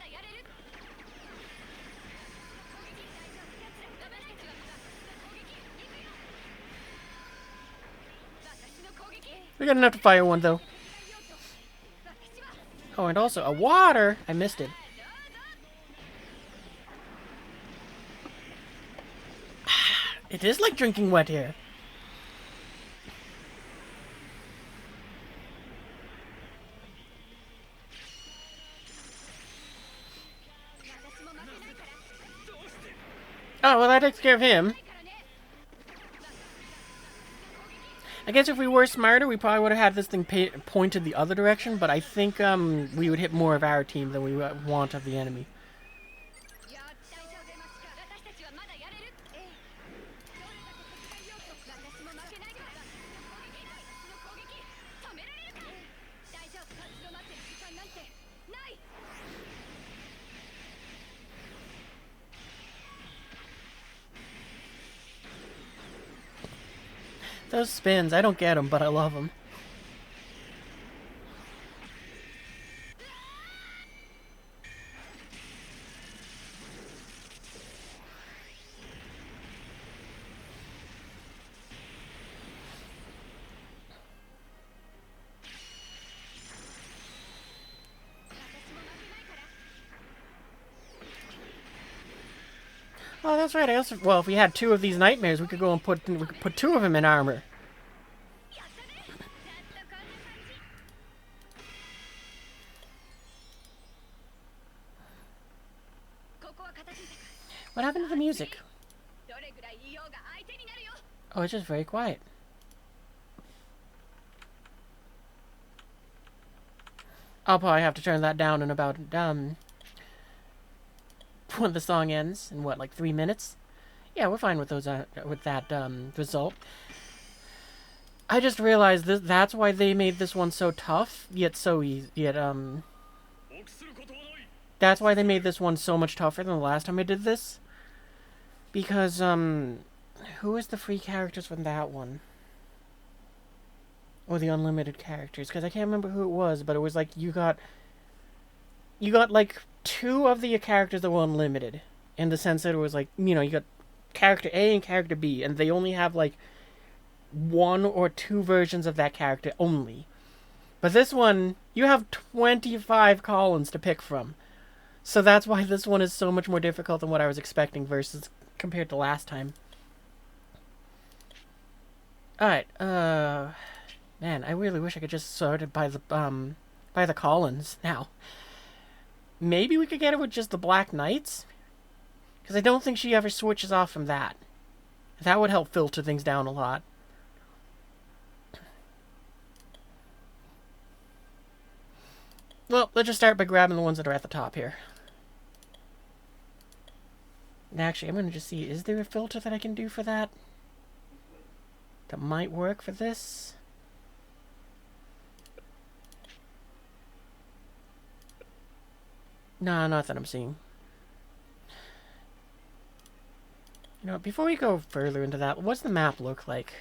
We got enough to fire one, though. Oh, and also, a water! I missed it. It is like drinking wet air. Oh, well, that takes care of him. I guess if we were smarter, we probably would have had this thing pointed the other direction, but I think we would hit more of our team than we want of the enemy. Those spins, I don't get them, but I love them. Oh, that's right. I also, well, if we had two of these nightmares, we could go and put two of them in armor. What happened to the music? Oh, it's just very quiet. I'll probably have to turn that down in about when the song ends in what, like 3 minutes? Yeah, we're fine with those with that result. I just realized that's why they made this one so tough, yet so easy. That's why they made this one so much tougher than the last time I did this. Because who is the free characters from that one? Or the unlimited characters? Because I can't remember who it was, but it was like you got like 2 of the characters that were unlimited, in the sense that it was like, you know, you got character A and character B, and they only have like 1 or 2 versions of that character only. But this one, you have 25 Collins to pick from. So that's why this one is so much more difficult than what I was expecting versus compared to last time. Alright, man, I really wish I could just sort it by the Collins now. Maybe we could get it with just the Black Knights? Because I don't think she ever switches off from that. That would help filter things down a lot. Well, let's just start by grabbing the ones that are at the top here. And actually, I'm going to just see, is there a filter that I can do for that? That might work for this? No, not that I'm seeing. You know, before we go further into that, what's the map look like?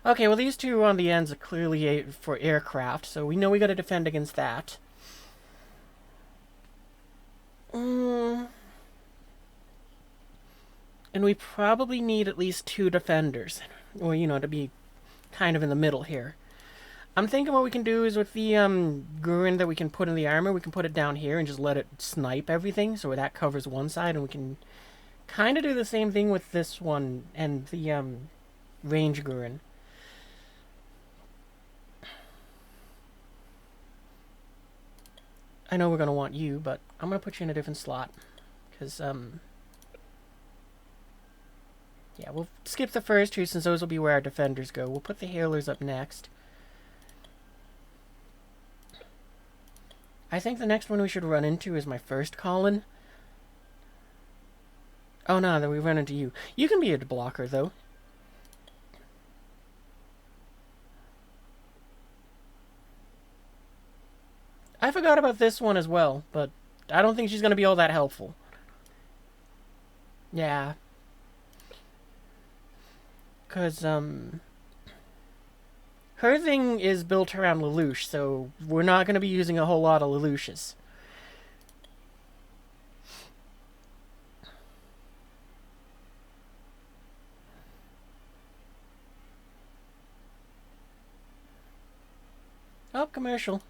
Okay, well these two on the ends are clearly for aircraft, so we know we gotta defend against that. And we probably need at least 2 defenders. Or, you know, to be kind of in the middle here. I'm thinking what we can do is with the Gurren that we can put in the armor, we can put it down here and just let it snipe everything, so that covers one side, and we can kind of do the same thing with this one and the range Gurren. I know we're going to want you, but I'm going to put you in a different slot, because, yeah, we'll skip the first 2 since those will be where our defenders go. We'll put the healers up next. I think the next one we should run into is my first Colin. Oh no, then we run into you. You can be a blocker, though. I forgot about this one as well, but I don't think she's going to be all that helpful. Yeah. Because, her thing is built around Lelouch, so we're not going to be using a whole lot of Lelouches. Oh, commercial.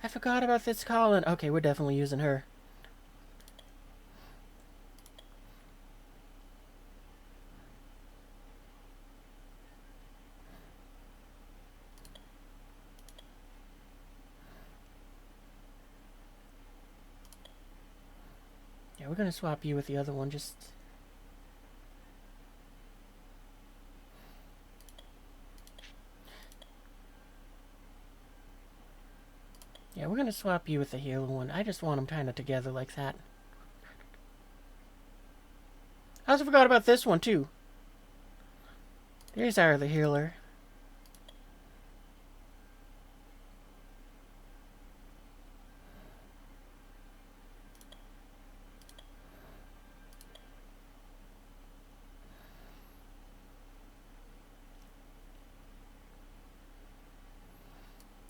I forgot about this Colin. Okay, we're definitely using her. Yeah, we're gonna swap you with the other one, just... Yeah, we're gonna swap you with the healer one. I just want them kind of together like that. I also forgot about this one, too. There's our other healer.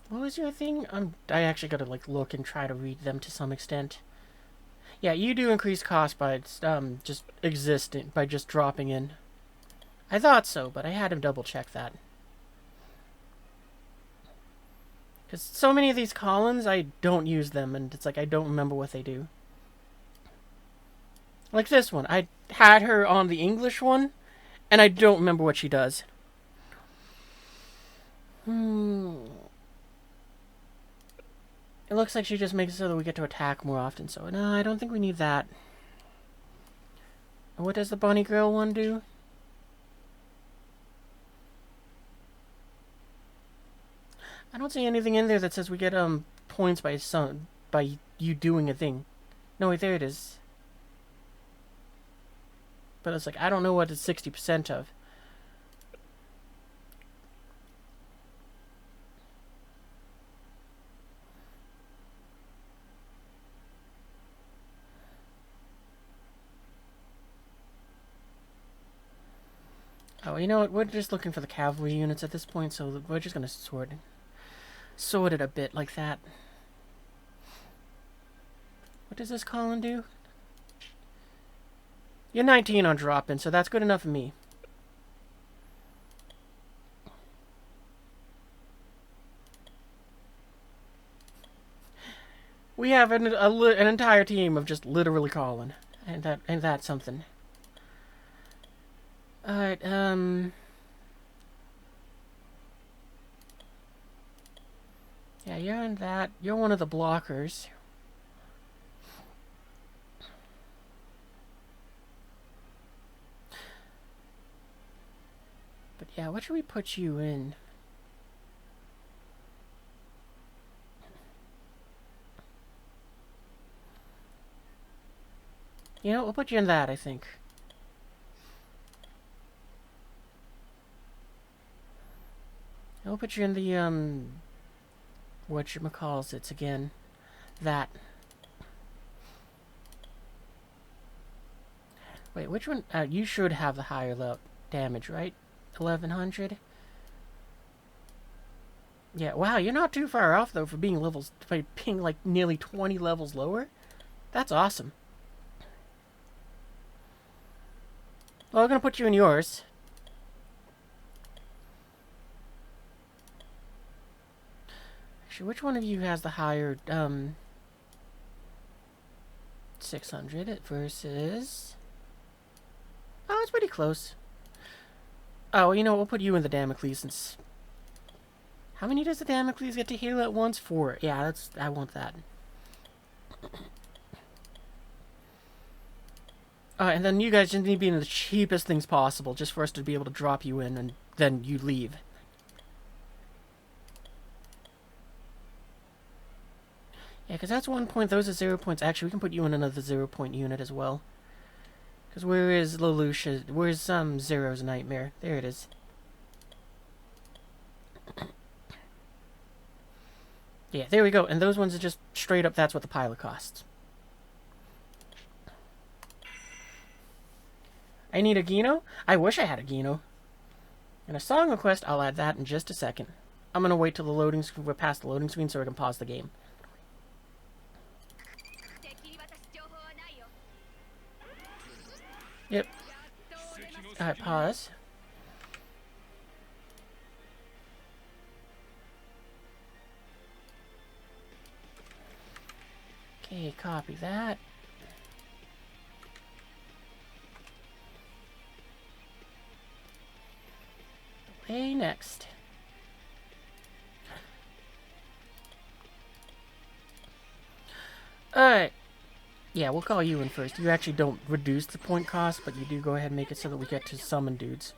What was your thing? I actually gotta, like, look and try to read them to some extent. Yeah, you do increase cost by, just existing, by just dropping in. I thought so, but I had to double check that. Because so many of these Collins, I don't use them, and it's like, I don't remember what they do. Like this one. I had her on the English one, and I don't remember what she does. It looks like she just makes it so that we get to attack more often, so no, I don't think we need that. And what does the bunny girl one do? I don't see anything in there that says we get points by you doing a thing. No, wait, there it is. But it's like, I don't know what it's 60% of. Oh, you know what? We're just looking for the cavalry units at this point, so we're just gonna sort it a bit like that. What does this Colin do? You're 19 on drop-in, so that's good enough for me. We have an entire team of just literally calling, and that's something. All right, yeah, you're in that. You're one of the blockers. But yeah, what should we put you in? You know, we'll put you in that, I think. We'll put you in the, whatchamacalls again. That. Wait, which one? You should have the higher damage, right? 1100? Yeah, wow, you're not too far off, though, for being like, nearly 20 levels lower. That's awesome. Well, I'm gonna put you in yours. Actually, which one of you has the higher, 600 versus... Oh, it's pretty close. Oh, you know, we'll put you in the Damocles since... How many does the Damocles get to heal at once? 4. Yeah, I want that. And then you guys just need to be in the cheapest things possible, just for us to be able to drop you in, and then you leave. Yeah, because that's 1 point, those are 0 points. Actually, we can put you in another 0 point unit as well. Because where is Lelouch? Where's Zero's Nightmare? There it is. Yeah, there we go. And those ones are just straight up, that's what the pilot costs. I need a Gino? I wish I had a Gino. And a song request, I'll add that in just a second. I'm going to wait till we're past the loading screen so I can pause the game. Yep. Alright, pause. Okay, copy that. Play next. Alright. Yeah, we'll call you in first. You actually don't reduce the point cost, but you do go ahead and make it so that we get to summon dudes.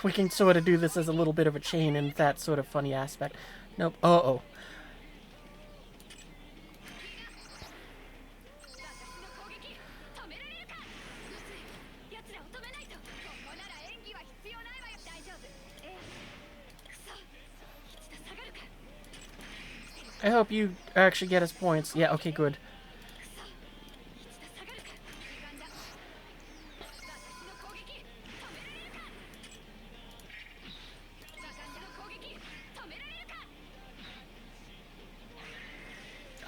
We can sort of do this as a little bit of a chain in that sort of funny aspect. Nope. Uh-oh. I hope you actually get his points. Yeah, okay, good.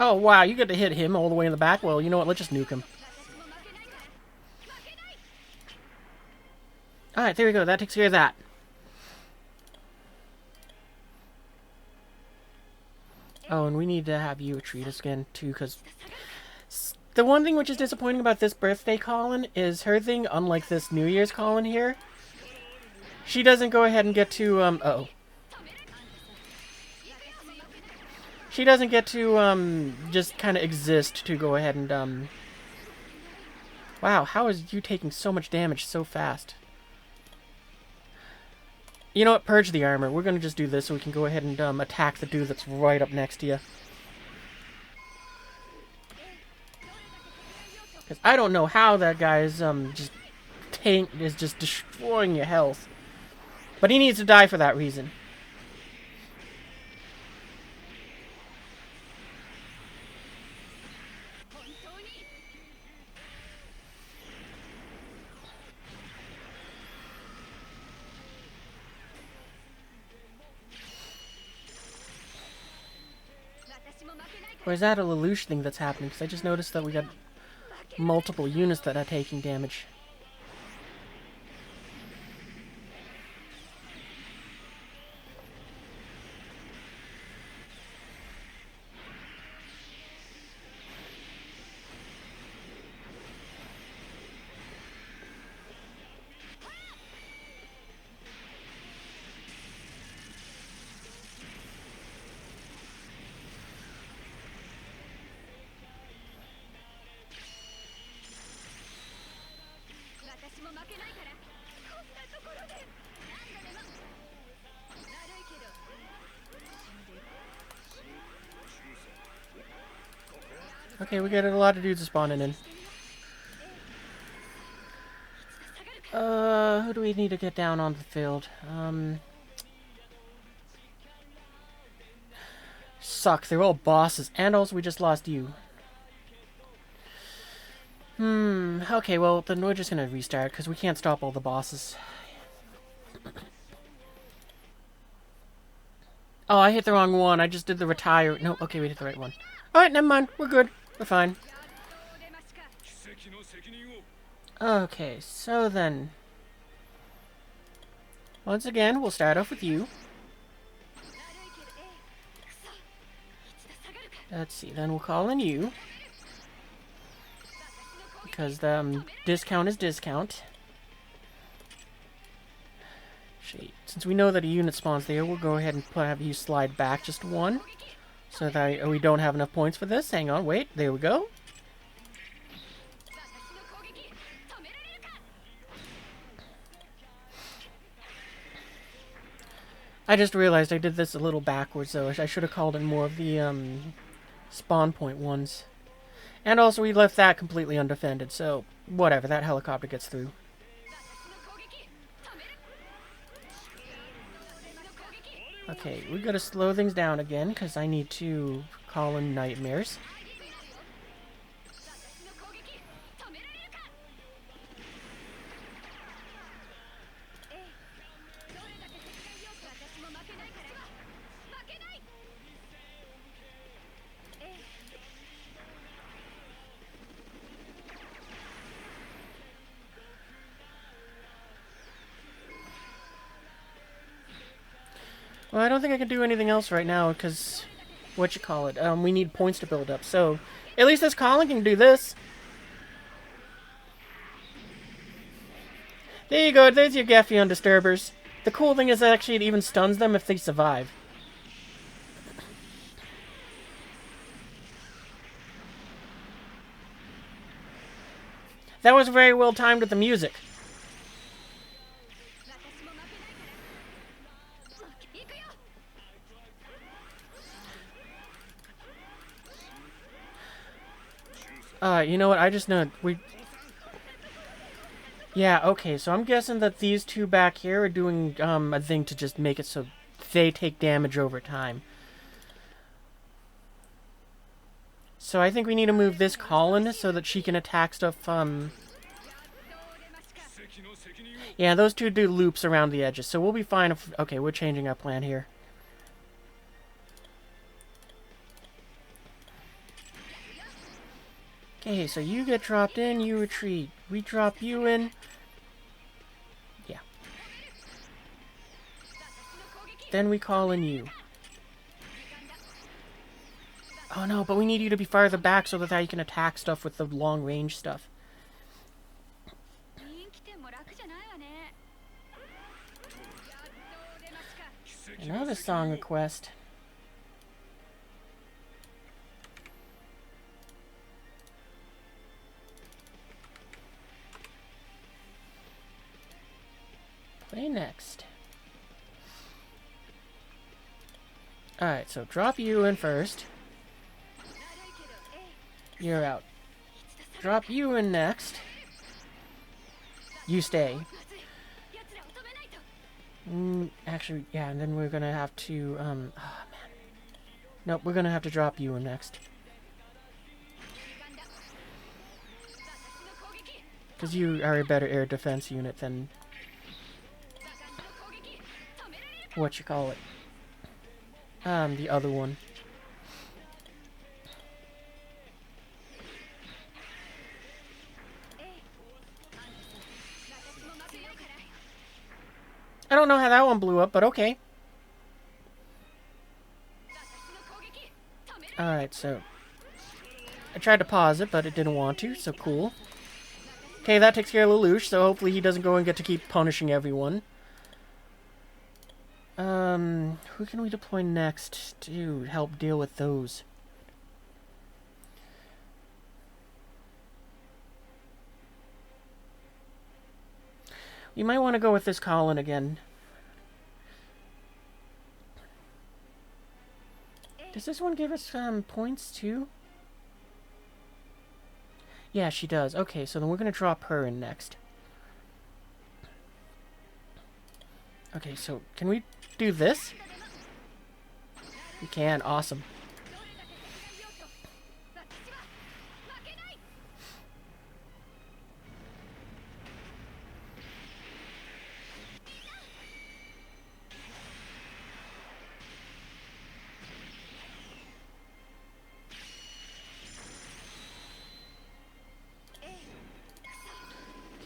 Oh, wow, you get to hit him all the way in the back? Well, you know what, let's just nuke him. Alright, there we go, that takes care of that. Oh, and we need to have you treat us again, too, because... The one thing which is disappointing about this birthday call-in is her thing, unlike this New Year's call-in here, she doesn't go ahead and get to, uh-oh. She doesn't get to, just kind of exist to go ahead and, Wow, how is you taking so much damage so fast? You know what? Purge the armor. We're going to just do this so we can go ahead and attack the dude that's right up next to you. Because I don't know how that guy is just destroying your health. But he needs to die for that reason. Or is that a Lelouch thing that's happening? Because I just noticed that we got... multiple units that are taking damage. Okay, we got a lot of dudes spawning in. Who do we need to get down on the field? Suck, they're all bosses. And also we just lost you. Okay, well, then we're just gonna restart, because we can't stop all the bosses. Oh, I hit the wrong one. I just did the retire. No, okay, we hit the right one. Alright, never mind. We're good. We're fine. Okay, so then... once again, we'll start off with you. Let's see, then we'll call in you. Because the discount is discount. Shit. Since we know that a unit spawns there, we'll go ahead and have you slide back just one. So that we don't have enough points for this. Hang on, wait, there we go. I just realized I did this a little backwards, though. I should have called in more of the spawn point ones. And also, we left that completely undefended, so whatever, that helicopter gets through. Okay, we gotta slow things down again, because I need to call in nightmares. Well, I don't think I can do anything else right now, because... we need points to build up, so... at least this Colin can do this! There you go, there's your Geffion Disturbers. The cool thing is actually it even stuns them if they survive. That was very well timed with the music. You know what? I just know yeah, okay, so I'm guessing that these two back here are doing, a thing to just make it so they take damage over time. So I think we need to move this Colin so that she can attack stuff, yeah, those two do loops around the edges, so we'll be fine if... okay, we're changing our plan here. Okay, so you get dropped in, you retreat. We drop you in. Yeah. Then we call in you. Oh no, but we need you to be farther back so that you can attack stuff with the long range stuff. Another song request. Play next. Alright, so drop you in first. You're out. Drop you in next. You stay. Actually, yeah, and then we're gonna have to, oh man. Nope, we're gonna have to drop you in next. Because you are a better air defense unit than... what you call it. The other one. don't know how that one blew up, but okay. Alright, so... I tried to pause it, but it didn't want to, so cool. Okay, that takes care of Lelouch, so hopefully he doesn't go and get to keep punishing everyone. Who can we deploy next to help deal with those? You might want to go with this Colin again. Does this one give us points too? Yeah, she does. Okay, so then we're going to drop her in next. Okay, so can we do this? We can. Awesome.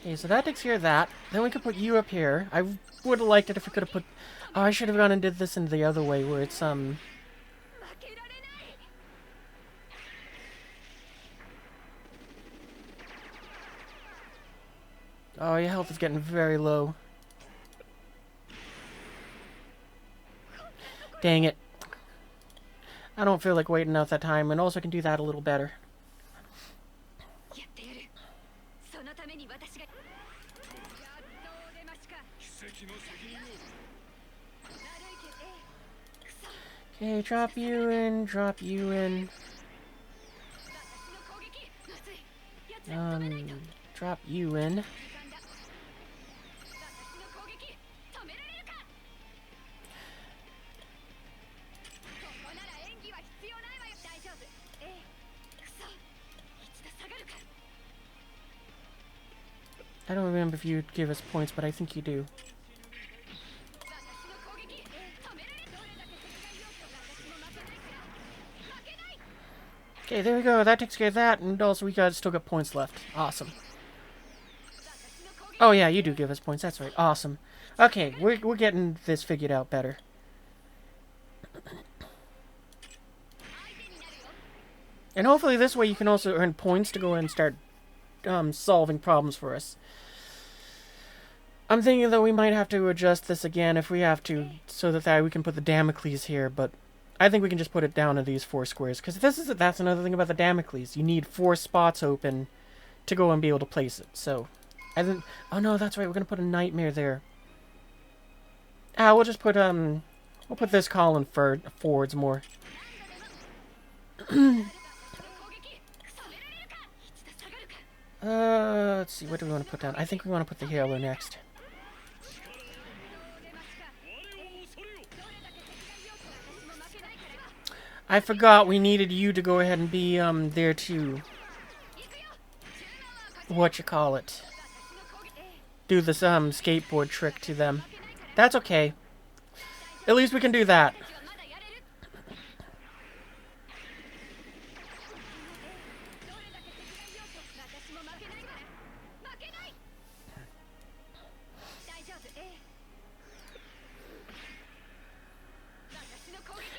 Okay, so that takes care of that. Then we could put you up here. I would have liked it if we could have put... Oh, I should have gone and did this in the other way, where it's, Oh, your health is getting very low. Dang it. I don't feel like waiting out that time, and also I can do that a little better. Okay, drop you in, drop you in. Drop you in. I don't remember if you'd give us points, but I think you do. Okay, there we go. That takes care of that, and also we still got points left. Awesome. Oh yeah, you do give us points. That's right. Awesome. Okay, we're getting this figured out better. And hopefully this way you can also earn points to go and start solving problems for us. I'm thinking that we might have to adjust this again if we have to, so that we can put the Damocles here, but I think we can just put it down to these 4 squares, because that's another thing about the Damocles. You need 4 spots open to go and be able to place it, so... Oh no, that's right, we're gonna put a Nightmare there. We'll just put, we'll put this column forwards more. Let's see, what do we want to put down? I think we want to put the Halo next. I forgot we needed you to go ahead and be, there too. Whatchamacallit. Do this, skateboard trick to them. That's okay. At least we can do that.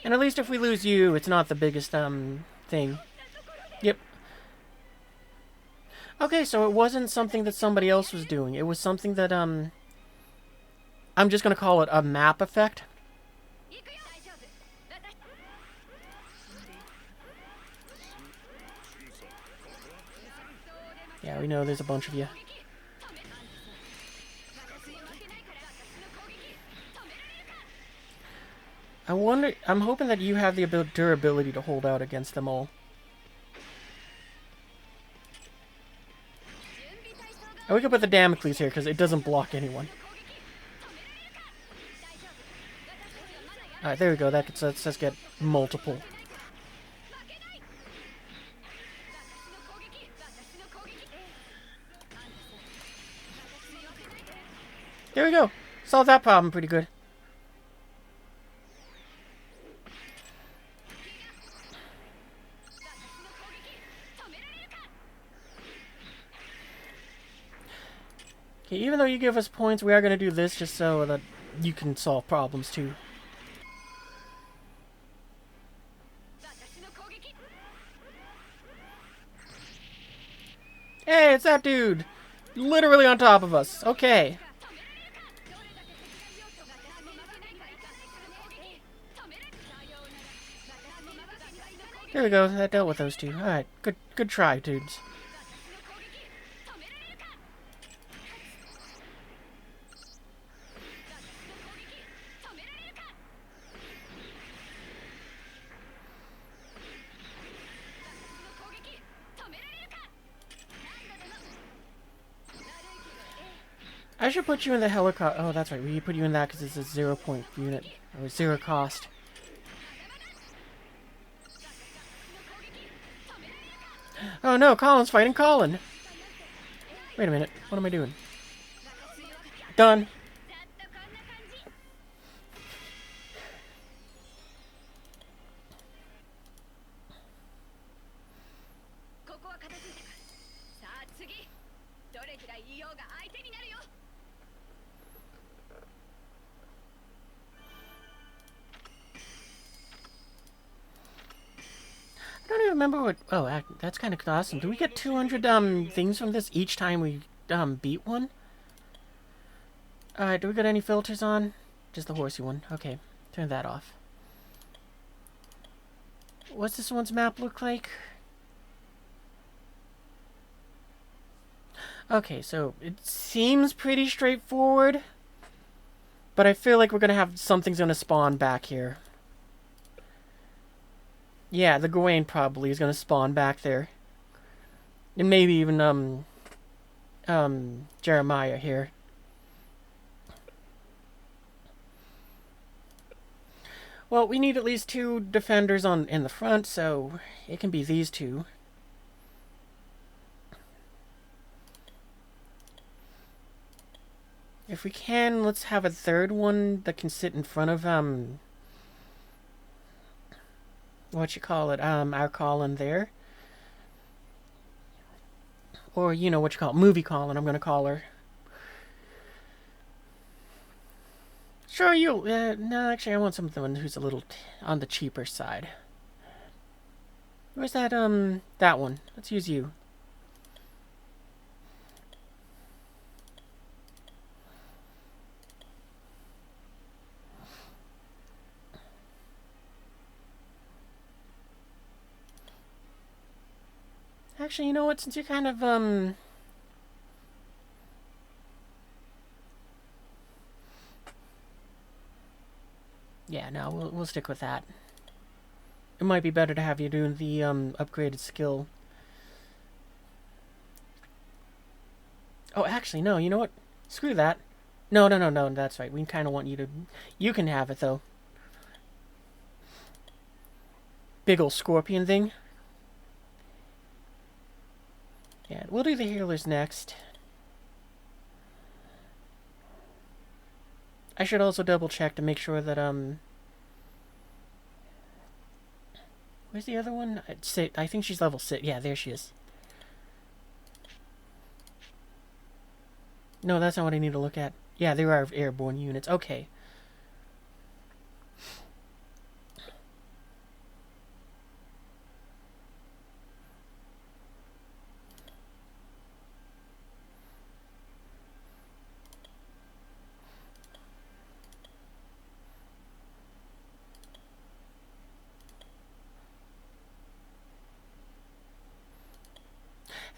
And at least if we lose you, it's not the biggest, thing. Yep. Okay, so it wasn't something that somebody else was doing. It was something that, I'm just gonna call it a map effect. Yeah, we know there's a bunch of you. I'm hoping that you have the durability to hold out against them all. And we can put the Damocles here, because it doesn't block anyone. Alright, there we go. That lets us get multiple. There we go. Solved that problem pretty good. Okay, even though you give us points, we are going to do this just so that you can solve problems too. 私の攻撃 Hey, it's that dude! Literally on top of us. Okay. どれだけ戦いようと私も負けないから私の攻撃止めるさようなら私も負けないの攻撃 There we go. That dealt with those two. Alright. Good try, dudes. 私の攻撃止められるか私の攻撃止められるか私の攻撃止められるか何度でも悪いけどえ I should put you in the helicopter. Oh, that's right. We put you in that because it's a 0-point unit. Or 0 cost. Oh no, Colin's fighting Colin. Wait a minute. What am I doing? Done. ざっとこんな感じここは片付いたかさあ次どれくらいいようが相手になるよ I don't even remember what... Oh, that's kind of awesome. Do we get 200 things from this each time we beat one? Alright, do we got any filters on? Just the horsey one. Okay, turn that off. What's this one's map look like? Okay, so it seems pretty straightforward. But I feel like we're gonna have... Something's gonna spawn back here. Yeah, the Gawain probably is gonna spawn back there. And maybe even, Jeremiah here. Well, we need at least 2 defenders in the front, so it can be these 2. If we can, let's have a third one that can sit in front of, what you call it, our Colin there. Or, you know, what you call it, movie Colin, I'm gonna call her. Sure, you, no, actually, I want someone who's a little on the cheaper side. Where's that, that one? Let's use you. Actually, you know what, since you're kind of, yeah, no, we'll stick with that. It might be better to have you doing the, upgraded skill. Oh, actually, no, you know what? Screw that. No, that's right. We kind of want you to... You can have it, though. Big ol' scorpion thing. Yeah, we'll do the healers next. I should also double check to make sure that, where's the other one? I think she's level 6. Yeah, there she is. No, that's not what I need to look at. Yeah, there are airborne units. Okay.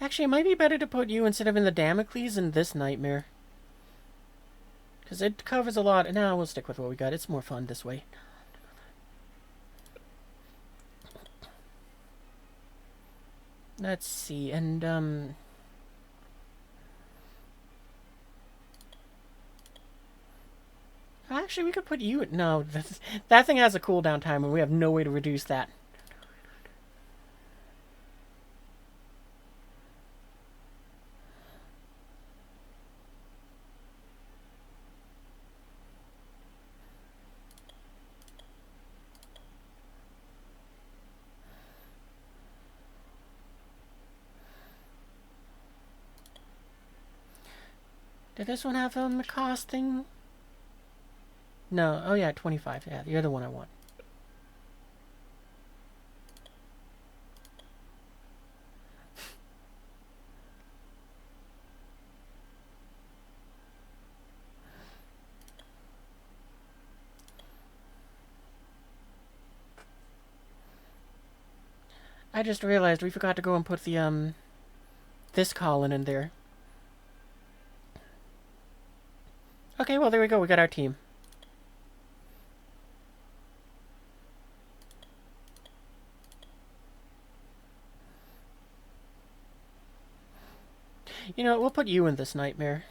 Actually, it might be better to put you instead of in the Damocles in this nightmare. Because it covers a lot. Now we'll stick with what we got. It's more fun this way. Let's see, and, actually, we could put you... No, that thing has a cooldown time, and we have no way to reduce that. Did this one have a cost thing? No. Oh yeah, 25. Yeah, you're the one I want. I just realized we forgot to go and put the this column in there. Okay, well there we go. We got our team. You know what? We'll put you in this nightmare.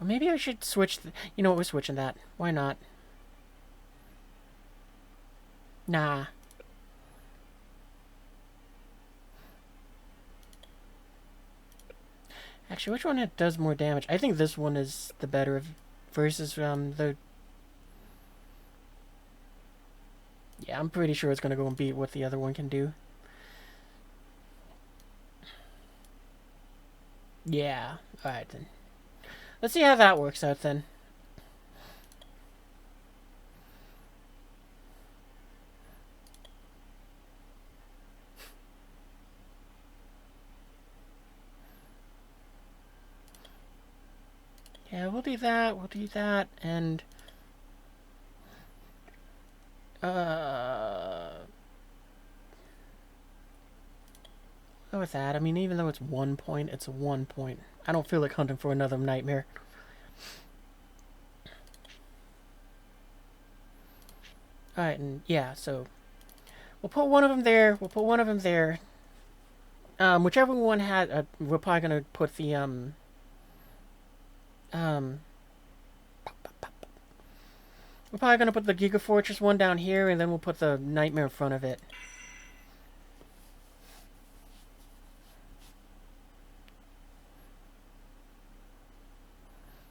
Or maybe I should switch. You know what? We're switching that. Why not? Nah. Actually, which one does more damage? I think this one is the better of versus the. Yeah, I'm pretty sure it's gonna go and beat what the other one can do. Yeah. All right then. Let's see how that works out then. Yeah, we'll do that, and... Go with that. I mean, even though it's 1 point, it's a 1 point. I don't feel like hunting for another nightmare. Alright, and yeah, so... We'll put one of them there, whichever one had... we're probably gonna put the, we're probably gonna put the Giga Fortress one down here, and then we'll put the Nightmare in front of it.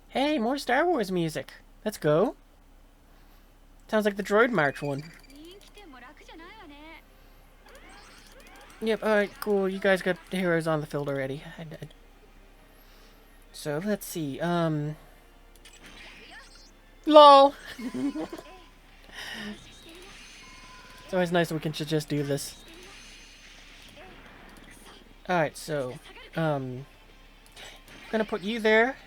Hey, more Star Wars music. Let's go. Sounds like the Droid March one. Yep, alright, cool. You guys got the heroes on the field already. So, let's see. LOL! It's always nice that we can just do this. Alright, so, I'm gonna put you there.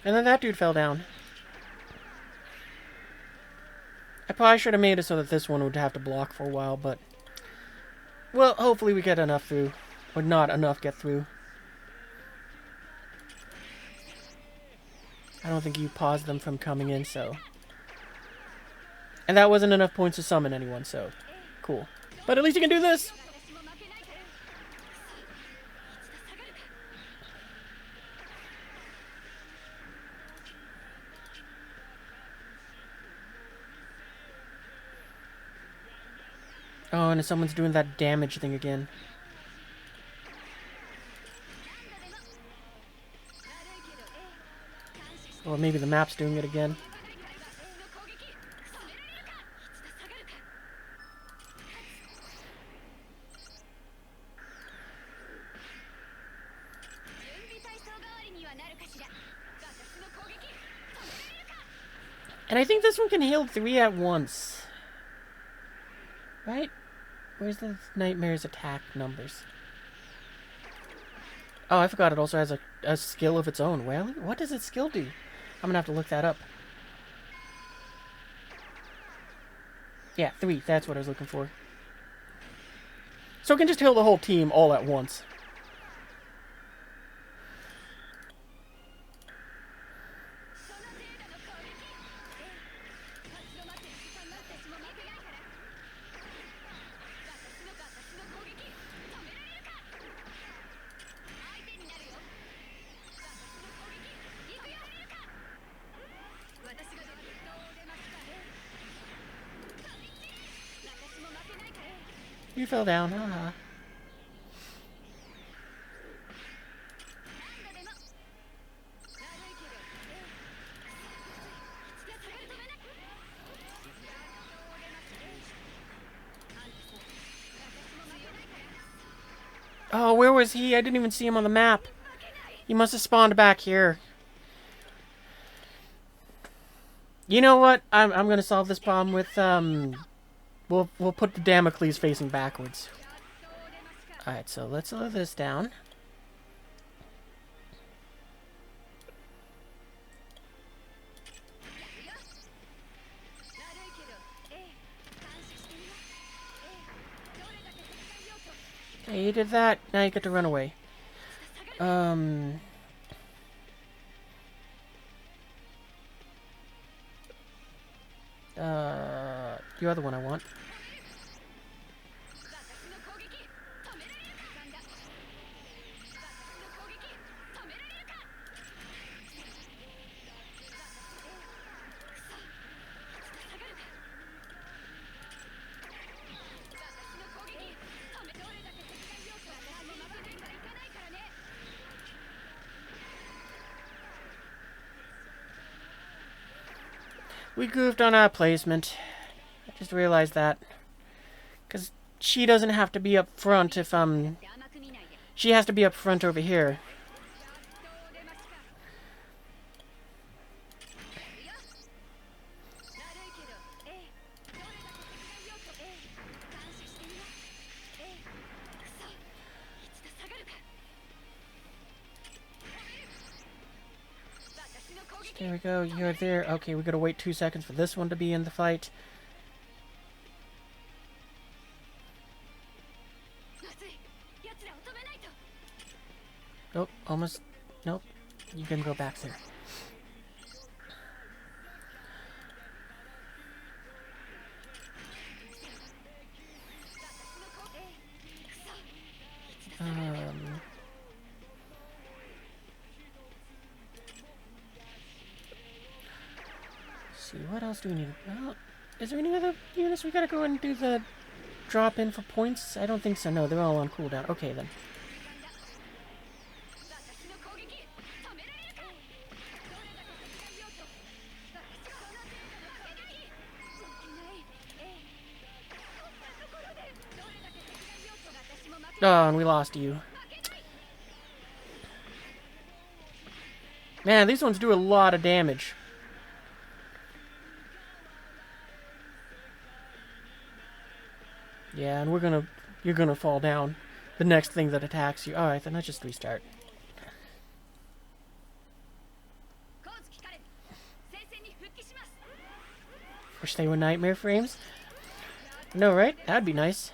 And then that dude fell down. I probably should have made it so that this one would have to block for a while, but... Well, hopefully we get enough through. Or not enough get through. I don't think you paused them from coming in, so... And that wasn't enough points to summon anyone, so... Cool. But at least you can do this! Oh, and someone's doing that damage thing again. Or maybe the map's doing it again. And I think this one can heal 3 at once. Right? Where's the Nightmare's attack numbers? Oh, I forgot it also has a skill of its own. Well, what does its skill do? I'm gonna have to look that up. Yeah, 3. That's what I was looking for. So it can just heal the whole team all at once. You fell down, haha. Oh, where was he? I didn't even see him on the map. He must have spawned back here. You know what? I'm gonna solve this problem with we'll put the Damocles facing backwards. Alright, so let's slow this down. Okay, you did that. Now you get to run away. The other one I want. We goofed on our placement. I just realized that. Because she doesn't have to be up front if, she has to be up front over here. There we go, you're there. Okay, we gotta wait 2 seconds for this one to be in the fight. Nope, almost. Nope. You can go back there. See, what else do we need? Well, is there any other units we gotta go and do the drop in for points? I don't think so. No, they're all on cooldown. Okay, then. Oh, and we lost you. Man, these ones do a lot of damage. Yeah, and you're gonna fall down. The next thing that attacks you. Alright, then let's just restart. Wish they were nightmare frames. No, right? That'd be nice.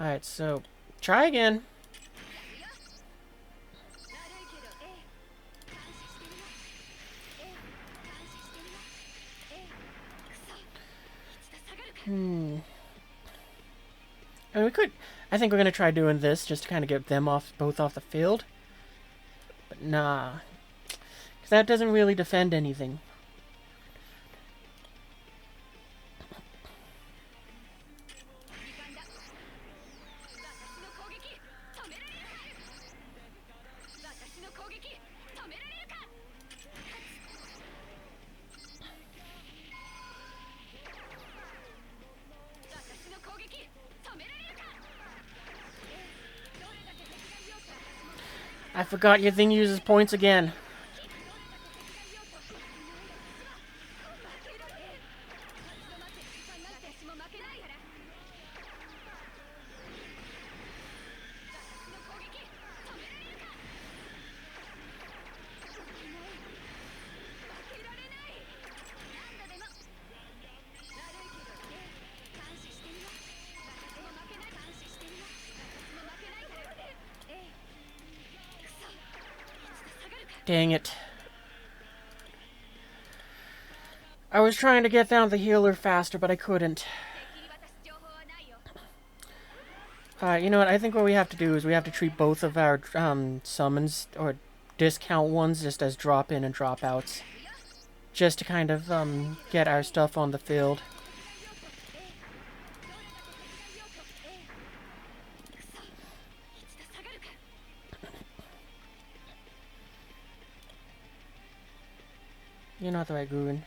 Alright, so try again. And we could. I think we're gonna try doing this just to kind of get them both off the field. But nah, because that doesn't really defend anything. I forgot your thing uses points again. Dang it. I was trying to get down the healer faster, but I couldn't. You know what? I think what we have to do is we have to treat both of our summons, or discount ones, just as drop-in and drop-outs. Just to kind of get our stuff on the field. You're not the right goon.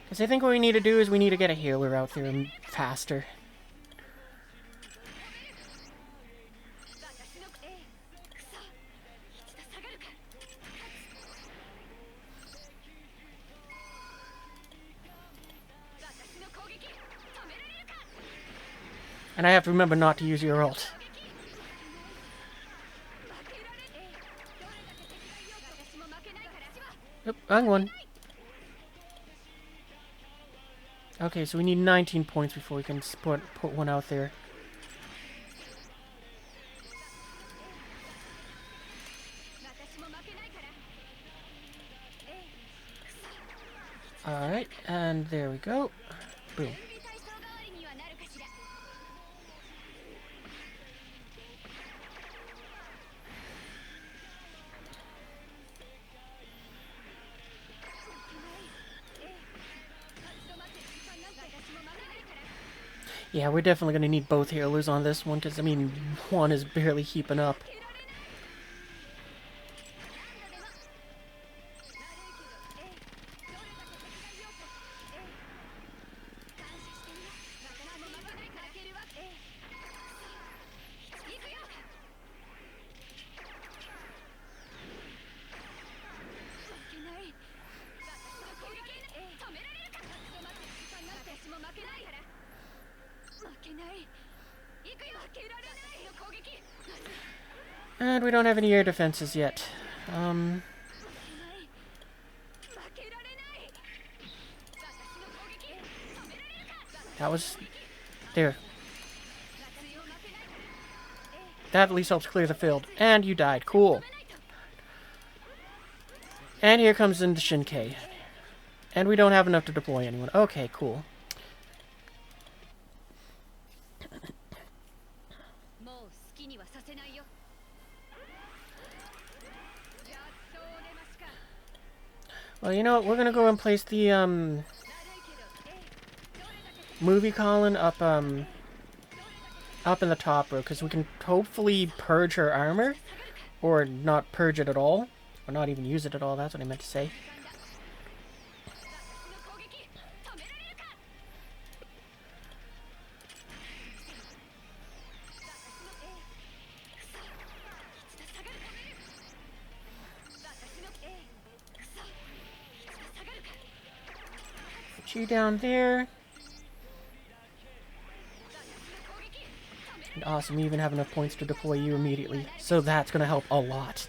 Because I think what we need to do is we need to get a healer out there faster. And I have to remember not to use your ult. Oop, wrong one. Okay, so we need 19 points before we can put one out there. Alright, and there we go. Boom. Yeah, we're definitely going to need both healers on this one, because, I mean, one is barely keeping up. And we don't have any air defenses yet. That was... there. That at least helps clear the field. And you died. Cool. And here comes in the Shinkei. And we don't have enough to deploy anyone. Okay, cool. Well, you know what? We're gonna go and place the, movie column up in the top row, because we can hopefully purge her armor. Or not purge it at all. Or not even use it at all, that's what I meant to say. Put you down there. And awesome, we even have enough points to deploy you immediately. So that's going to help a lot.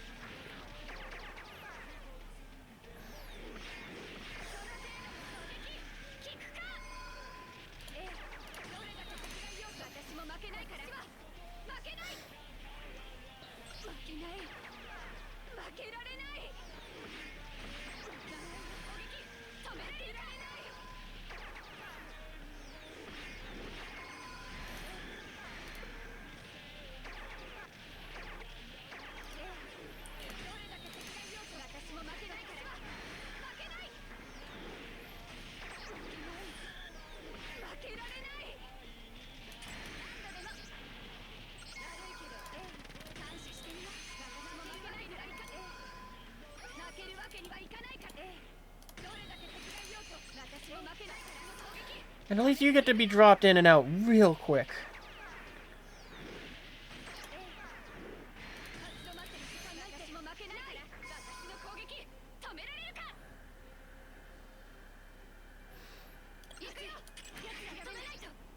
And at least you get to be dropped in and out real quick.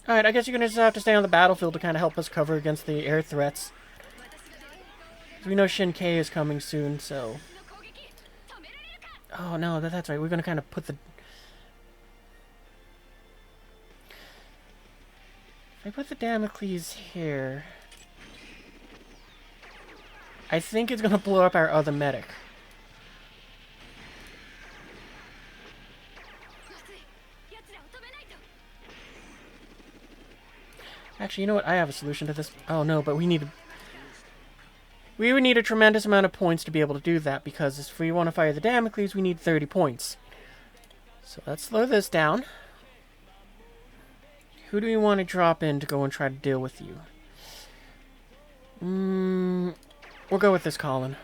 Alright, I guess you're gonna just have to stay on the battlefield to kind of help us cover against the air threats. We know Shinkei is coming soon, so... Oh no, that's right, we're gonna kind of put the... If I put the Damocles here... I think it's gonna blow up our other medic. Actually, you know what? I have a solution to this. Oh no, but we need... We would need a tremendous amount of points to be able to do that, because if we want to fire the Damocles, we need 30 points. So let's slow this down. Who do we want to drop in to go and try to deal with you? We'll go with this Colin.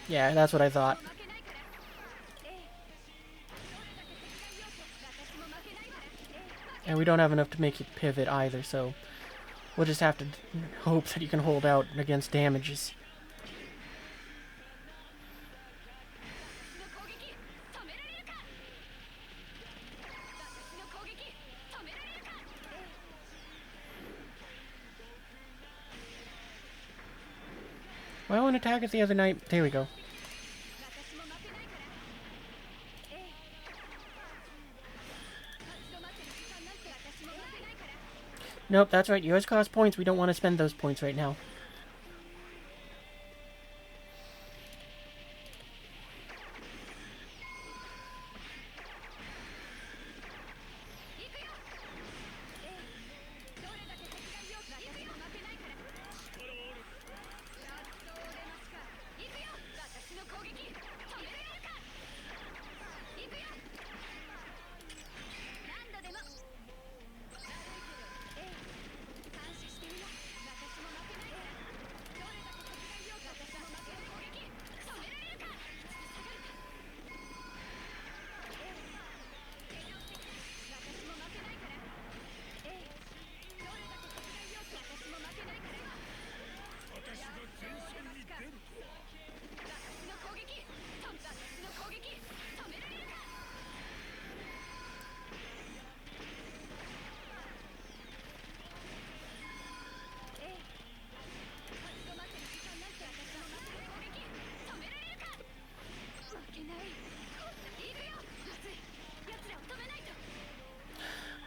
Yeah, that's what I thought. And we don't have enough to make it pivot either, so we'll just have to hope that you can hold out against damages. I want to target the other knight. There we go. 私も負けないからええ立ち止まってる時間なんて私も負けないから Nope, that's right. Yours cost points. We don't want to spend those points right now.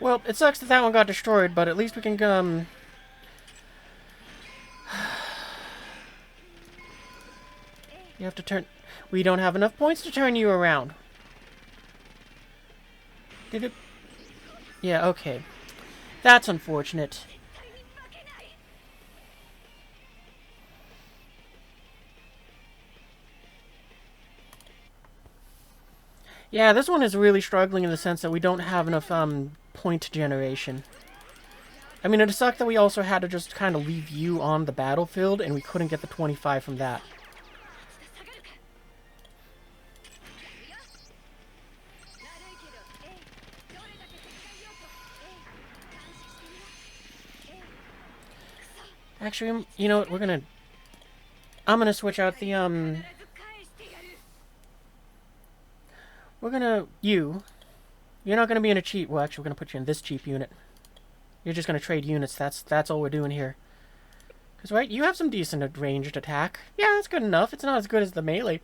Well, it sucks that that one got destroyed, but at least we can, You have to turn... We don't have enough points to turn you around. Did it... Yeah, okay. That's unfortunate. Yeah, this one is really struggling in the sense that we don't have enough, point generation. I mean, it sucked that we also had to just kind of leave you on the battlefield, and we couldn't get the 25 from that. Actually, you know what, I'm gonna switch out the, You're not gonna be in a cheap... Well, actually, we're gonna put you in this cheap unit. You're just gonna trade units, that's all we're doing here. Because, right, you have some decent ranged attack. Yeah, that's good enough. It's not as good as the melee.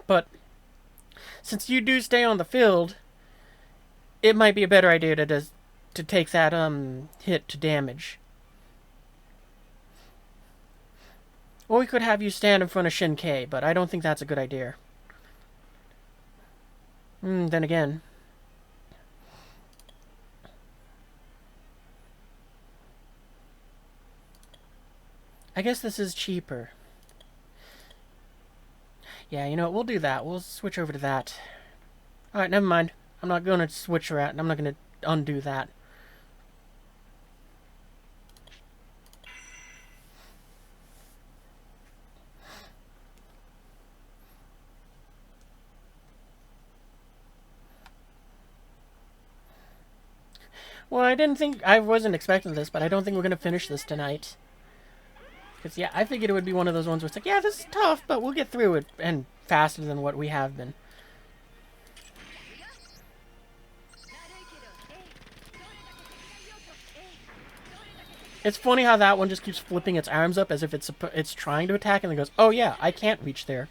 But, since you do stay on the field, it might be a better idea to take that, hit to damage. Or we could have you stand in front of Shin-Kei, but I don't think that's a good idea. Then again... I guess this is cheaper. Yeah, you know what, we'll do that. We'll switch over to that. Alright, never mind. I'm not going to switch around. I'm not going to undo that. Well, I wasn't expecting this, but I don't think we're going to finish this tonight. Because, yeah, I figured it would be one of those ones where it's like, yeah, this is tough, but we'll get through it, and faster than what we have been. It's funny how that one just keeps flipping its arms up as if it's trying to attack, and then goes, oh yeah, I can't reach there.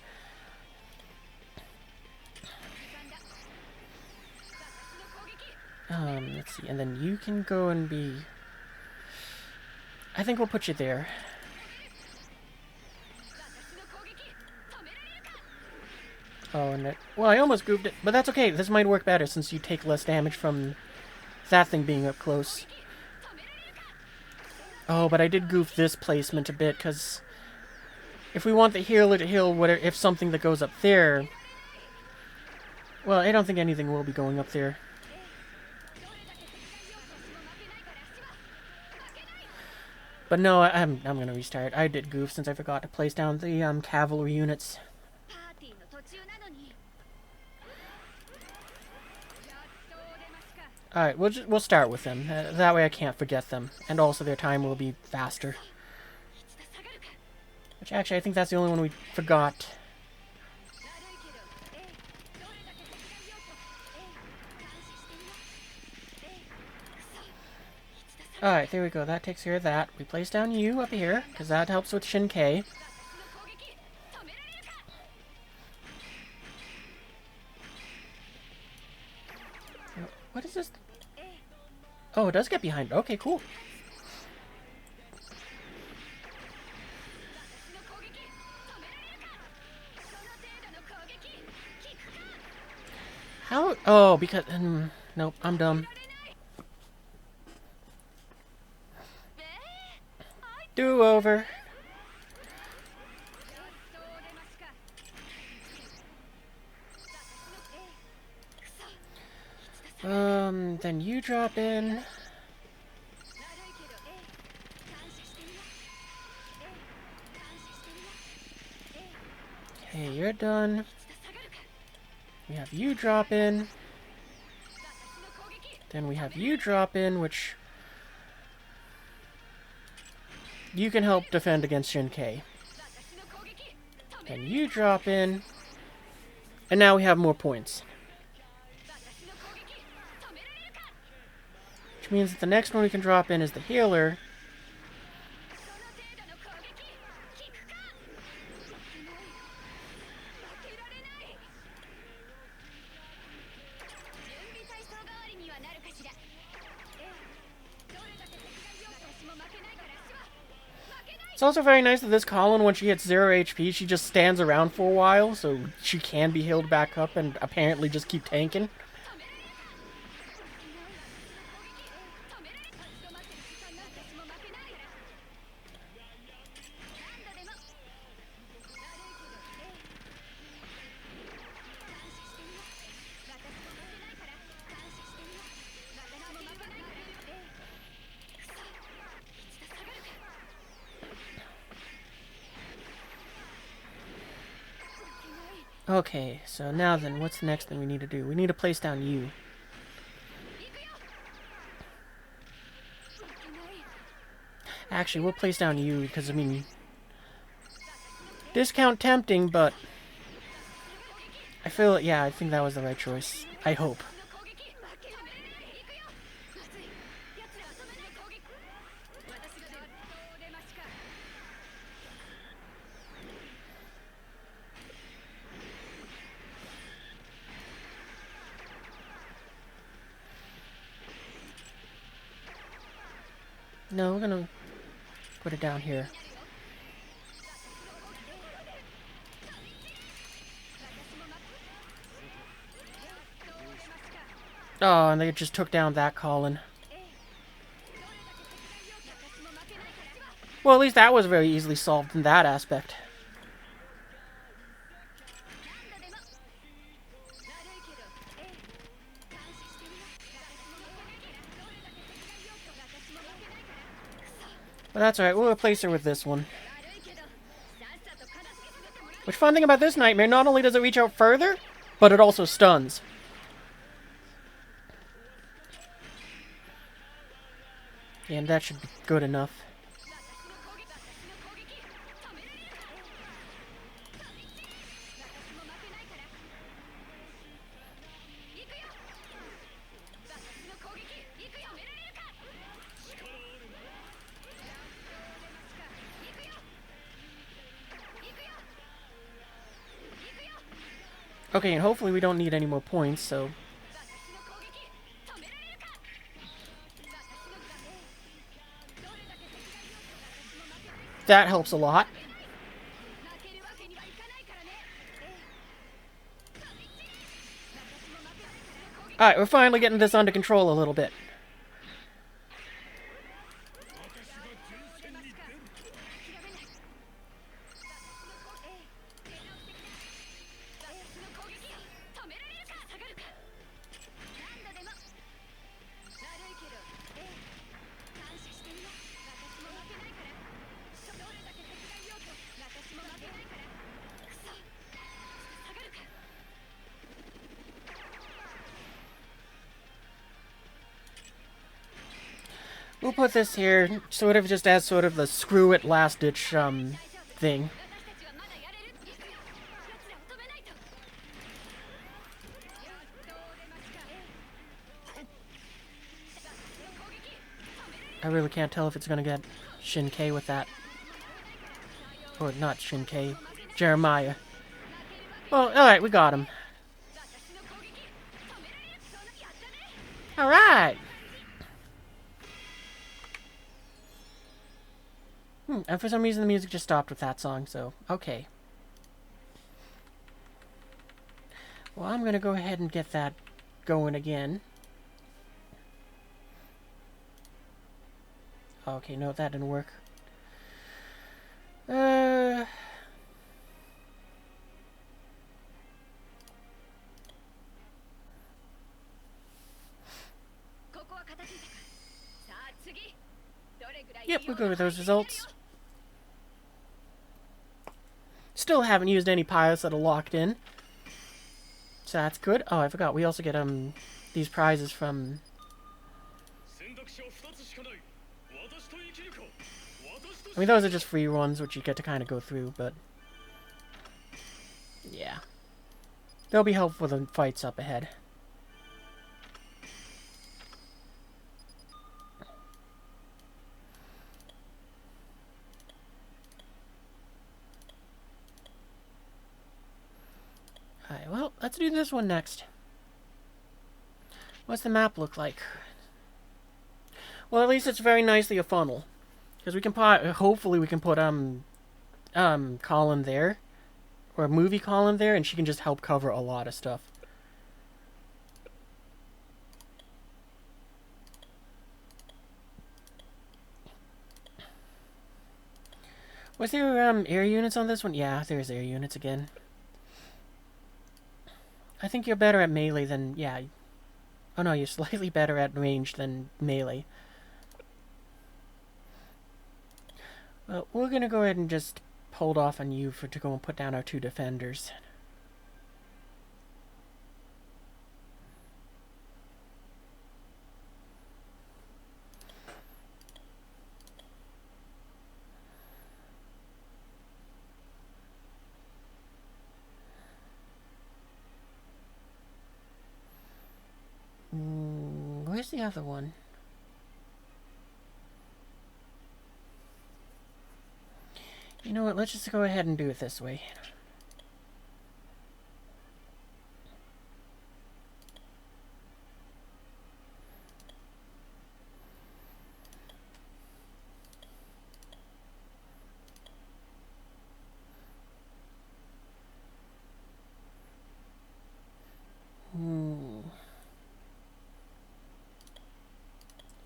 Let's see, and then you can go and be... I think we'll put you there. Oh, and it... Well, I almost goofed it, but that's okay. This might work better since you take less damage from that thing being up close. Oh, but I did goof this placement a bit, because if we want the healer to heal if something that goes up there... Well, I don't think anything will be going up there. But no, I'm going to restart. I did goof since I forgot to place down the cavalry units. Alright, we'll start with them. That way I can't forget them. And also their time will be faster. Which actually, I think that's the only one we forgot. Alright, there we go. That takes care of that. We place down you up here, because that helps with Shin-Kei. What is this? Oh, it does get behind. Okay, cool. How? Oh, because... nope, I'm dumb. Do-over. Then you drop in. Okay, you're done. We have you drop in. Then we have you drop in, which... you can help defend against Shin-Kei. Then you drop in. And now we have more points. Which means that the next one we can drop in is the healer. It's also very nice that this Colin, when she hits 0 HP, she just stands around for a while, so she can be healed back up and apparently just keep tanking. Okay, so now then, what's the next thing we need to do? We need to place down you. Actually, we'll place down you because, I mean... discount tempting, but... I feel, yeah, I think that was the right choice. I hope. No, we're gonna put it down here. Oh, and they just took down that Colin. Well, at least that was very easily solved in that aspect. But that's alright, we'll replace her with this one. Which, fun thing about this nightmare, not only does it reach out further, but it also stuns. And that should be good enough. Okay, and hopefully we don't need any more points, so... that helps a lot. Alright, we're finally getting this under control a little bit. We'll put this here, sort of just as sort of the screw it last ditch thing. I really can't tell if it's gonna get Shin-Kei with that. Or not Shin-Kei, Jeremiah. Well, alright, we got him. All right. And for some reason the music just stopped with that song, so okay. Well, I'm gonna go ahead and get that going again. Okay, no, that didn't work. Yep, we'll go with those results. Still haven't used any pilots that are locked in. So that's good. Oh, I forgot. We also get these prizes from... I mean, those are just free ones, which you get to kind of go through, but... yeah. They'll be helpful for the fights up ahead. Alright, well, let's do this one next. What's the map look like? Well, at least it's very nicely a funnel. Because we can hopefully we can put, Colin there. Or a movie Colin there, and she can just help cover a lot of stuff. Was there, air units on this one? Yeah, there's air units again. I think you're better at melee than... yeah. Oh no, you're slightly better at range than melee. Well, we're gonna go ahead and just hold off on you to go and put down our 2 defenders. Where's the other one? You know what, let's just go ahead and do it this way.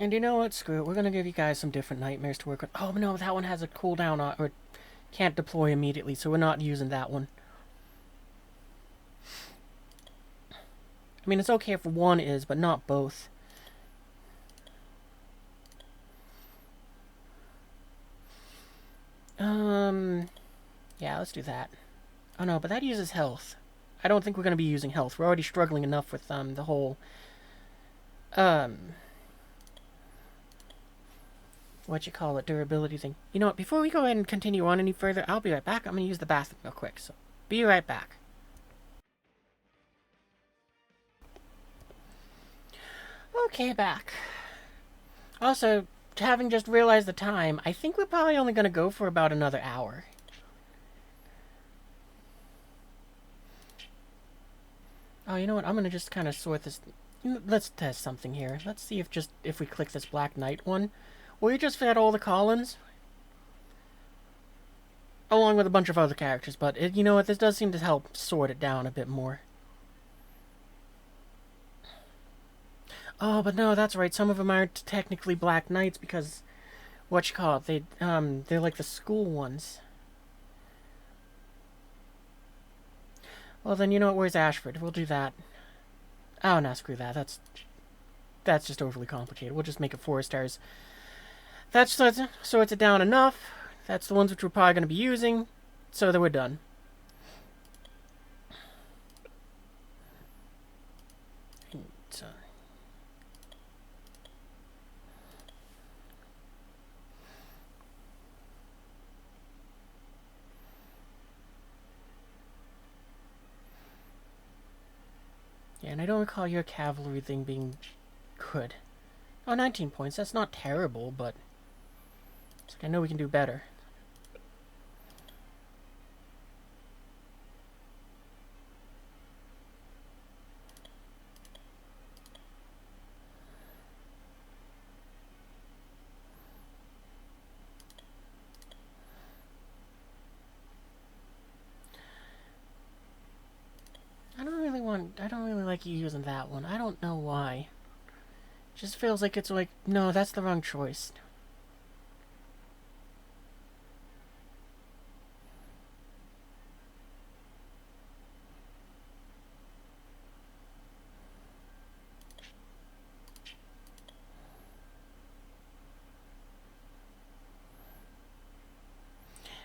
And you know what, screw it, we're gonna give you guys some different nightmares to work with. Oh no, that one has a cooldown on, or can't deploy immediately, so we're not using that one. I mean, it's okay if one is, but not both. Yeah, let's do that. Oh no, but that uses health. I don't think we're going to be using health. We're already struggling enough with, the whole, what you call it, durability thing. You know what, before we go ahead and continue on any further, I'll be right back. I'm going to use the bathroom real quick, so be right back. Okay, back. Also, having just realized the time, I think we're probably only going to go for about another hour. Oh, you know what? I'm going to just kind of sort this... Let's test something here. Let's see if we click this Black Knight one. Will you just fit all the Collins? Along with a bunch of other characters, but you know what? This does seem to help sort it down a bit more. Oh, but no, that's right. Some of them aren't technically Black Knights because... what you call it? They're like the school ones. Well, then, you know what? Where's Ashford? We'll do that. Oh, no, screw that. That's just overly complicated. We'll just make it 4 stars. That sorts it down enough. That's the ones which we're probably going to be using. So that we're done. So. Yeah, and I don't recall your cavalry thing being good. Oh, 19 points. That's not terrible, but it's like I know we can do better. like you using that one. I don't know why. Just feels like it's like, no, that's the wrong choice.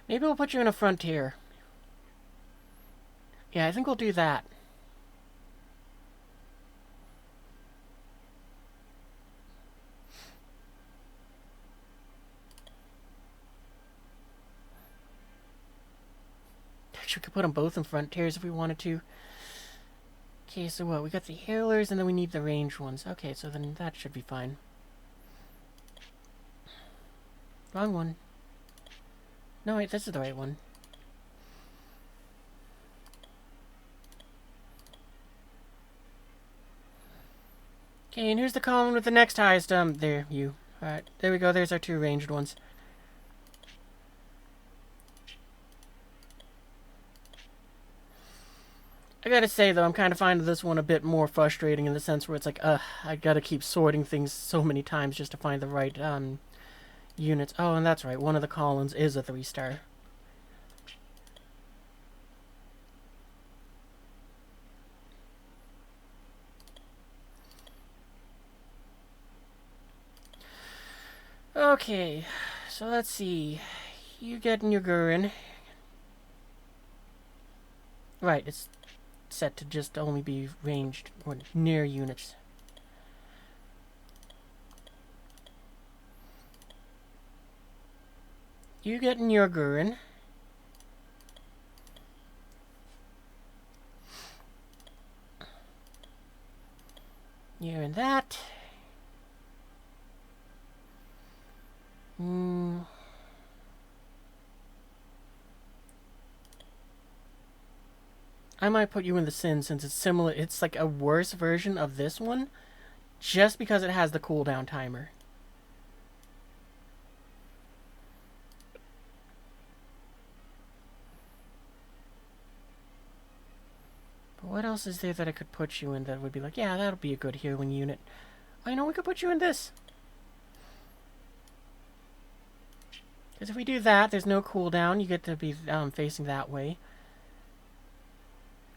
Maybe we'll put you in a frontier. Yeah, I think we'll do that. Actually, we could put them both in frontiers if we wanted to. Okay, so what? We got the healers and then we need the ranged ones. Okay, so then that should be fine. Wrong one. No, wait, this is the right one. Okay, and here's the column with the next highest, there, you. Alright, there we go, there's our 2 ranged ones. I gotta say, though, I'm kind of finding this one a bit more frustrating in the sense where it's like, I gotta keep sorting things so many times just to find the right, units. Oh, and that's right, one of the columns is a 3-star. Okay, so let's see. You getting your Gurren. Right, it's set to just only be ranged or near units. You getting your Gurren. You're in that. I might put you in the Sin since it's similar. It's like a worse version of this one, just because it has the cooldown timer. But what else is there that I could put you in that would be like, yeah, that'll be a good healing unit. I know we could put you in this. Because if we do that, there's no cooldown. You get to be facing that way.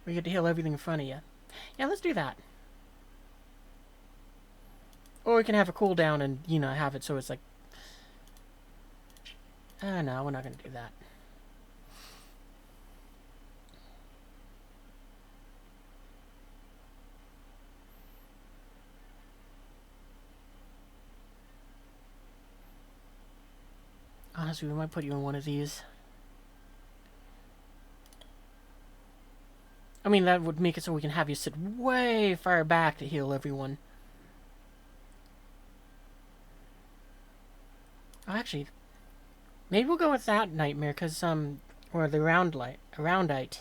We get to heal everything in front of you. Yeah, let's do that. Or we can have a cooldown and, you know, have it so it's like... no, we're not going to do that. Honestly, we might put you in one of these. I mean, that would make it so we can have you sit way far back to heal everyone. Oh, actually, maybe we'll go with that Nightmare, because, or the Roundite.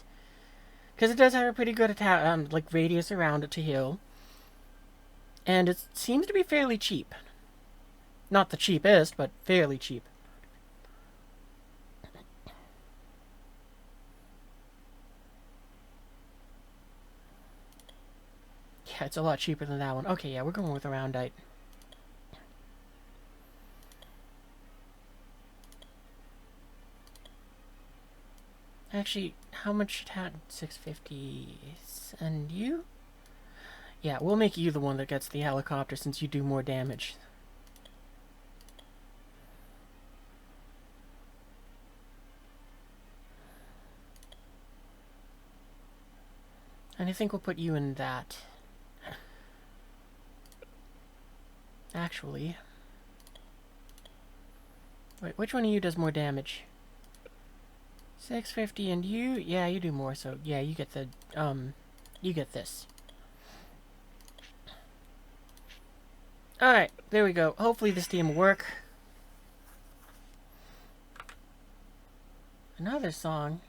Because it does have a pretty good attack, like, radius around it to heal. And it seems to be fairly cheap. Not the cheapest, but fairly cheap. Yeah, it's a lot cheaper than that one. Okay, yeah, we're going with a Roundite. Actually, how much attack? 650. And you? Yeah, we'll make you the one that gets the helicopter since you do more damage. And I think we'll put you in that. Actually. Wait, which one of you does more damage? 650 and you? Yeah, you do more, so yeah, you get the, you get this. Alright, there we go. Hopefully this team will work. Another song.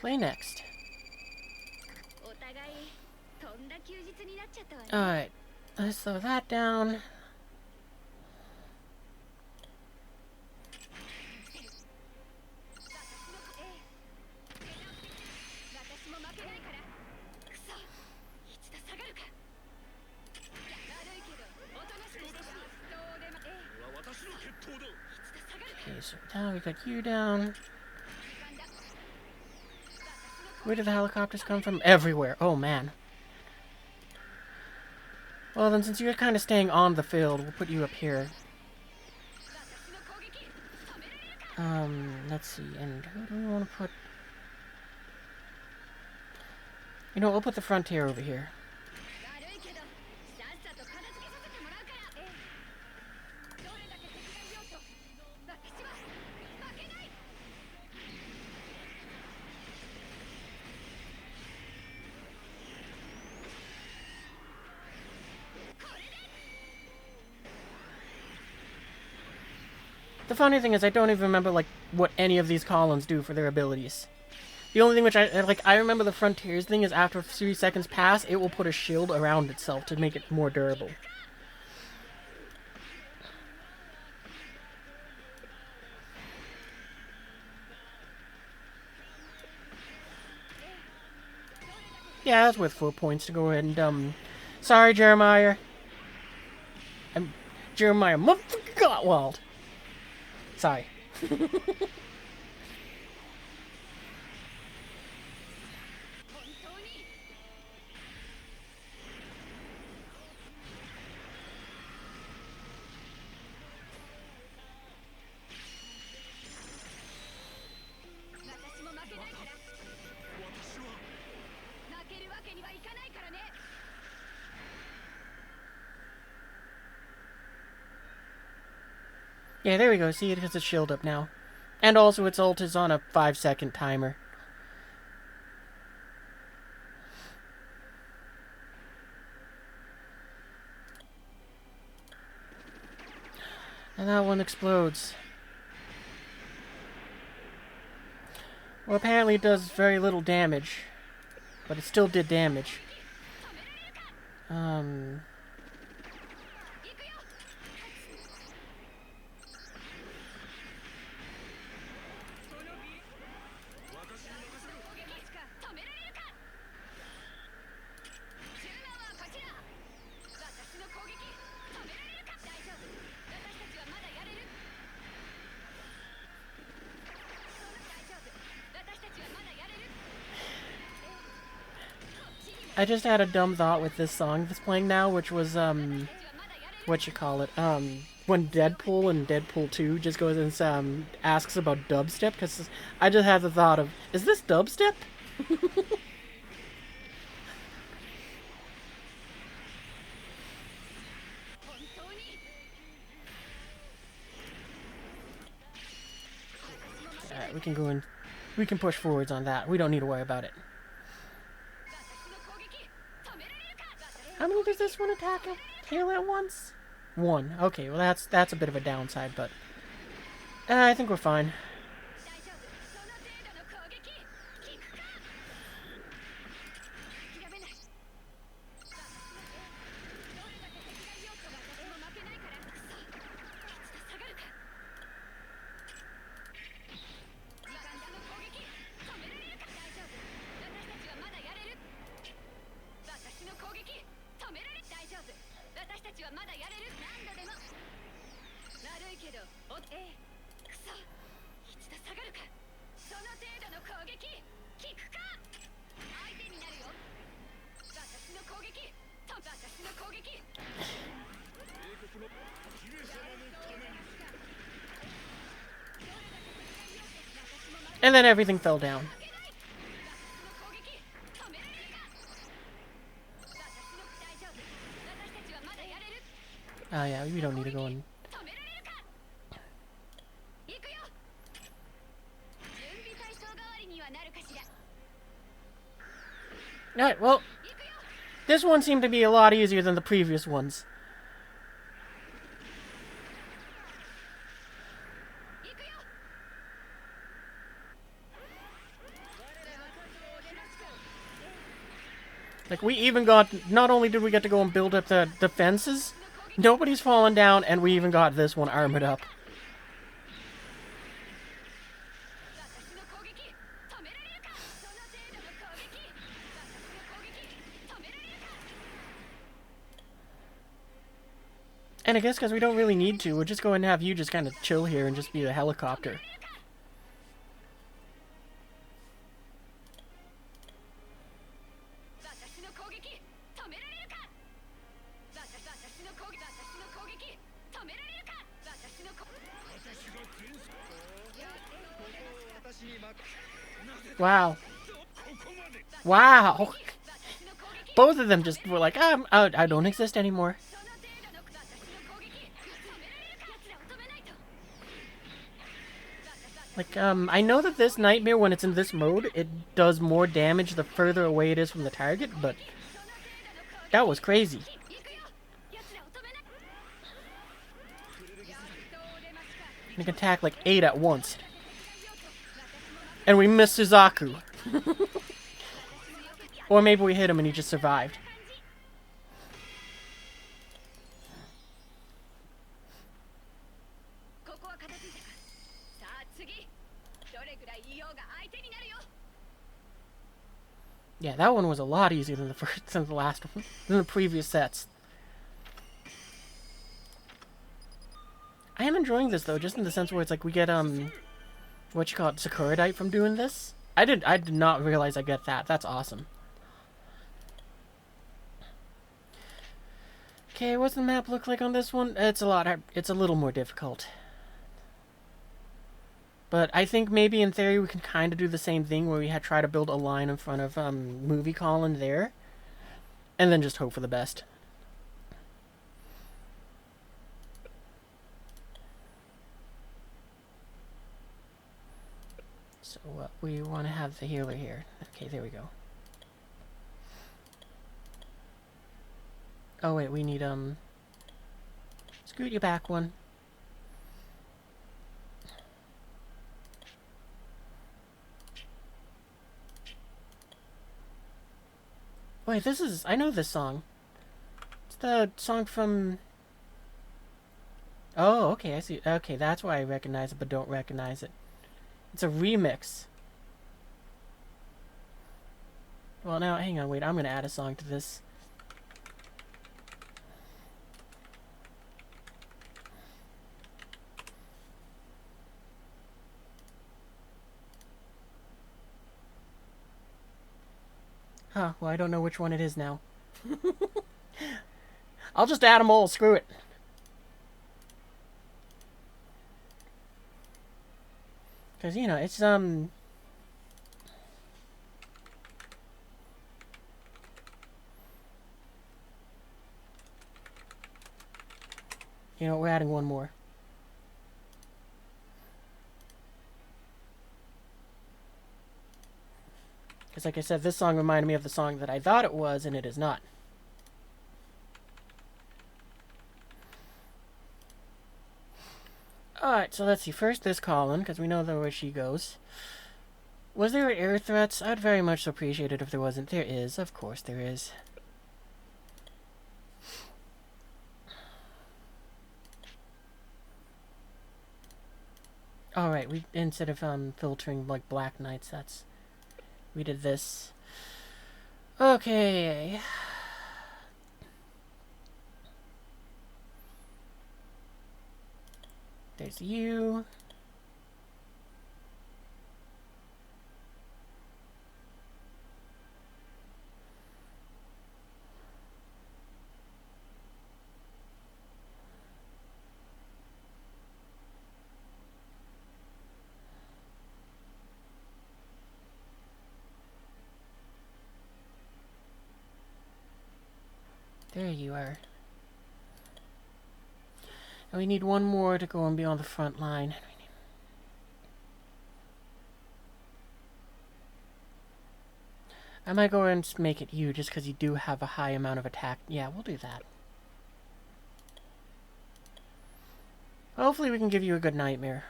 Play next. Alright, let's throw that down. Okay, so now we got you down. Where did the helicopters come from? Everywhere. Oh, man. Well, then, since you're kind of staying on the field, we'll put you up here. Let's see. And who do we want to put? You know, we'll put the Frontier over here. The funny thing is, I don't even remember, like, what any of these columns do for their abilities. The only thing which I remember the Frontiers thing is after 3 seconds pass, it will put a shield around itself to make it more durable. Yeah, that's worth 4 points to go ahead and, sorry, Jeremiah. Jeremiah motherfucker Gottwald. Sorry. Yeah, there we go. See, it has its shield up now. And also, its ult is on a 5-second timer. And that one explodes. Well, apparently it does very little damage. But it still did damage. I just had a dumb thought with this song that's playing now, which was, when Deadpool and Deadpool 2 just goes and, asks about dubstep, because I just had the thought of, is this dubstep? Alright, we can go in, we can push forwards on that. We don't need to worry about it. How many does this one attack kill at once? 1. Okay, well that's a bit of a downside, but I think we're fine. And then everything fell down. Oh yeah, we don't need to go in. Alright, well, this one seemed to be a lot easier than the previous ones. Like, we even got, not only did we get to go and build up the defenses, nobody's fallen down, and we even got this one armored up. And I guess because we don't really need to, we'll just go and have you just kind of chill here and just be the helicopter. 私の攻撃止められるか。私の攻撃止められるか。私の攻私に任せ Wow. ここまで Wow. Both of them just were like, I don't exist anymore. その程度の私の攻撃止められるか。奴らを止めないと。 Like, I know that this nightmare, when it's in this mode, it does more damage the further away it is from the target, but that was crazy. 行くよ。奴らを止めない。やっとお出ましか。 You can attack like 8 at once. And we missed Suzaku. Or maybe we hit him and he just survived. ここは片付いたか。さあ次。どれぐらいいようが相手になるよ。 Yeah, that one was a lot easier than the last one, than the previous sets. I am enjoying this though, just in the sense where it's like we get what you call it, Sakuradite from doing this. I did not realize I get that. That's awesome. Okay, what's the map look like on this one? It's a little more difficult. But I think maybe in theory we can kind of do the same thing where we try to build a line in front of Movie Colin there. And then just hope for the best. So we want to have the healer here. Okay, there we go. Oh wait, we need scoot you back one. Wait, I know this song. It's the song from... Oh, okay, I see. Okay, that's why I recognize it but don't recognize it. It's a remix. Well, now, hang on, wait, I'm gonna add a song to this. Huh, well, I don't know which one it is now. I'll just add them all, screw it. Because, you know, it's, You know, we're adding one more. Because, like I said, this song reminded me of the song that I thought it was, and it is not. Alright, so let's see. First, this Colin, because we know where she goes. Was there air threats? I'd very much appreciate it if there wasn't. There is. Of course there is. Alright, we instead of filtering like Black Knights, we did this. Okay. There's you. There you are. And we need one more to go and be on the front line. I might go and make it you, just because you do have a high amount of attack. Yeah, we'll do that. Hopefully we can give you a good nightmare.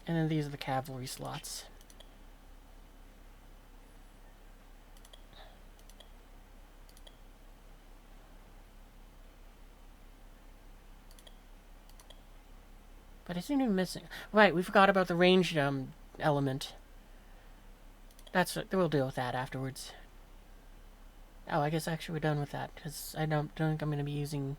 And then these are the cavalry slots. But I seem to be missing... Right, we forgot about the ranged element. We'll deal with that afterwards. Oh, I guess actually we're done with that, because I don't think I'm going to be using...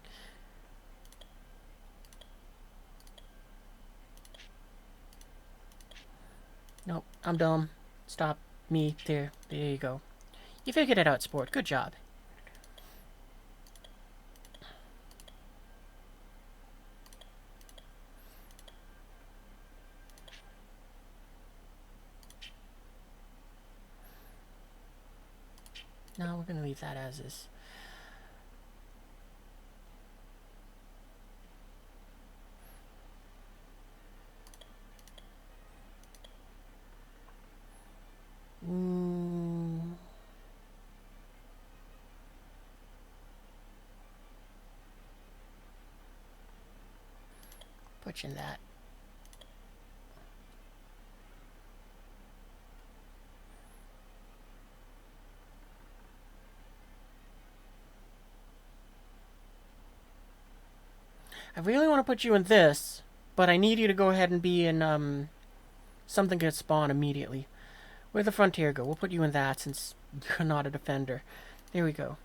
Nope, I'm dumb. Stop me. There you go. You figured it out, sport. Good job. No, we're gonna leave that as is. Put you in that. I really want to put you in this, but I need you to go ahead and be in, something that spawn immediately. Where'd the frontier go? We'll put you in that since you're not a defender. There we go.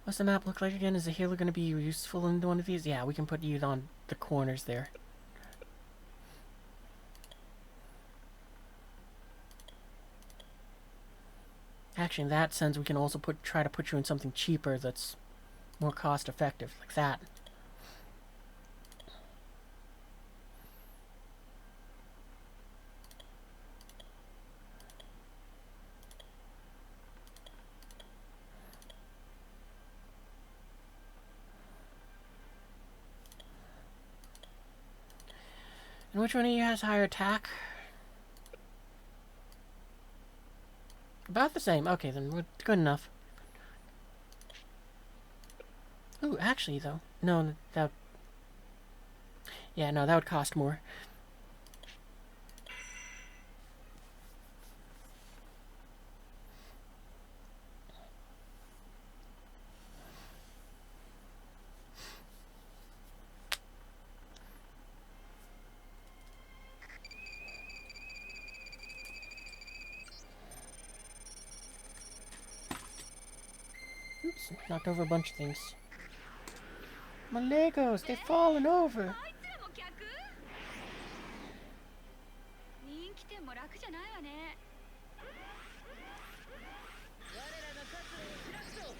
What's the map look like again? Is the healer going to be useful in one of these? Yeah, we can put you on the corners there. Actually, in that sense, we can also try to put you in something cheaper that's more cost effective, like that. And which one of you has higher attack? About the same. Okay, then we're good enough. Ooh, actually, though. No, that... Yeah, no, that would cost more. Oops, knocked over a bunch of things. My Legos, they've fallen over. 人気店も楽じゃないわね。我らが活路を開くぞ。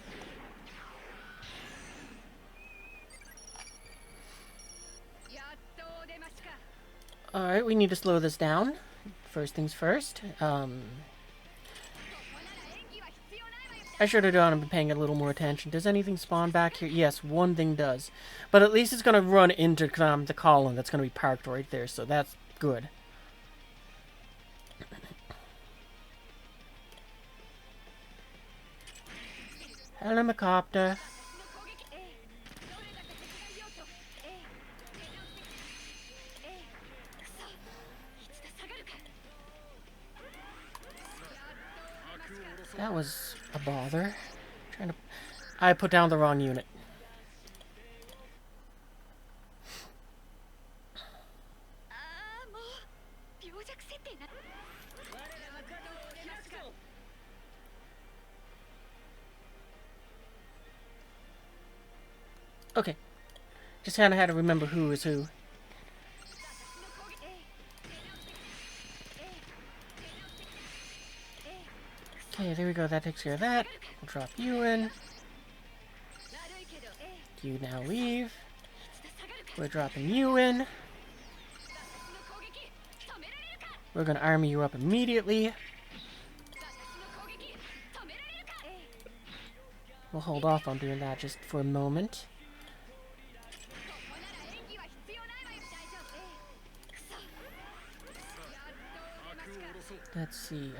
やっと出ましか。Alright, we need to slow this down. First things first. I should have been paying a little more attention. Does anything spawn back here? Yes, one thing does. But at least it's going to run into the column that's going to be parked right there, so that's good. Helicopter. That was a bother. I put down the wrong unit. Okay. Just kind of had to remember who is who. Okay, there we go. That takes care of that. We'll drop you in. You now leave. We're dropping you in. We're going to army you up immediately. We'll hold off on doing that just for a moment. Let's see,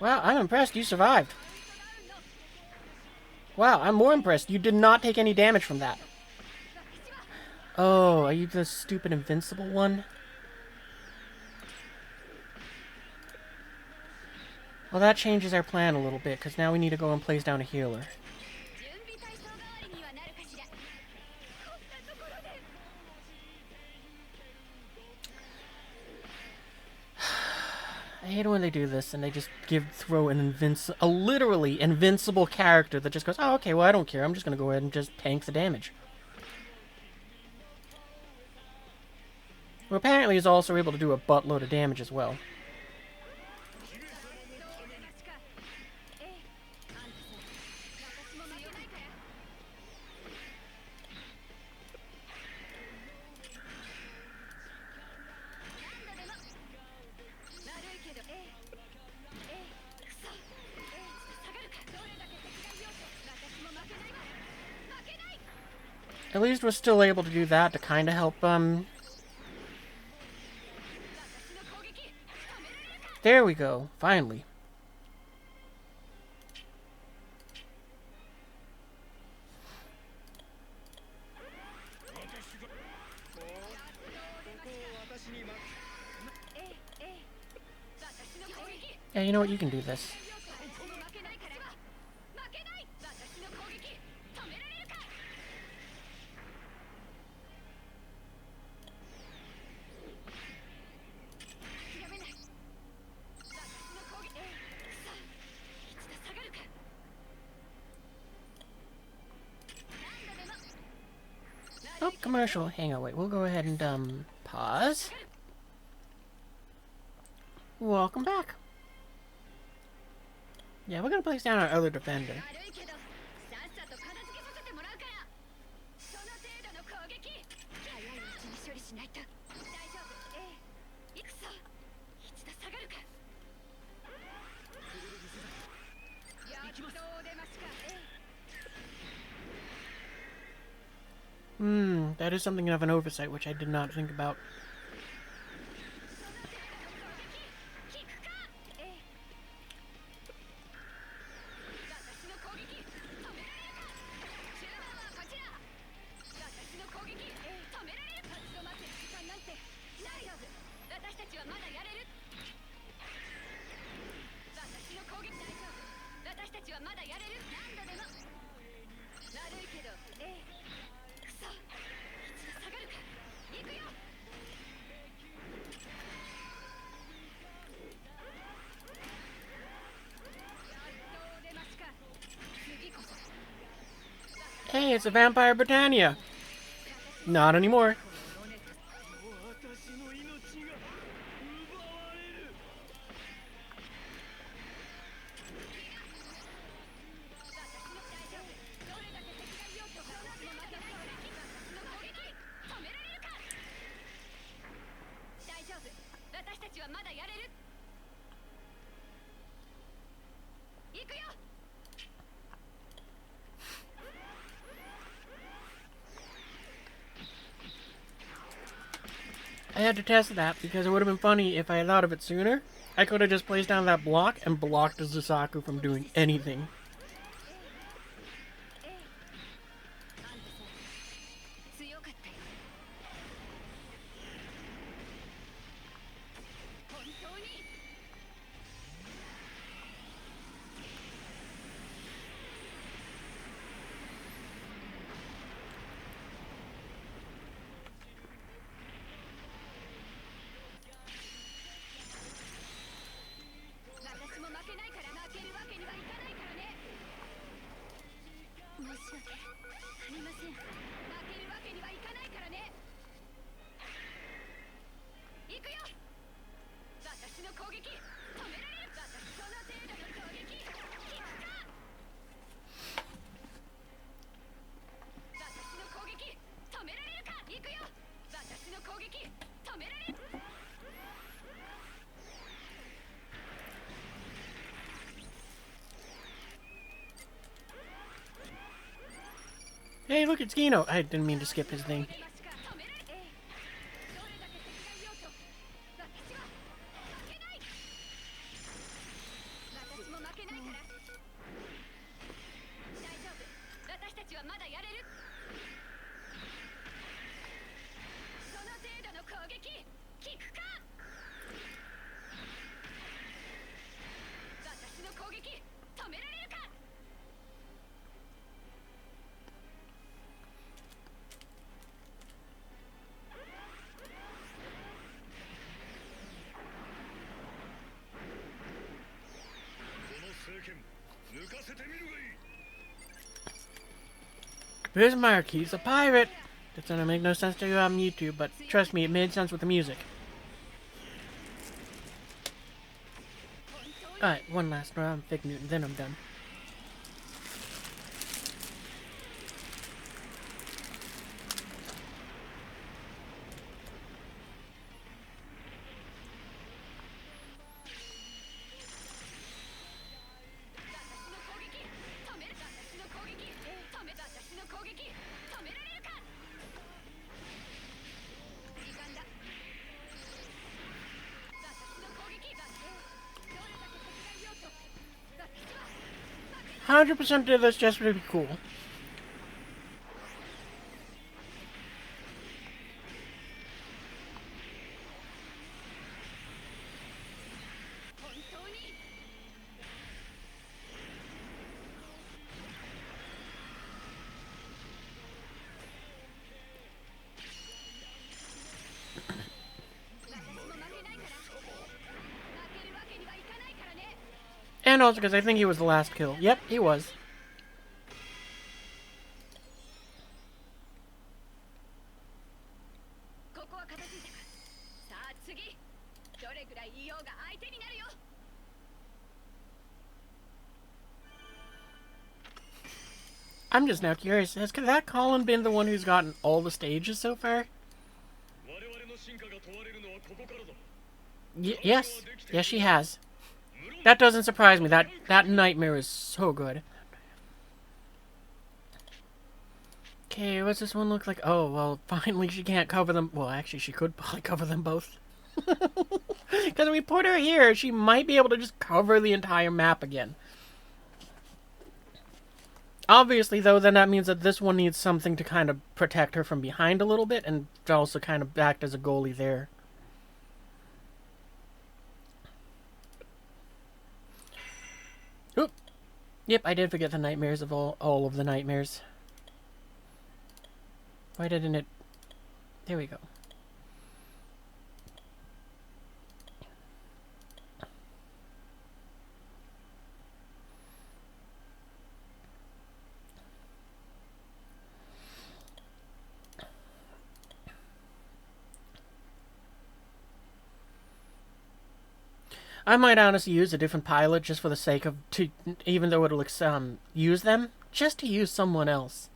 Wow, I'm impressed you survived. Wow, I'm more impressed. You did not take any damage from that. Oh, are you the stupid invincible one? Well, that changes our plan a little bit, because now we need to go and place down a healer. hate it when they do this and they just throw a literally invincible character that just goes, oh, okay, well, I don't care. I'm just going to go ahead and just tank the damage. Who apparently is also able to do a buttload of damage as well. At least we're still able to do that to kind of help, There we go, finally. Yeah, you know what, you can do this. Oh, commercial. Hang on, wait. We'll go ahead and, pause. Welcome back. Yeah, we're gonna place down our other defender. That is something of an oversight, which I did not think about. Hey, it's a Vampire Britannia! Not anymore. I had to test that because it would have been funny if I had thought of it sooner. I could have just placed down that block and blocked the Zusaku from doing anything. Hey, look, it's Gino. I didn't mean to skip his thing. Bismarck, he's a pirate. That's gonna make no sense to you on YouTube, but trust me, it made sense with the music. Alright, one last round, Fig Newton, then I'm done. %, did this just to be cool. And also because I think he was the last kill. Yep, he was. I'm just now curious, has that Colin been the one who's gotten all the stages so far? Yes. Yes, she has. That doesn't surprise me. That nightmare is so good. Okay, what's this one look like? Oh, well, finally she can't cover them. Well, actually, she could probably cover them both. Because we put her here, she might be able to just cover the entire map again. Obviously, though, then that means that this one needs something to kind of protect her from behind a little bit and also kind of act as a goalie there. Oop. Yep, I did forget the nightmares of all of the nightmares. Why didn't it... There we go. I might honestly use a different pilot just for the sake of, even though it'll use them, just to use someone else.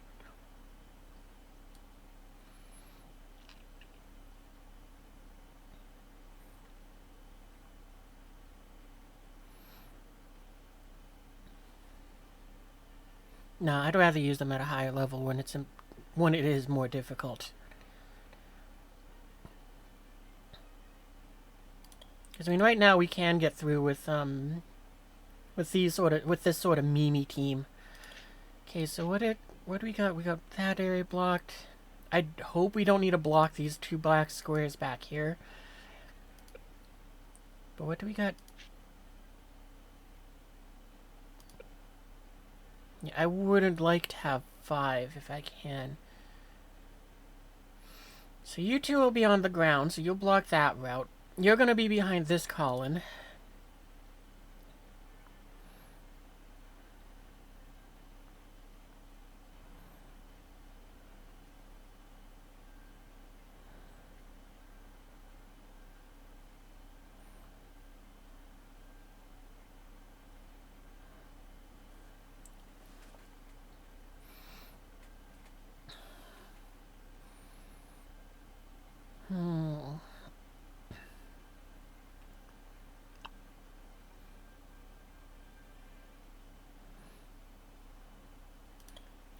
No, I'd rather use them at a higher level when it is more difficult. Because I mean, right now we can get through with this sort of meme team. Okay, so what do we got? We got that area blocked. I hope we don't need to block these 2 black squares back here. But what do we got? Yeah, I wouldn't like to have 5 if I can. So you 2 will be on the ground, so you'll block that route. You're going to be behind this Colin.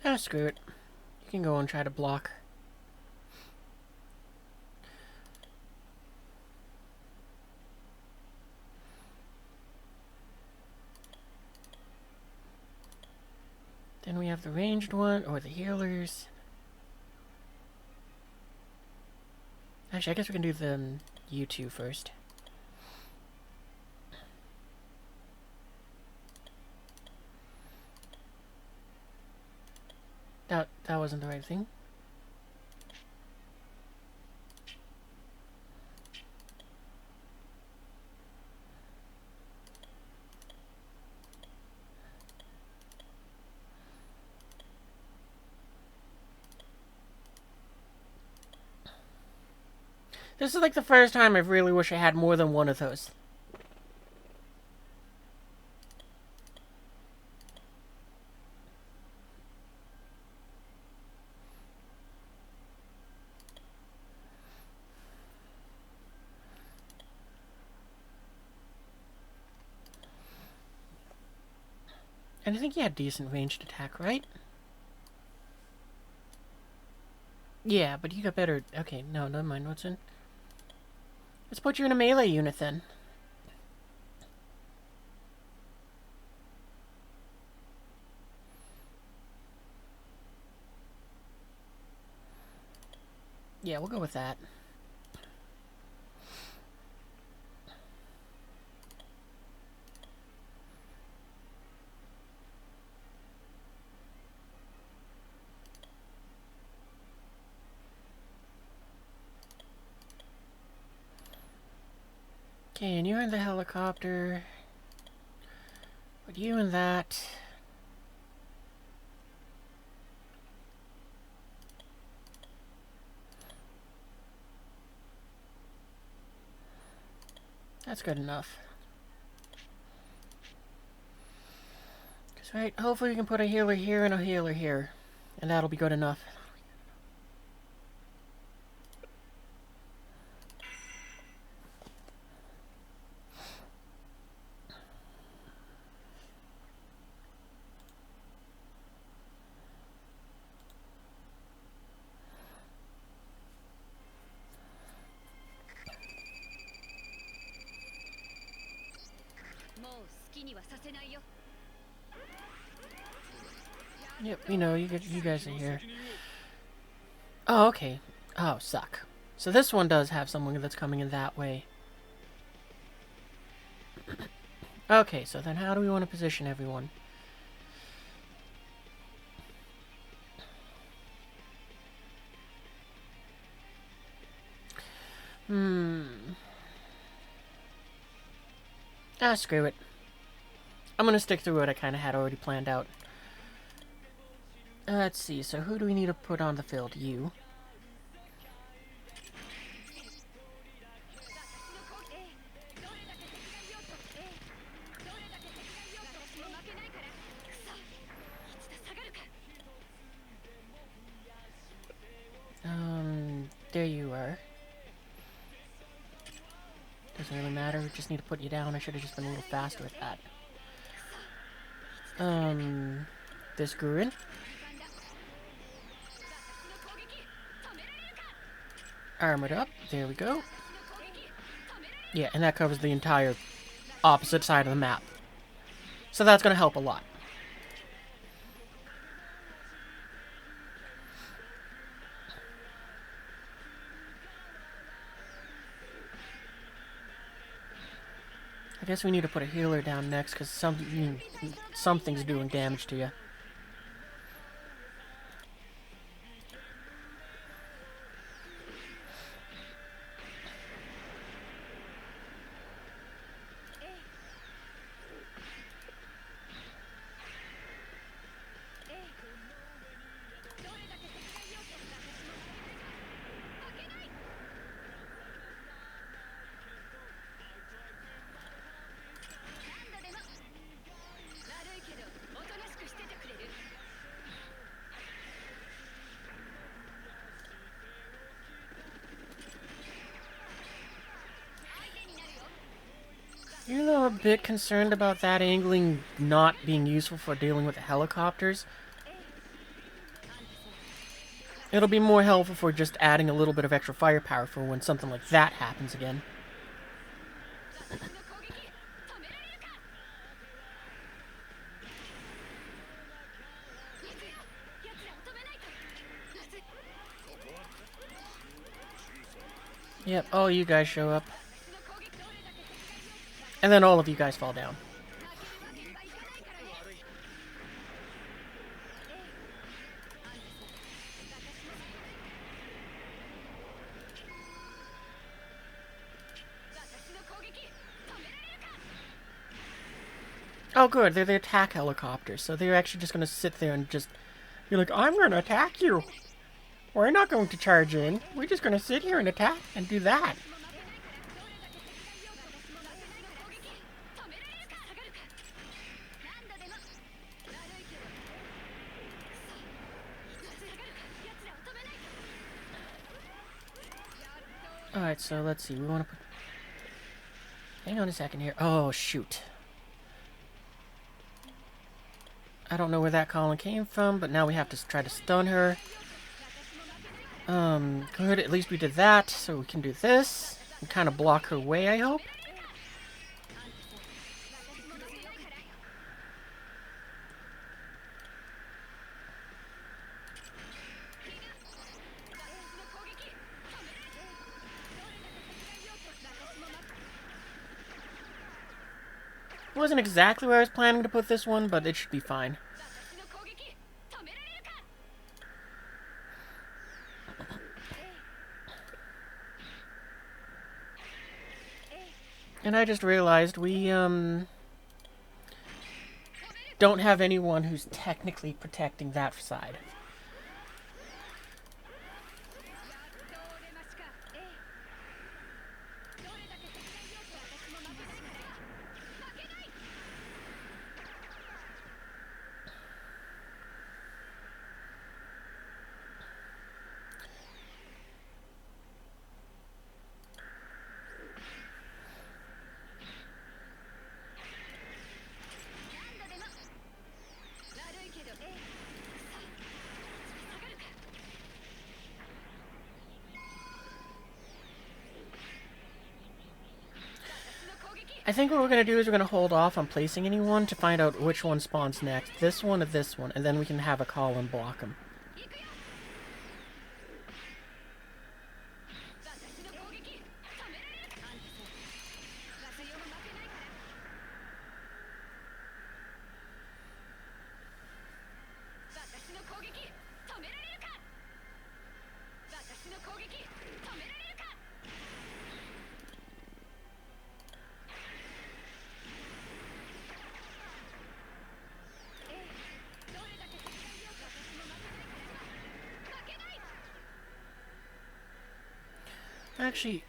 Ah, screw it. You can go and try to block. Then we have the ranged one, or the healers. Actually, I guess we can do the you 2 first. That wasn't the right thing. This is like the first time I really wish I had more than one of those. And I think he had decent ranged attack, right? Yeah, but you got better... Okay, no, never mind. What's in? Let's put you in a melee unit, then. Yeah, we'll go with that. Okay, and you're in the helicopter. Put you in that. That's good enough. Cause, right, hopefully we can put a healer here and a healer here. And that'll be good enough. Yep, you know, you guys are here. Oh, okay. Oh, suck. So this one does have someone that's coming in that way. Okay, so then how do we want to position everyone? Ah, screw it. I'm gonna stick through what I kind of had already planned out. Let's see, so who do we need to put on the field? You. There you are. Doesn't really matter, we just need to put you down. I should have just been a little faster with that. This Gurren. Armored up, there we go. Yeah, and that covers the entire opposite side of the map. So that's going to help a lot. I guess we need to put a healer down next, because something's doing damage to you. Even though I'm a bit concerned about that angling not being useful for dealing with the helicopters, it'll be more helpful for just adding a little bit of extra firepower for when something like that happens again. Yep, all you guys show up. And then all of you guys fall down. Oh good, they're the attack helicopters, so they're actually just gonna sit there and just... You're like, I'm gonna attack you! We're not going to charge in. We're just going to sit here and attack and do that. Alright, so let's see. We want to put... Hang on a second here. Oh, shoot. I don't know where that column came from, but now we have to try to stun her. Good. At least we did that, so we can do this. And kind of block her way, I hope. Wasn't exactly where I was planning to put this one, but it should be fine. And I just realized we, don't have anyone who's technically protecting that side. I think what we're going to do is we're going to hold off on placing anyone to find out which one spawns next. This one or this one, and then we can have a column block them. Actually,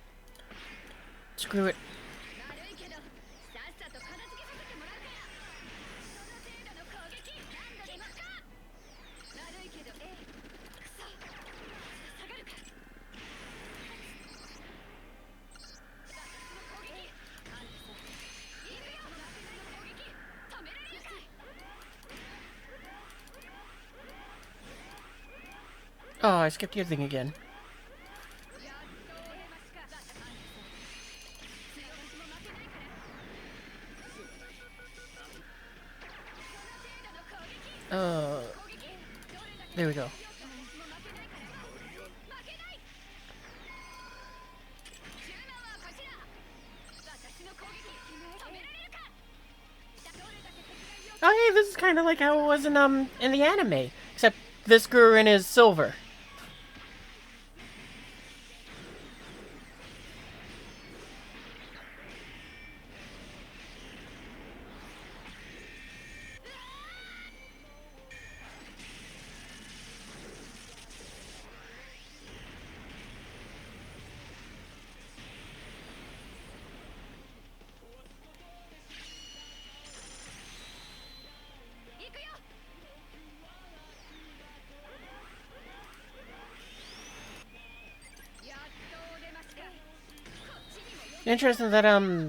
screw it. Oh, I skipped your thing again. There we go. Oh, hey, this is kind of like how it was in the anime, except this Gurren is silver. Interesting that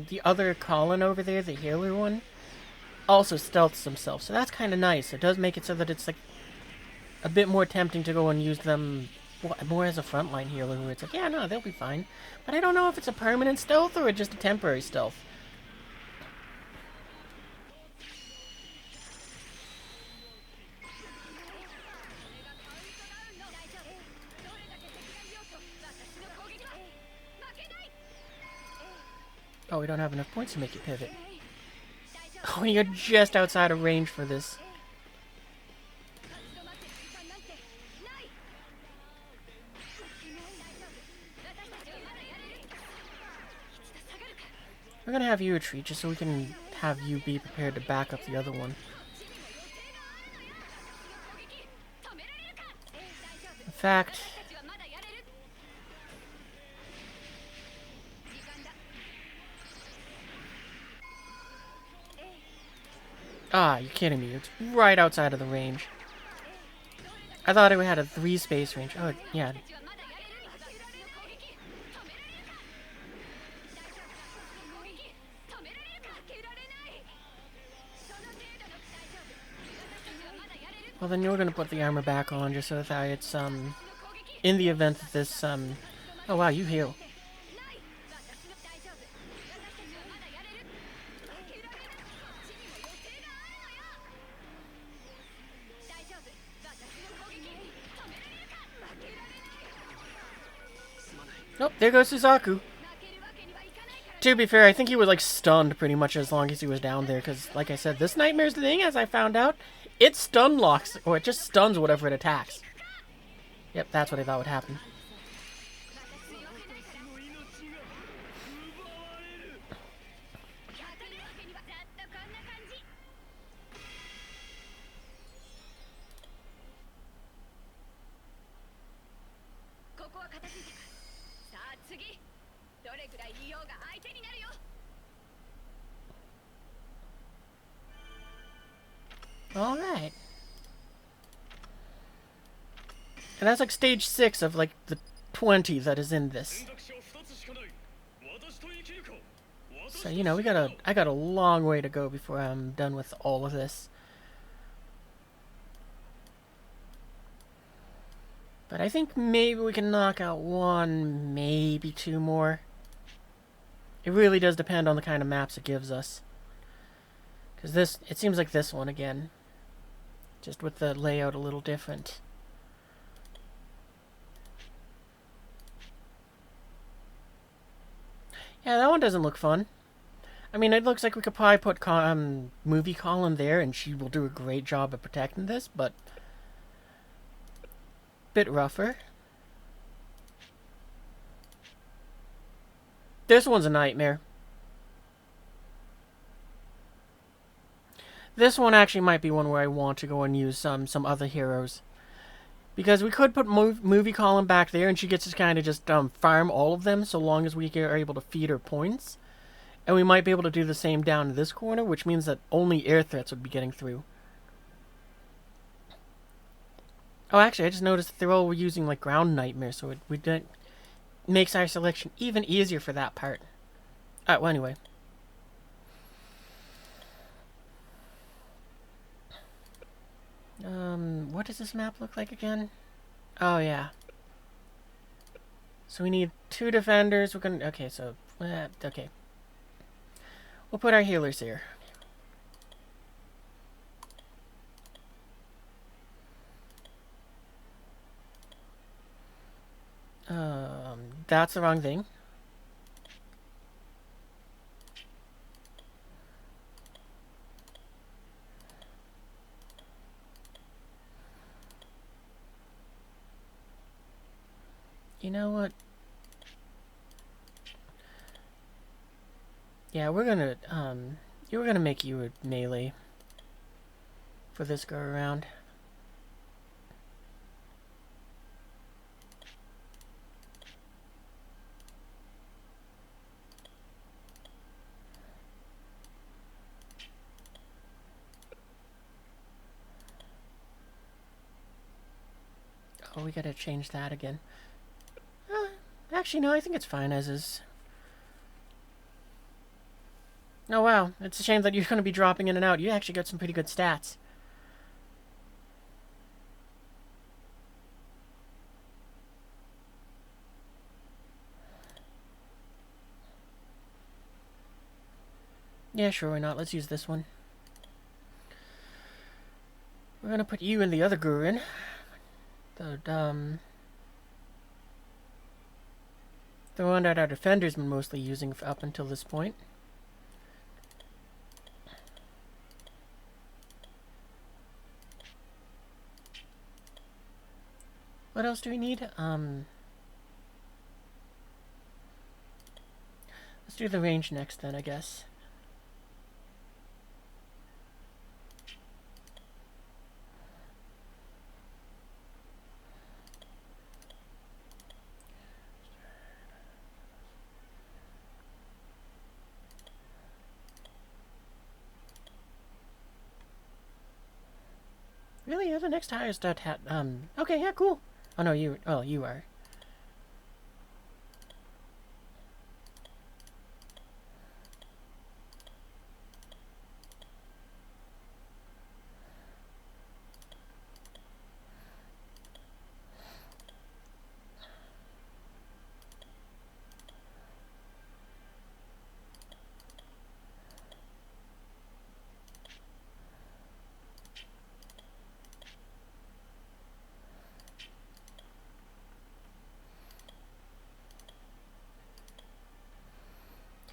the other Colin over there, the healer one, also stealths himself, so that's kind of nice. It does make it so that it's like a bit more tempting to go and use them more as a frontline healer, where it's like, yeah, no, they'll be fine. But I don't know if it's a permanent stealth or just a temporary stealth. Oh, we don't have enough points to make it pivot. Oh, you're just outside of range for this. We're gonna have you retreat just so we can have you be prepared to back up the other one. In fact, Ah, you're kidding me. It's right outside of the range. I thought it had a 3 space range. Oh, yeah. Well, then you're gonna put the armor back on just so that it's, in the event that this, oh wow, you heal. Nope, there goes Suzaku. To be fair, I think he was, like, stunned pretty much as long as he was down there, because, like I said, this Nightmare's thing, as I found out, it stun locks, or it just stuns whatever it attacks. Yep, that's what I thought would happen. Alright. And that's like stage 6 of like the 20 that is in this. So, you know, I got a long way to go before I'm done with all of this. But I think maybe we can knock out 1, maybe 2 more. It really does depend on the kind of maps it gives us. Because this, it seems like this one again. Just with the layout a little different. Yeah, that one doesn't look fun. I mean, it looks like we could probably put Movie Colin there, and she will do a great job of protecting this, but bit rougher. This one's a nightmare. This one actually might be one where I want to go and use some other heroes. Because we could put Movie Column back there, and she gets to kind of just farm all of them, so long as we are able to feed her points. And we might be able to do the same down to this corner, which means that only air threats would be getting through. Oh, actually, I just noticed that they're all using, like, ground nightmare, so it makes our selection even easier for that part. Alright, well, anyway. What does this map look like again? Oh, yeah. So we need 2 defenders. We're gonna... Okay, so... okay. We'll put our healers here. That's the wrong thing. You know what? Yeah, we're gonna, we're gonna make you a melee for this go around. Oh, we gotta change that again. Actually, no, I think it's fine as is. Oh, wow. It's a shame that you're going to be dropping in and out. You actually got some pretty good stats. Yeah, sure, why not? Let's use this one. We're going to put you and the other Gurren. The one that our defender's been mostly using up until this point. What else do we need? Let's do the range next then, I guess. Really? You're the next highest okay, yeah, cool. Oh no, you are.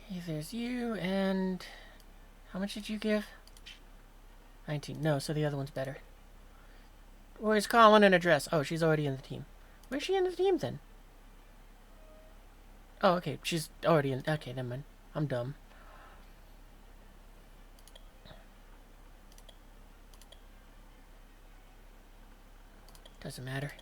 Okay, there's you, and how much did you give? 19. No, so the other one's better. Where's Colin an address? Oh, she's already in the team. Where's she in the team then? Oh, okay, she's already in. Okay, never mind. I'm dumb. Doesn't matter.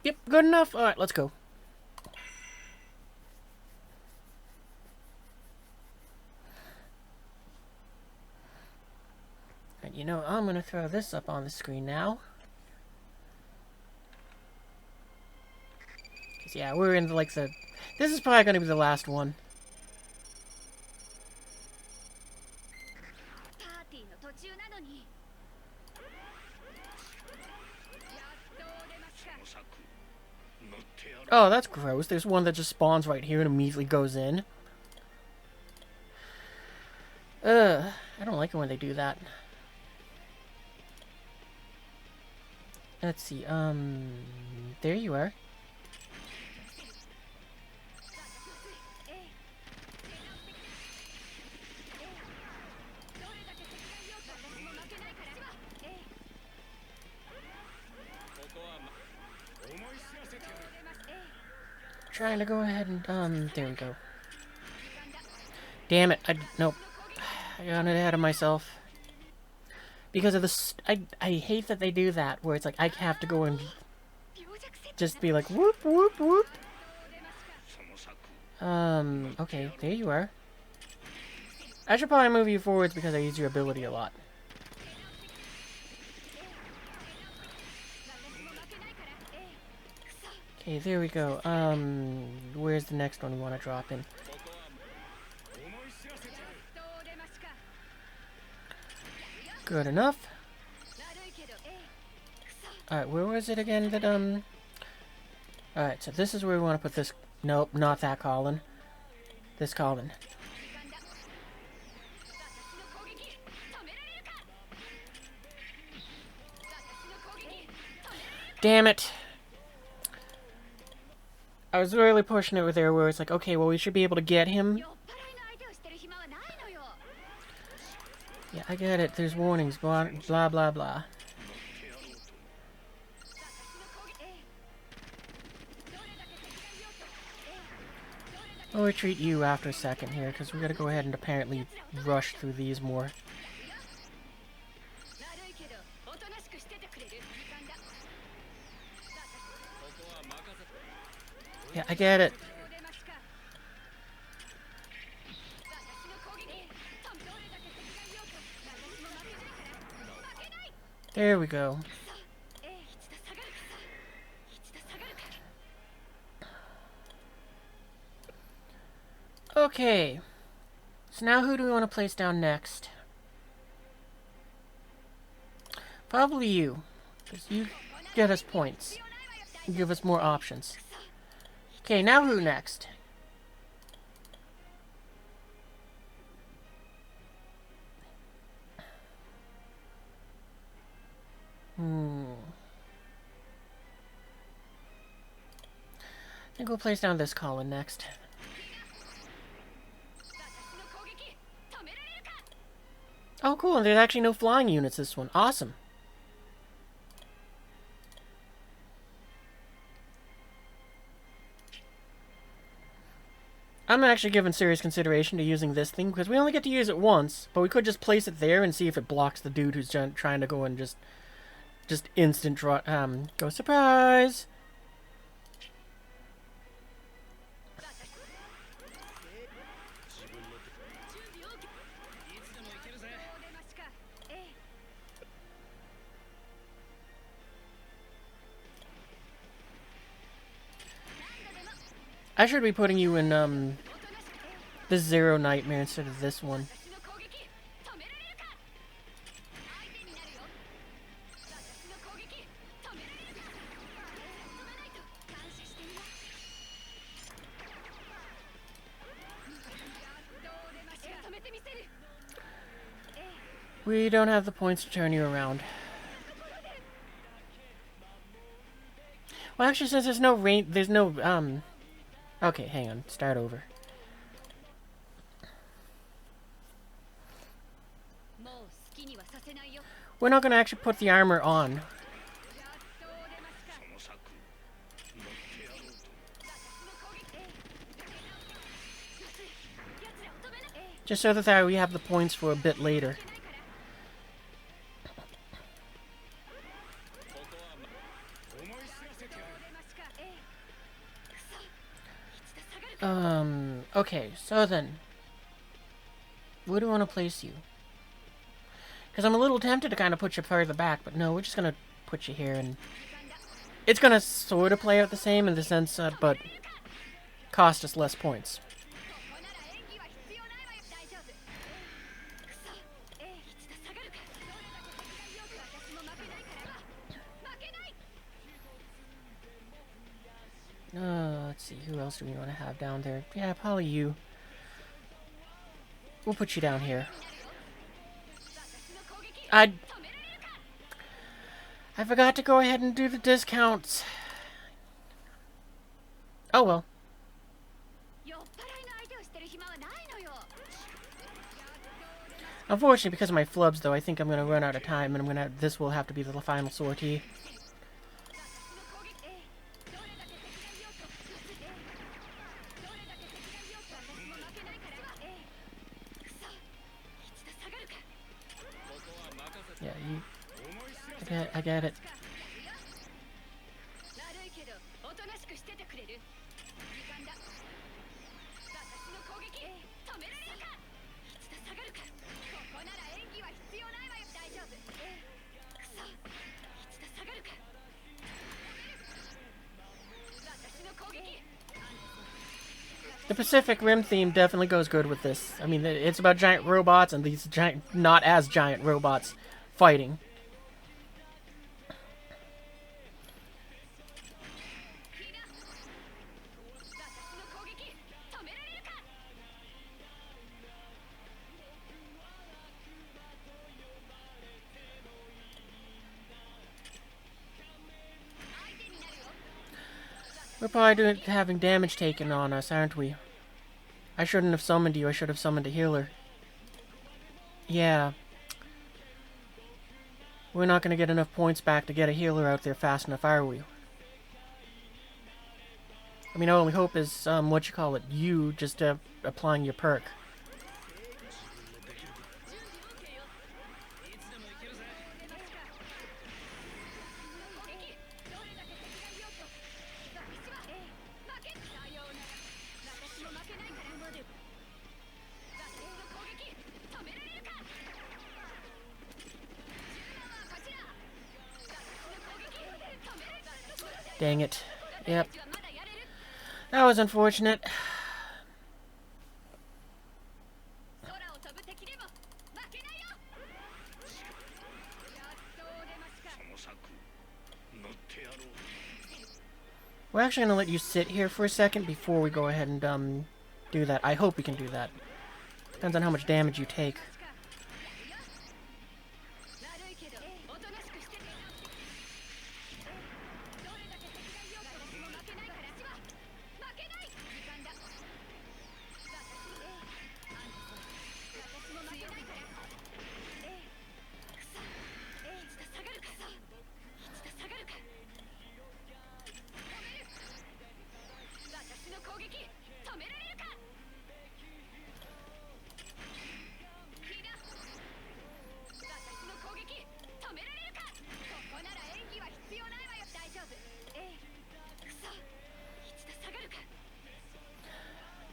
Yep, good enough. Alright, let's go. And you know, I'm gonna throw this up on the screen now. Cause yeah, we're in like the... This is probably gonna be the last one. パーティーの途中なのに。やっと出ました。 Oh, that's gross. There's one that just spawns right here and immediately goes in. I don't like it when they do that. Let's see, there you are. Trying to go ahead and, there we go. Damn it, nope. I got ahead of myself. Because of this, I hate that they do that, where it's like, I have to go and just be like, whoop, whoop, whoop. Okay, there you are. I should probably move you forwards because I use your ability a lot. Okay, there we go. Where's the next one we want to drop in? Good enough. Alright, where was it again that, Alright, so this is where we want to put this... Nope, not that Colin. This Colin. Damn it! I was really pushing it there where it's like, okay, well we should be able to get him. Yeah, I get it. There's warnings. Blah, blah, blah, blah. I'll retreat you after a second here, because we gotta go ahead and apparently rush through these more. Yeah, I get it. There we go. Okay. So now who do we want to place down next? Probably you. Because you get us points. You give us more options. Okay, now who next? I think we'll place down this Colin next. Oh, cool. There's actually no flying units this one. Awesome. I'm actually giving serious consideration to using this thing, because we only get to use it once, but we could just place it there and see if it blocks the dude who's trying to go and just instant draw, go surprise! I should be putting you in the Zero Nightmare instead of this one. 私の攻撃止められるか。相手になるよ。私の攻撃止められるか。止めないと。感謝してみます。どう出ました。止めてみせる。 We don't have the points to turn you around. Well, actually, since there's no rain, there's no, okay, hang on. Start over. もう好きにはさせないよ。 We're not going to actually put the armor on. やっと出ました。その策乗ってやろうと。私の攻撃。奴らを止めな。 Just so that we have the points for a bit later. Okay, so then. Where do we want to place you? Because I'm a little tempted to kind of put you further back, but no, we're just going to put you here, and it's going to sort of play out the same in the sense, but cost us less points. Let's see, who else do we want to have down there? Yeah, probably you. We'll put you down here. I forgot to go ahead and do the discounts. Oh well. Unfortunately, because of my flubs, though, I think I'm going to run out of time, and this will have to be the final sortie. Yeah, I get it. The Pacific Rim theme definitely goes good with this. I mean, it's about giant robots and these giant, not as giant robots fighting. We're probably having damage taken on us, aren't we? I shouldn't have summoned you. I should have summoned a healer. Yeah. We're not going to get enough points back to get a healer out there fast enough, are we? I mean, our only hope is, you just applying your perk. Dang it. Yep. That was unfortunate. We're actually going to let you sit here for a second before we go ahead and do that. I hope we can do that. Depends on how much damage you take.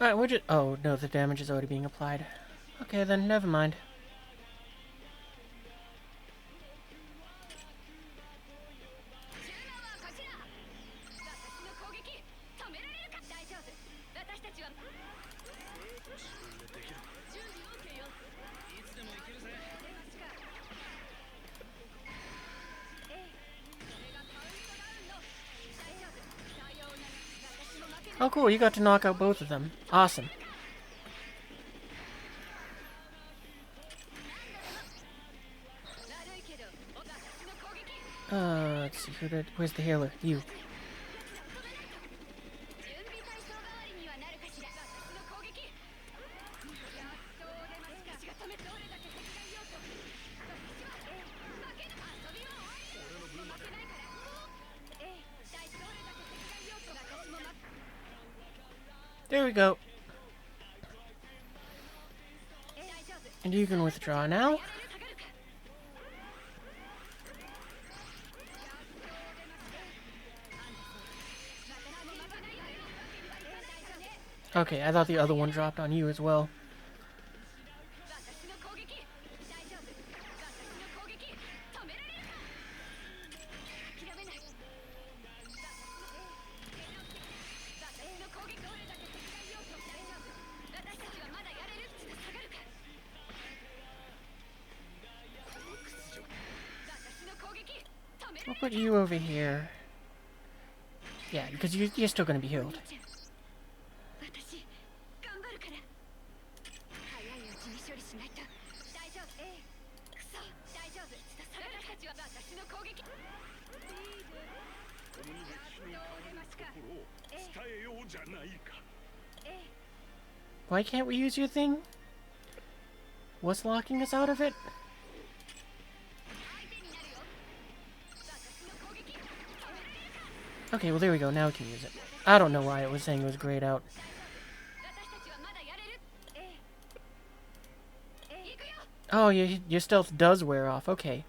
Alright, we're just... Oh, no, the damage is already being applied. Okay, then, never mind. Oh, cool, you got to knock out both of them. Awesome. Let's see, where's the healer? You. There we go. And you can withdraw now. Okay, I thought the other one dropped on you as well. I'll put you over here. Yeah, because you're still going to be healed. Why can't we use your thing? What's locking us out of it? Okay, well there we go, now we can use it. I don't know why it was saying it was grayed out. Oh, your stealth does wear off, okay.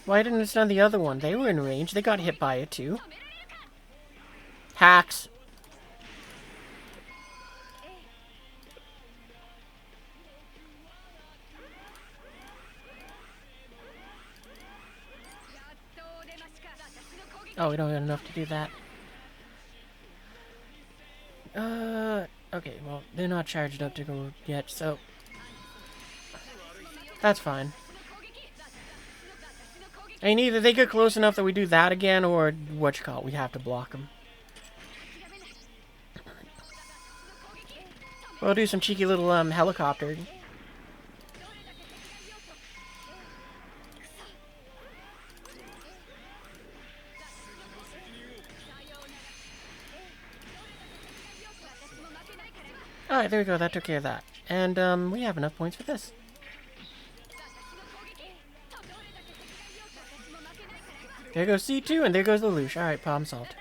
Why didn't it stun the other one? They were in range. They got hit by it too. Hacks. Oh, we don't have enough to do that. Okay, well, they're not charged up to go yet, so... That's fine. I mean, either they get close enough that we do that again, or whatchamacallit, we have to block them. We'll do some cheeky little helicopter. Alright, there we go, that took care of that. And we have enough points for this. There goes C2, and there goes the Lelouch. Alright, problem solved.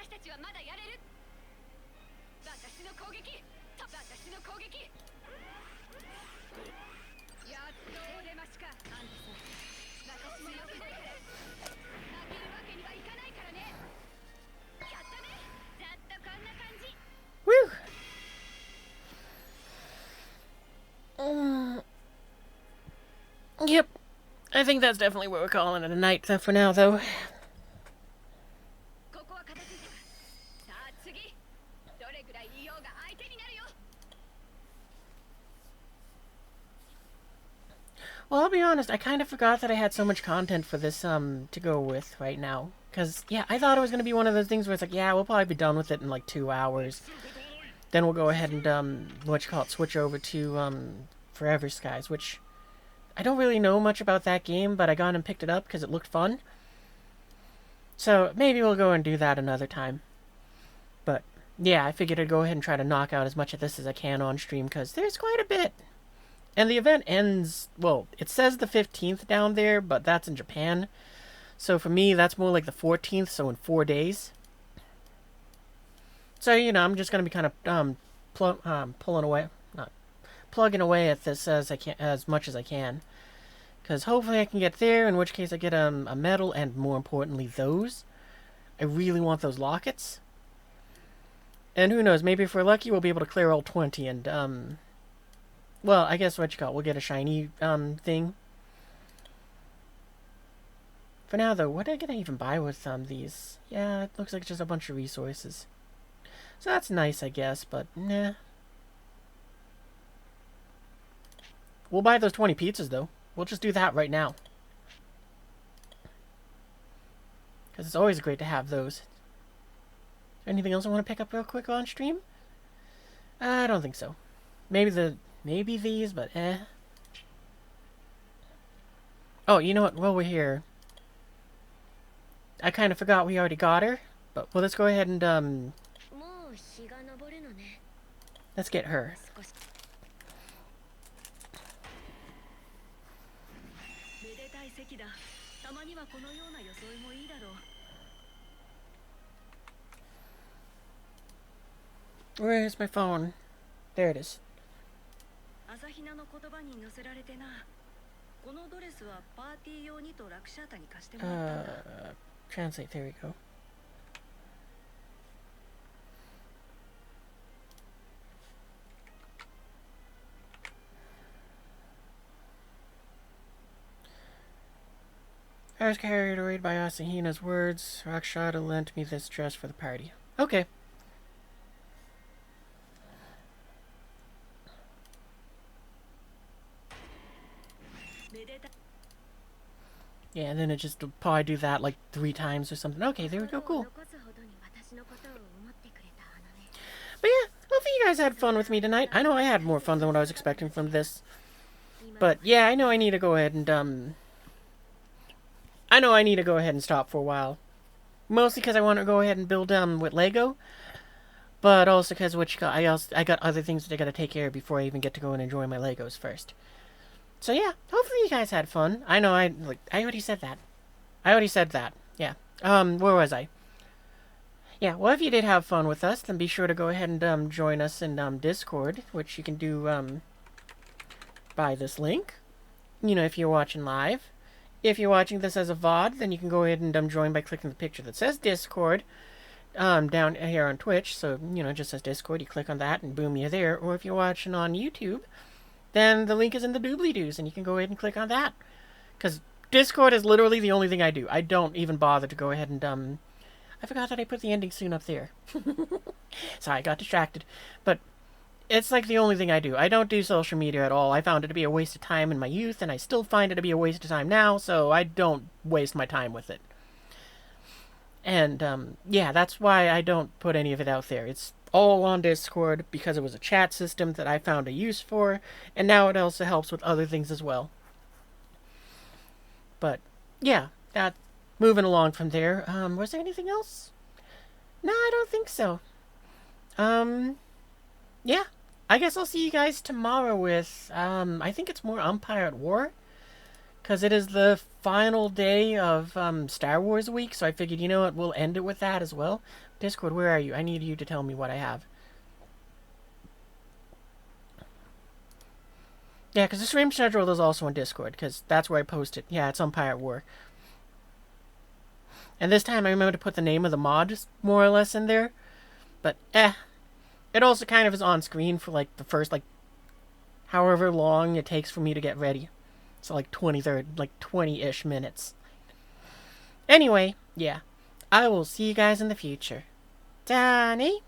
Woo! Yep. I think that's definitely what we're calling it a night for now, though. Well, I'll be honest, I kind of forgot that I had so much content for this, to go with right now. Because, yeah, I thought it was going to be one of those things where it's like, yeah, we'll probably be done with it in, like, 2 hours. Then we'll go ahead and, switch over to, Forever Skies, which I don't really know much about that game, but I got and picked it up because it looked fun. So maybe we'll go and do that another time. But yeah, I figured I'd go ahead and try to knock out as much of this as I can on stream, because there's quite a bit. And the event ends, well, it says the 15th down there, but that's in Japan. So for me, that's more like the 14th, so in 4 days. So, you know, I'm just going to be kind of pulling away, not plugging away at this as much as I can. Because hopefully I can get there, in which case I get a medal, and more importantly, those. I really want those lockets. And who knows, maybe if we're lucky, we'll be able to clear all 20, and, well, I guess what you call it, we'll get a shiny, thing. For now, though, what am I gonna even buy with, these? Yeah, it looks like just a bunch of resources. So that's nice, I guess, but, nah. We'll buy those 20 pizzas, though. We'll just do that right now. Because it's always great to have those. Anything else I want to pick up real quick on stream? I don't think so. Maybe these, but eh. Oh, you know what? While we're here, I kind of forgot we already got her. But well, let's go ahead and let's get her. Where's my phone? There it is. Translate, there we go. I was carried away by Asahina's words. Rakshata lent me this dress for the party. Okay. Yeah, and then it just will probably do that like 3 times or something. Okay, there we go, cool. But yeah, hopefully you guys had fun with me tonight. I know I had more fun than what I was expecting from this. But yeah, I know I need to go ahead and stop for a while. Mostly because I want to go ahead and build with Lego. But also because I got other things that I gotta take care of before I even get to go and enjoy my Legos first. So yeah, hopefully you guys had fun. I know I already said that. Yeah. Where was I? Yeah, well, if you did have fun with us, then be sure to go ahead and join us in Discord, which you can do by this link. You know, if you're watching live. If you're watching this as a VOD, then you can go ahead and join by clicking the picture that says Discord down here on Twitch. So, you know, it just says Discord. You click on that and boom, you're there. Or if you're watching on YouTube, then the link is in the doobly-doos, and you can go ahead and click on that. Because Discord is literally the only thing I do. I don't even bother to go ahead and, I forgot that I put the ending soon up there. Sorry, I got distracted. But it's like the only thing I do. I don't do social media at all. I found it to be a waste of time in my youth, and I still find it to be a waste of time now, so I don't waste my time with it. And, yeah, that's why I don't put any of it out there. It's all on Discord because it was a chat system that I found a use for, and now it also helps with other things as well. But yeah, moving along from there. Was there anything else? No, I don't think so. Yeah, I guess I'll see you guys tomorrow with I think it's more Umpire at War, because it is the final day of Star Wars week, so I figured, you know what, we'll end it with that as well. Discord, where are you? I need you to tell me what I have. Yeah, because the stream schedule is also on Discord, because that's where I post it. Yeah, it's Umpire at War. And this time I remember to put the name of the mod more or less in there. But, it also kind of is on screen for, like, the first, like, however long it takes for me to get ready. So, like, 20-ish minutes. Anyway, yeah. I will see you guys in the future. Danny?